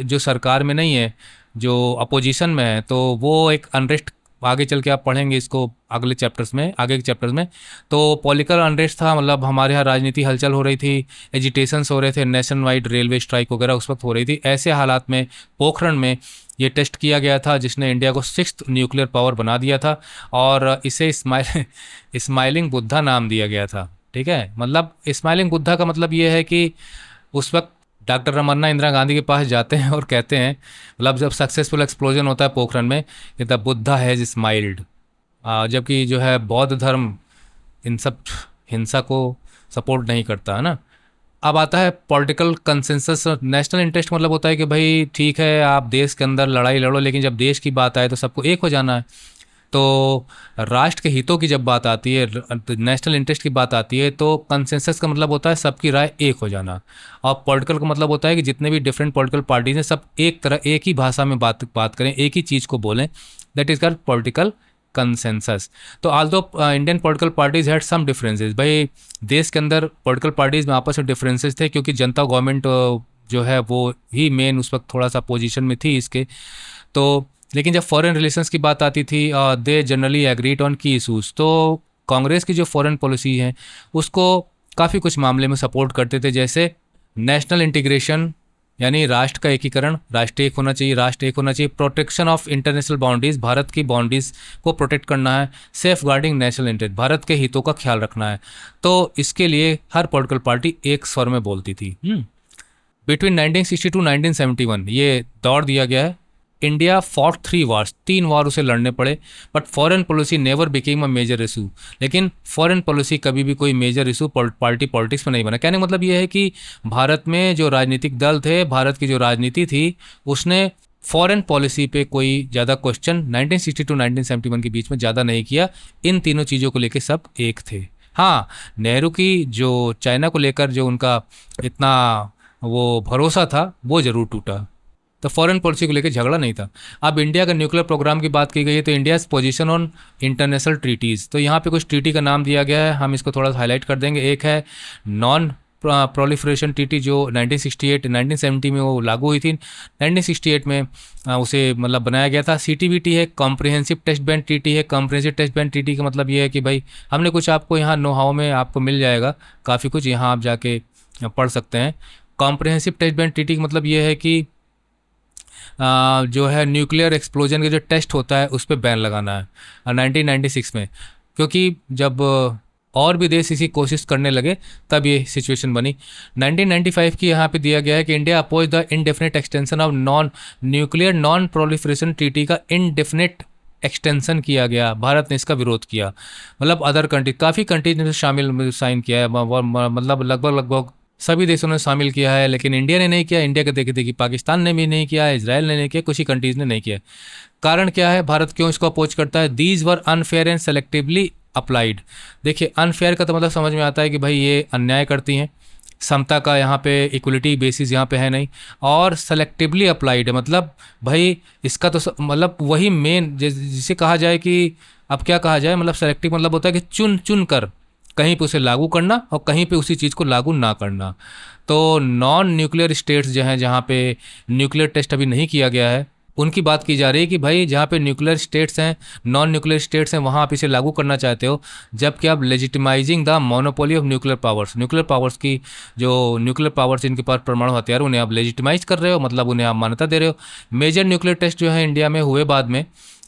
जो सरकार में नहीं है, जो अपोजिशन में है, तो वो एक अनरेस्ट, आगे चल के आप पढ़ेंगे इसको आगे के चैप्टर्स में। तो पॉलिटिकल अनरेस्ट था, मतलब हमारे यहाँ राजनीति हलचल हो रही थी, एजिटेशंस हो रहे थे, नेशन वाइड रेलवे स्ट्राइक वगैरह उस वक्त हो रही थी। ऐसे हालात में पोखरण में ये टेस्ट किया गया था, जिसने इंडिया को 6th न्यूक्लियर पावर बना दिया था, और इसे स्माइलिंग बुद्धा नाम दिया गया था, ठीक है। मतलब स्माइलिंग बुद्धा का मतलब ये है कि उस वक्त डॉक्टर रमन्ना इंदिरा गांधी के पास जाते हैं और कहते हैं, मतलब जब सक्सेसफुल एक्सप्लोजन होता है पोखरण में, कि द बुद्धा हैज़ स्माइल्ड। जबकि जो है बौद्ध धर्म इन सब हिंसा को सपोर्ट नहीं करता है ना। अब आता है पॉलिटिकल कंसेंसस। नेशनल इंटरेस्ट मतलब होता है कि भाई ठीक है, आप देश के अंदर लड़ाई लड़ो, लेकिन जब देश की बात आए तो सबको एक हो जाना है। तो राष्ट्र के हितों की जब बात आती है, नेशनल इंटरेस्ट की बात आती है, तो कंसेंसस का मतलब होता है सबकी राय एक हो जाना। और पॉलिटिकल का मतलब होता है कि जितने भी डिफरेंट पॉलिटिकल पार्टीज हैं सब एक तरह, एक ही भाषा में बात करें, एक ही चीज़ को बोलें। That is called political consensus. तो although Indian political parties had some differences, भाई देश के अंदर पॉलिटिकल पार्टीज में आपस में डिफरेंसेस थे, क्योंकि जनता गवर्नमेंट जो है वो ही मेन उस वक्त थोड़ा सा पोजीशन में थी इसके। तो लेकिन जब फॉरेन रिलेशंस की बात आती थी, दे जनरली एग्रीड ऑन की इशूज़। तो कांग्रेस की जो फॉरेन पॉलिसी है उसको काफ़ी कुछ मामले में सपोर्ट करते थे, जैसे नेशनल इंटीग्रेशन, यानी राष्ट्र का एकीकरण, राष्ट्र एक होना चाहिए, राष्ट्र एक होना चाहिए। Protection of international boundaries, Bharat की बाउंड्रीज को प्रोटेक्ट करना है। Safeguarding national interest, Bharat के हितों का ख्याल रखना है। तो इसके लिए हर पॉलिटिकल पार्टी एक स्वर में बोलती थी। बिटवीन 1960 टू 1971 ये दौर दिया गया है। इंडिया फॉट 3 वार्स, 3 वार उसे लड़ने पड़े, but foreign policy never became a major issue. लेकिन फॉरेन पॉलिसी कभी भी कोई मेजर इशू पार्टी पॉलिटिक्स में नहीं बना। कहने का मतलब ये है कि भारत में जो राजनीतिक दल थे, भारत की जो राजनीति थी, उसने फॉरेन पॉलिसी पे कोई ज़्यादा क्वेश्चन 1960 टू 1971 के बीच में ज़्यादा नहीं किया। इन तीनों चीज़ों को लेकर सब एक थे। हाँ, नेहरू की जो चाइना को लेकर जो उनका इतना वो भरोसा था वो ज़रूर टूटा। तो फॉरेन पॉलिसी को लेकर झगड़ा नहीं था। अब इंडिया का न्यूक्लियर प्रोग्राम की बात की गई है, तो India position on international treaties, तो यहाँ पे कुछ ट्रीटी का नाम दिया गया है, हम इसको थोड़ा सा हाईलाइट कर देंगे। एक है नॉन प्रोलिफरेशन ट्रीटी, जो 1970 में वो लागू हुई थी। 1968 में उसे मतलब बनाया गया था। CTBT है, कॉम्प्रिहेंसिव टेस्ट बैन ट्रीटी है। कॉम्प्रिहेंसिव टेस्ट बैन ट्रीटी का मतलब ये है कि भाई हमने कुछ आपको यहाँ नो हाउ में आपको मिल जाएगा, काफ़ी कुछ यहाँ आप जाके पढ़ सकते हैं। कॉम्प्रिहेंसिव टेस्ट बैन ट्रीटी का मतलब ये है कि जो है न्यूक्लियर एक्सप्लोजन के जो टेस्ट होता है उस पर बैन लगाना है 1996 में, क्योंकि जब और भी देश इसी कोशिश करने लगे तब ये सिचुएशन बनी। 1995 की यहाँ पे दिया गया है कि India oppose the indefinite extension of non nuclear non proliferation treaty का इनडेफिनेट एक्सटेंशन किया गया, भारत ने इसका विरोध किया। मतलब अदर कंट्री, काफ़ी कंट्रीज ने शामिल साइन किया है, मतलब लगभग सभी देशों ने शामिल किया है, लेकिन इंडिया ने नहीं किया। इंडिया के देखे देखी पाकिस्तान ने भी नहीं किया, इजराइल ने नहीं किया, कुछ ही कंट्रीज़ ने नहीं किया। कारण क्या है, भारत क्यों इसको अपोज करता है? These were unfair and selectively applied. देखिए, अनफेयर का तो मतलब समझ में आता है कि भाई ये अन्याय करती हैं, समता का यहाँ पे इक्वलिटी बेसिस यहाँ पे है नहीं, और सेलेक्टिवली अप्लाइड है, मतलब भाई इसका तो मतलब वही मेन जिसे कहा जाए कि अब क्या कहा जाए, मतलब सेलेक्टिव मतलब होता है कि चुन चुन कर कहीं पे उसे लागू करना और कहीं पे उसी चीज़ को लागू ना करना। तो नॉन न्यूक्लियर स्टेट्स जो हैं, जहाँ पे न्यूक्लियर टेस्ट अभी नहीं किया गया है, उनकी बात की जा रही है कि भाई जहाँ पे न्यूक्लियर स्टेट्स हैं, नॉन न्यूक्लियर स्टेट्स हैं, वहाँ आप इसे लागू करना चाहते हो, जबकि आप legitimizing the monopoly of nuclear powers, nuclear powers की जो न्यूक्लियर पावर्स जिनके पास परमाणु हथियार, उन्हें आप लेजिटिमाइज कर रहे हो, मतलब उन्हें आप मान्यता दे रहे हो। मेजर न्यूक्लियर टेस्ट जो है इंडिया में हुए बाद में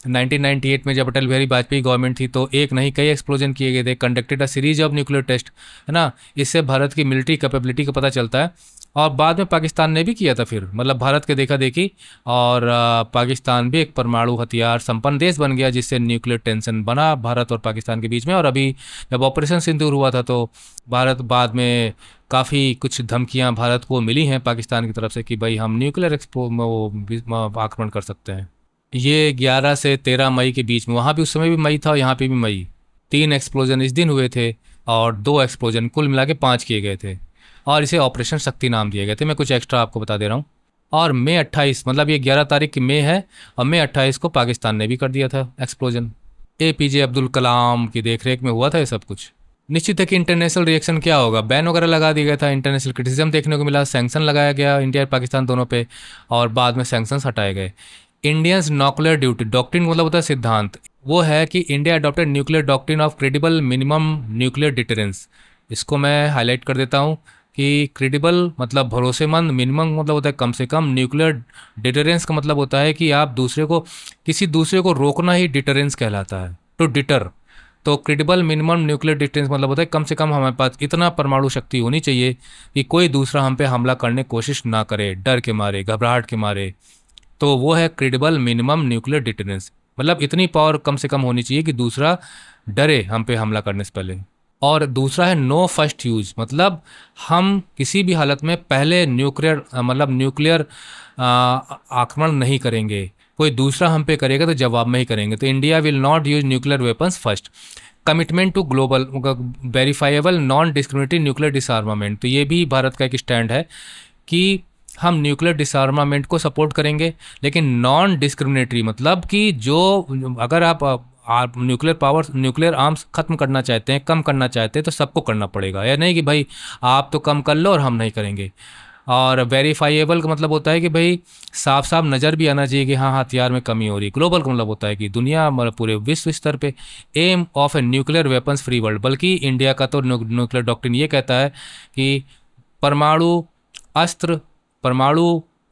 1998 में, जब अटल बिहारी वाजपेयी गवर्नमेंट थी, तो एक नहीं कई एक्सप्लोजन किए गए थे। Conducted a series of nuclear test, है ना। इससे भारत की मिलिट्री कैपेबिलिटी का पता चलता है। और बाद में पाकिस्तान ने भी किया था फिर, मतलब भारत के देखा देखी, और पाकिस्तान भी एक परमाणु हथियार संपन्न देश बन गया, जिससे न्यूक्लियर टेंशन बना भारत और पाकिस्तान के बीच में। और अभी जब ऑपरेशन सिंदूर हुआ था, तो भारत बाद में काफ़ी कुछ धमकियां भारत को मिली हैं पाकिस्तान की तरफ से कि भाई हम न्यूक्लियर आक्रमण कर सकते हैं। ये 11 से 13 मई के बीच में, वहाँ भी उस समय भी मई था और यहाँ पे भी मई, 3 एक्सप्लोजन इस दिन हुए थे और 2 एक्सप्लोजन, कुल मिला के 5 किए गए थे, और इसे ऑपरेशन शक्ति नाम दिए गए थे। मैं कुछ एक्स्ट्रा आपको बता दे रहा हूँ। और मई 28, मतलब ये 11 तारीख की मई है, और मई 28 को पाकिस्तान ने भी कर दिया था एक्सप्लोजन। APJ अब्दुल कलाम की देखरेख में हुआ था ये सब कुछ। निश्चित है कि इंटरनेशनल रिएक्शन क्या होगा, बैन वगैरह लगा दिया गया था, इंटरनेशनल क्रिटिसिज्म देखने को मिला, सैंक्शन लगाया गया इंडिया और पाकिस्तान दोनों पे, और बाद में सैंक्शंस हटाए गए। इंडियंस न्यूक्लियर ड्यूटी डॉक्ट्रिन मतलब होता है सिद्धांत, वो है कि India adopted nuclear doctrine of credible minimum nuclear deterrence. इसको मैं हाईलाइट कर देता हूँ कि क्रेडिबल मतलब भरोसेमंद, मिनिमम मतलब होता है कम से कम, न्यूक्लियर डिटरेंस का मतलब होता है कि आप दूसरे को, किसी दूसरे को रोकना ही डिटरेंस कहलाता है, टू डिटर। तो क्रेडिबल मिनिमम न्यूक्लियर डिस्टेंस मतलब होता है कम से कम हमारे पास इतना परमाणु शक्ति होनी चाहिए कि कोई दूसरा हम पे हमला करने की कोशिश ना करे, डर के मारे, घबराहट के मारे। तो वो है क्रेडिबल मिनिमम न्यूक्लियर डिटरेंस, मतलब इतनी पावर कम से कम होनी चाहिए कि दूसरा डरे हम पे हमला करने से पहले। और दूसरा है नो फर्स्ट यूज, मतलब हम किसी भी हालत में पहले न्यूक्लियर आक्रमण नहीं करेंगे, कोई दूसरा हम पे करेगा तो जवाब में ही करेंगे। तो India will not use nuclear weapons first. Commitment to global verifiable non discriminatory nuclear disarmament, तो ये भी भारत का एक स्टैंड है कि हम न्यूक्लियर डिसआर्मामेंट को सपोर्ट करेंगे, लेकिन नॉन डिस्क्रिमिनेटरी, मतलब कि जो अगर आप न्यूक्लियर आर्म्स ख़त्म करना चाहते हैं, कम करना चाहते हैं, तो सबको करना पड़ेगा, या नहीं कि भाई आप तो कम कर लो और हम नहीं करेंगे। और वेरीफाइएबल का मतलब होता है कि भाई साफ साफ नज़र भी आना चाहिए कि हाँ हथियार में कमी हो रही। ग्लोबल का मतलब होता है कि दुनिया मतलब पूरे विश्व स्तर पे aim of a nuclear weapons free world, बल्कि इंडिया का तो न्यूक्लियर डॉक्ट्रिन ये कहता है कि परमाणु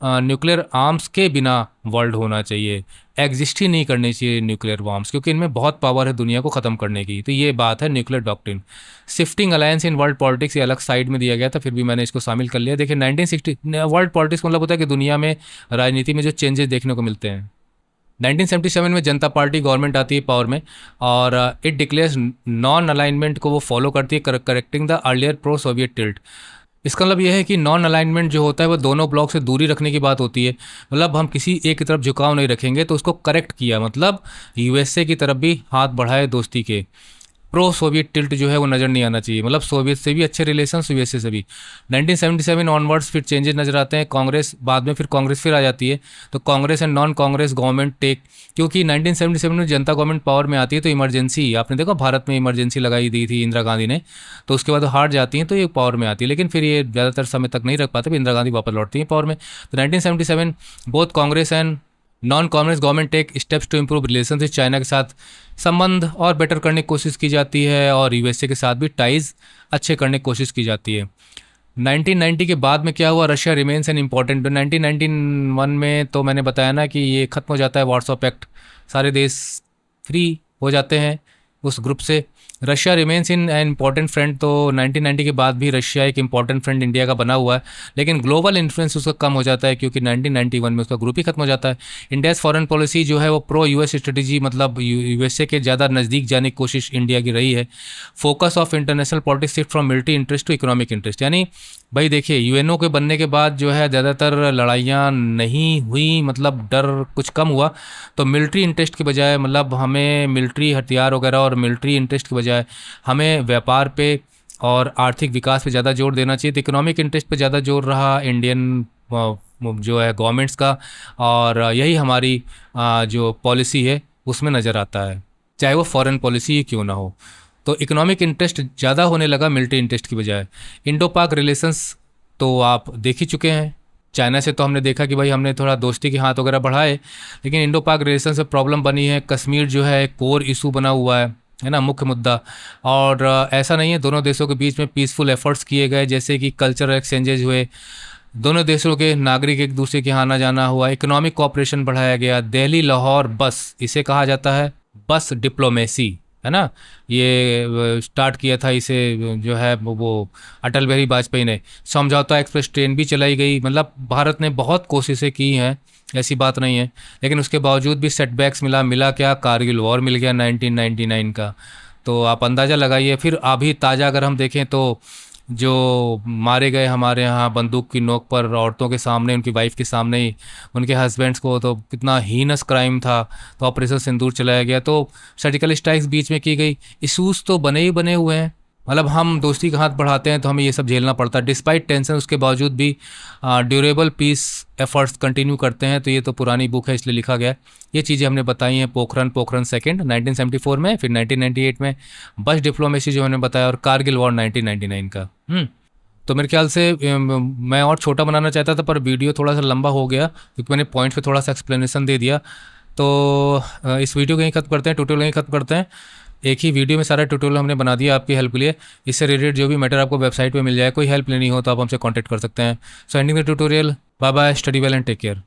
न्यूक्लियर आर्म्स के बिना वर्ल्ड होना चाहिए, एग्जिस्ट ही नहीं करनी चाहिए न्यूक्लियर आर्म्स, क्योंकि इनमें बहुत पावर है दुनिया को ख़त्म करने की। तो ये बात है nuclear doctrine. Shifting alliance in world politics, ये अलग साइड में दिया गया था, फिर भी मैंने इसको शामिल कर लिया। देखिए 1960 वर्ल्ड पॉलिटिक्स मतलब होता है कि दुनिया में राजनीति में जो चेंजेस देखने को मिलते हैं। 1977 में जनता पार्टी गवर्नमेंट आती है पावर में, और इट डिक्लेयर्स नॉन अलाइनमेंट को वो फॉलो करती है, correcting the earlier pro Soviet tilt. इसका मतलब यह है कि नॉन अलाइनमेंट जो होता है वो दोनों ब्लॉक से दूरी रखने की बात होती है, मतलब हम किसी एक की तरफ झुकाव नहीं रखेंगे, तो उसको करेक्ट किया, मतलब यूएसए की तरफ भी हाथ बढ़ाए दोस्ती के। प्रो सोवियत टिल्ट जो है वो नज़र नहीं आना चाहिए, मतलब सोवियत से भी अच्छे रिलेशन, यूएसए से भी। 1977 ऑनवर्ड्स फिर चेंजेस नज़र आते हैं, कांग्रेस बाद में फिर कांग्रेस फिर आ जाती है, तो Congress and non Congress government take, क्योंकि 1977 में जनता गवर्नमेंट पावर में आती है तो इमरजेंसी, आपने देखा भारत में इमरजेंसी लगाई दी थी इंदिरा गांधी ने, तो उसके बाद हार जाती हैं तो ये पावर में आती है, लेकिन फिर ये ज़्यादातर समय तक नहीं रख पाते, फिर इंदिरा गांधी वापस लौटती हैं पावर में। तो 1977 both Congress and non Congress government take steps to improve relation China के साथ संबंध और बेटर करने की कोशिश की जाती है, और यूएसए के साथ भी टाइज अच्छे करने की कोशिश की जाती है। 1990 के बाद में क्या हुआ, रशिया रिमेन्स एन इम्पॉर्टेंट। 1991 में तो मैंने बताया ना कि ये ख़त्म हो जाता है वार्सो पैक्ट, सारे देश फ्री हो जाते हैं उस ग्रुप से। Russia remains in an important friend, तो 1990 के बाद भी रशिया एक इम्पॉर्टेंट फ्रेंड इंडिया का बना हुआ है, लेकिन ग्लोबल इन्फ्लुएंस उसका कम हो जाता है क्योंकि 1991 में उसका ग्रुप ही खत्म हो जाता है। इंडियाज़ फॉरेन पॉलिसी जो है वो प्रो यूएस स्ट्रेटजी, मतलब यूएसए के ज़्यादा नज़दीक जाने की कोशिश इंडिया की रही है। Focus of international politics shift from military interest to economic interest, यानी भाई देखिए यूएनओ के बनने के बाद जो है ज़्यादातर लड़ाइयाँ नहीं हुई, मतलब डर कुछ कम हुआ, तो मिलिट्री इंटरेस्ट के बजाय, मतलब हमें मिलिट्री हथियार वगैरह और मिलिट्री इंटरेस्ट के बजाय हमें व्यापार पे और आर्थिक विकास पे ज़्यादा जोर देना चाहिए। तो इकोनॉमिक इंटरेस्ट पे ज़्यादा जोर रहा इंडियन जो है गवर्नमेंट्स का, और यही हमारी जो पॉलिसी है उसमें नज़र आता है, चाहे वो फॉरेन पॉलिसी ही क्यों ना हो। तो इकोनॉमिक इंटरेस्ट ज़्यादा होने लगा मिलिट्री इंटरेस्ट की बजाय। इंडो पाक रिलेशंस तो आप देख ही चुके हैं, चाइना से तो हमने देखा कि भाई हमने थोड़ा दोस्ती के हाथ वगैरह बढ़ाए, लेकिन इंडो पाक रिलेशन से प्रॉब्लम बनी है। कश्मीर जो है कोर इशू बना हुआ है ना, मुख्य मुद्दा। और ऐसा नहीं है, दोनों देशों के बीच में पीसफुल एफर्ट्स किए गए, जैसे कि कल्चरल एक्सचेंजेज हुए, दोनों देशों के नागरिक एक दूसरे के यहाँ आना जाना हुआ, इकोनॉमिक कोऑपरेशन बढ़ाया गया। दिल्ली लाहौर बस, इसे कहा जाता है बस डिप्लोमेसी, है ना, ये स्टार्ट किया था इसे जो है वो अटल बिहारी वाजपेयी ने। समझौता एक्सप्रेस ट्रेन भी चलाई गई, मतलब भारत ने बहुत कोशिशें की हैं, ऐसी बात नहीं है, लेकिन उसके बावजूद भी सेटबैक्स मिला क्या, कारगिल वॉर मिल गया 1999 का। तो आप अंदाज़ा लगाइए। फिर अभी ताज़ा अगर हम देखें तो जो मारे गए हमारे यहाँ बंदूक की नोक पर औरतों के सामने, उनकी वाइफ के सामने ही उनके हस्बैंड्स को, तो कितना हीनस क्राइम था। तो ऑपरेशन सिंदूर चलाया गया, तो सर्जिकल स्ट्राइक्स बीच में की गई। इशूज़ तो बने ही बने हुए हैं, मतलब हम दोस्ती का हाथ बढ़ाते हैं तो हमें ये सब झेलना पड़ता है। डिस्पाइट टेंशन उसके बावजूद भी ड्यूरेबल पीस एफर्ट्स कंटिन्यू करते हैं। तो ये तो पुरानी बुक है इसलिए लिखा गया है। ये चीज़ें हमने बताई हैं, पोखरण सेकंड 1974 में, फिर 1998 में बस डिप्लोमेसी जो हमने बताया, और कारगिल वॉर 1999 का। तो मेरे ख्याल से मैं और छोटा बनाना चाहता था, पर वीडियो थोड़ा सा लंबा हो गया क्योंकि मैंने पॉइंट्स पे थोड़ा सा एक्सप्लेनेशन दे दिया। तो इस वीडियो को यहीं खत्म करते हैं, ट्यूटोरियल यहीं खत्म करते हैं। एक ही वीडियो में सारा ट्यूटोरियल हमने बना दिया आपकी हेल्प के लिए। इससे रिलेटेड जो भी मैटर आपको वेबसाइट पे मिल जाए, कोई हेल्प लेनी हो तो आप हमसे कांटेक्ट कर सकते हैं। So ending the tutorial, bye bye, study well and take care.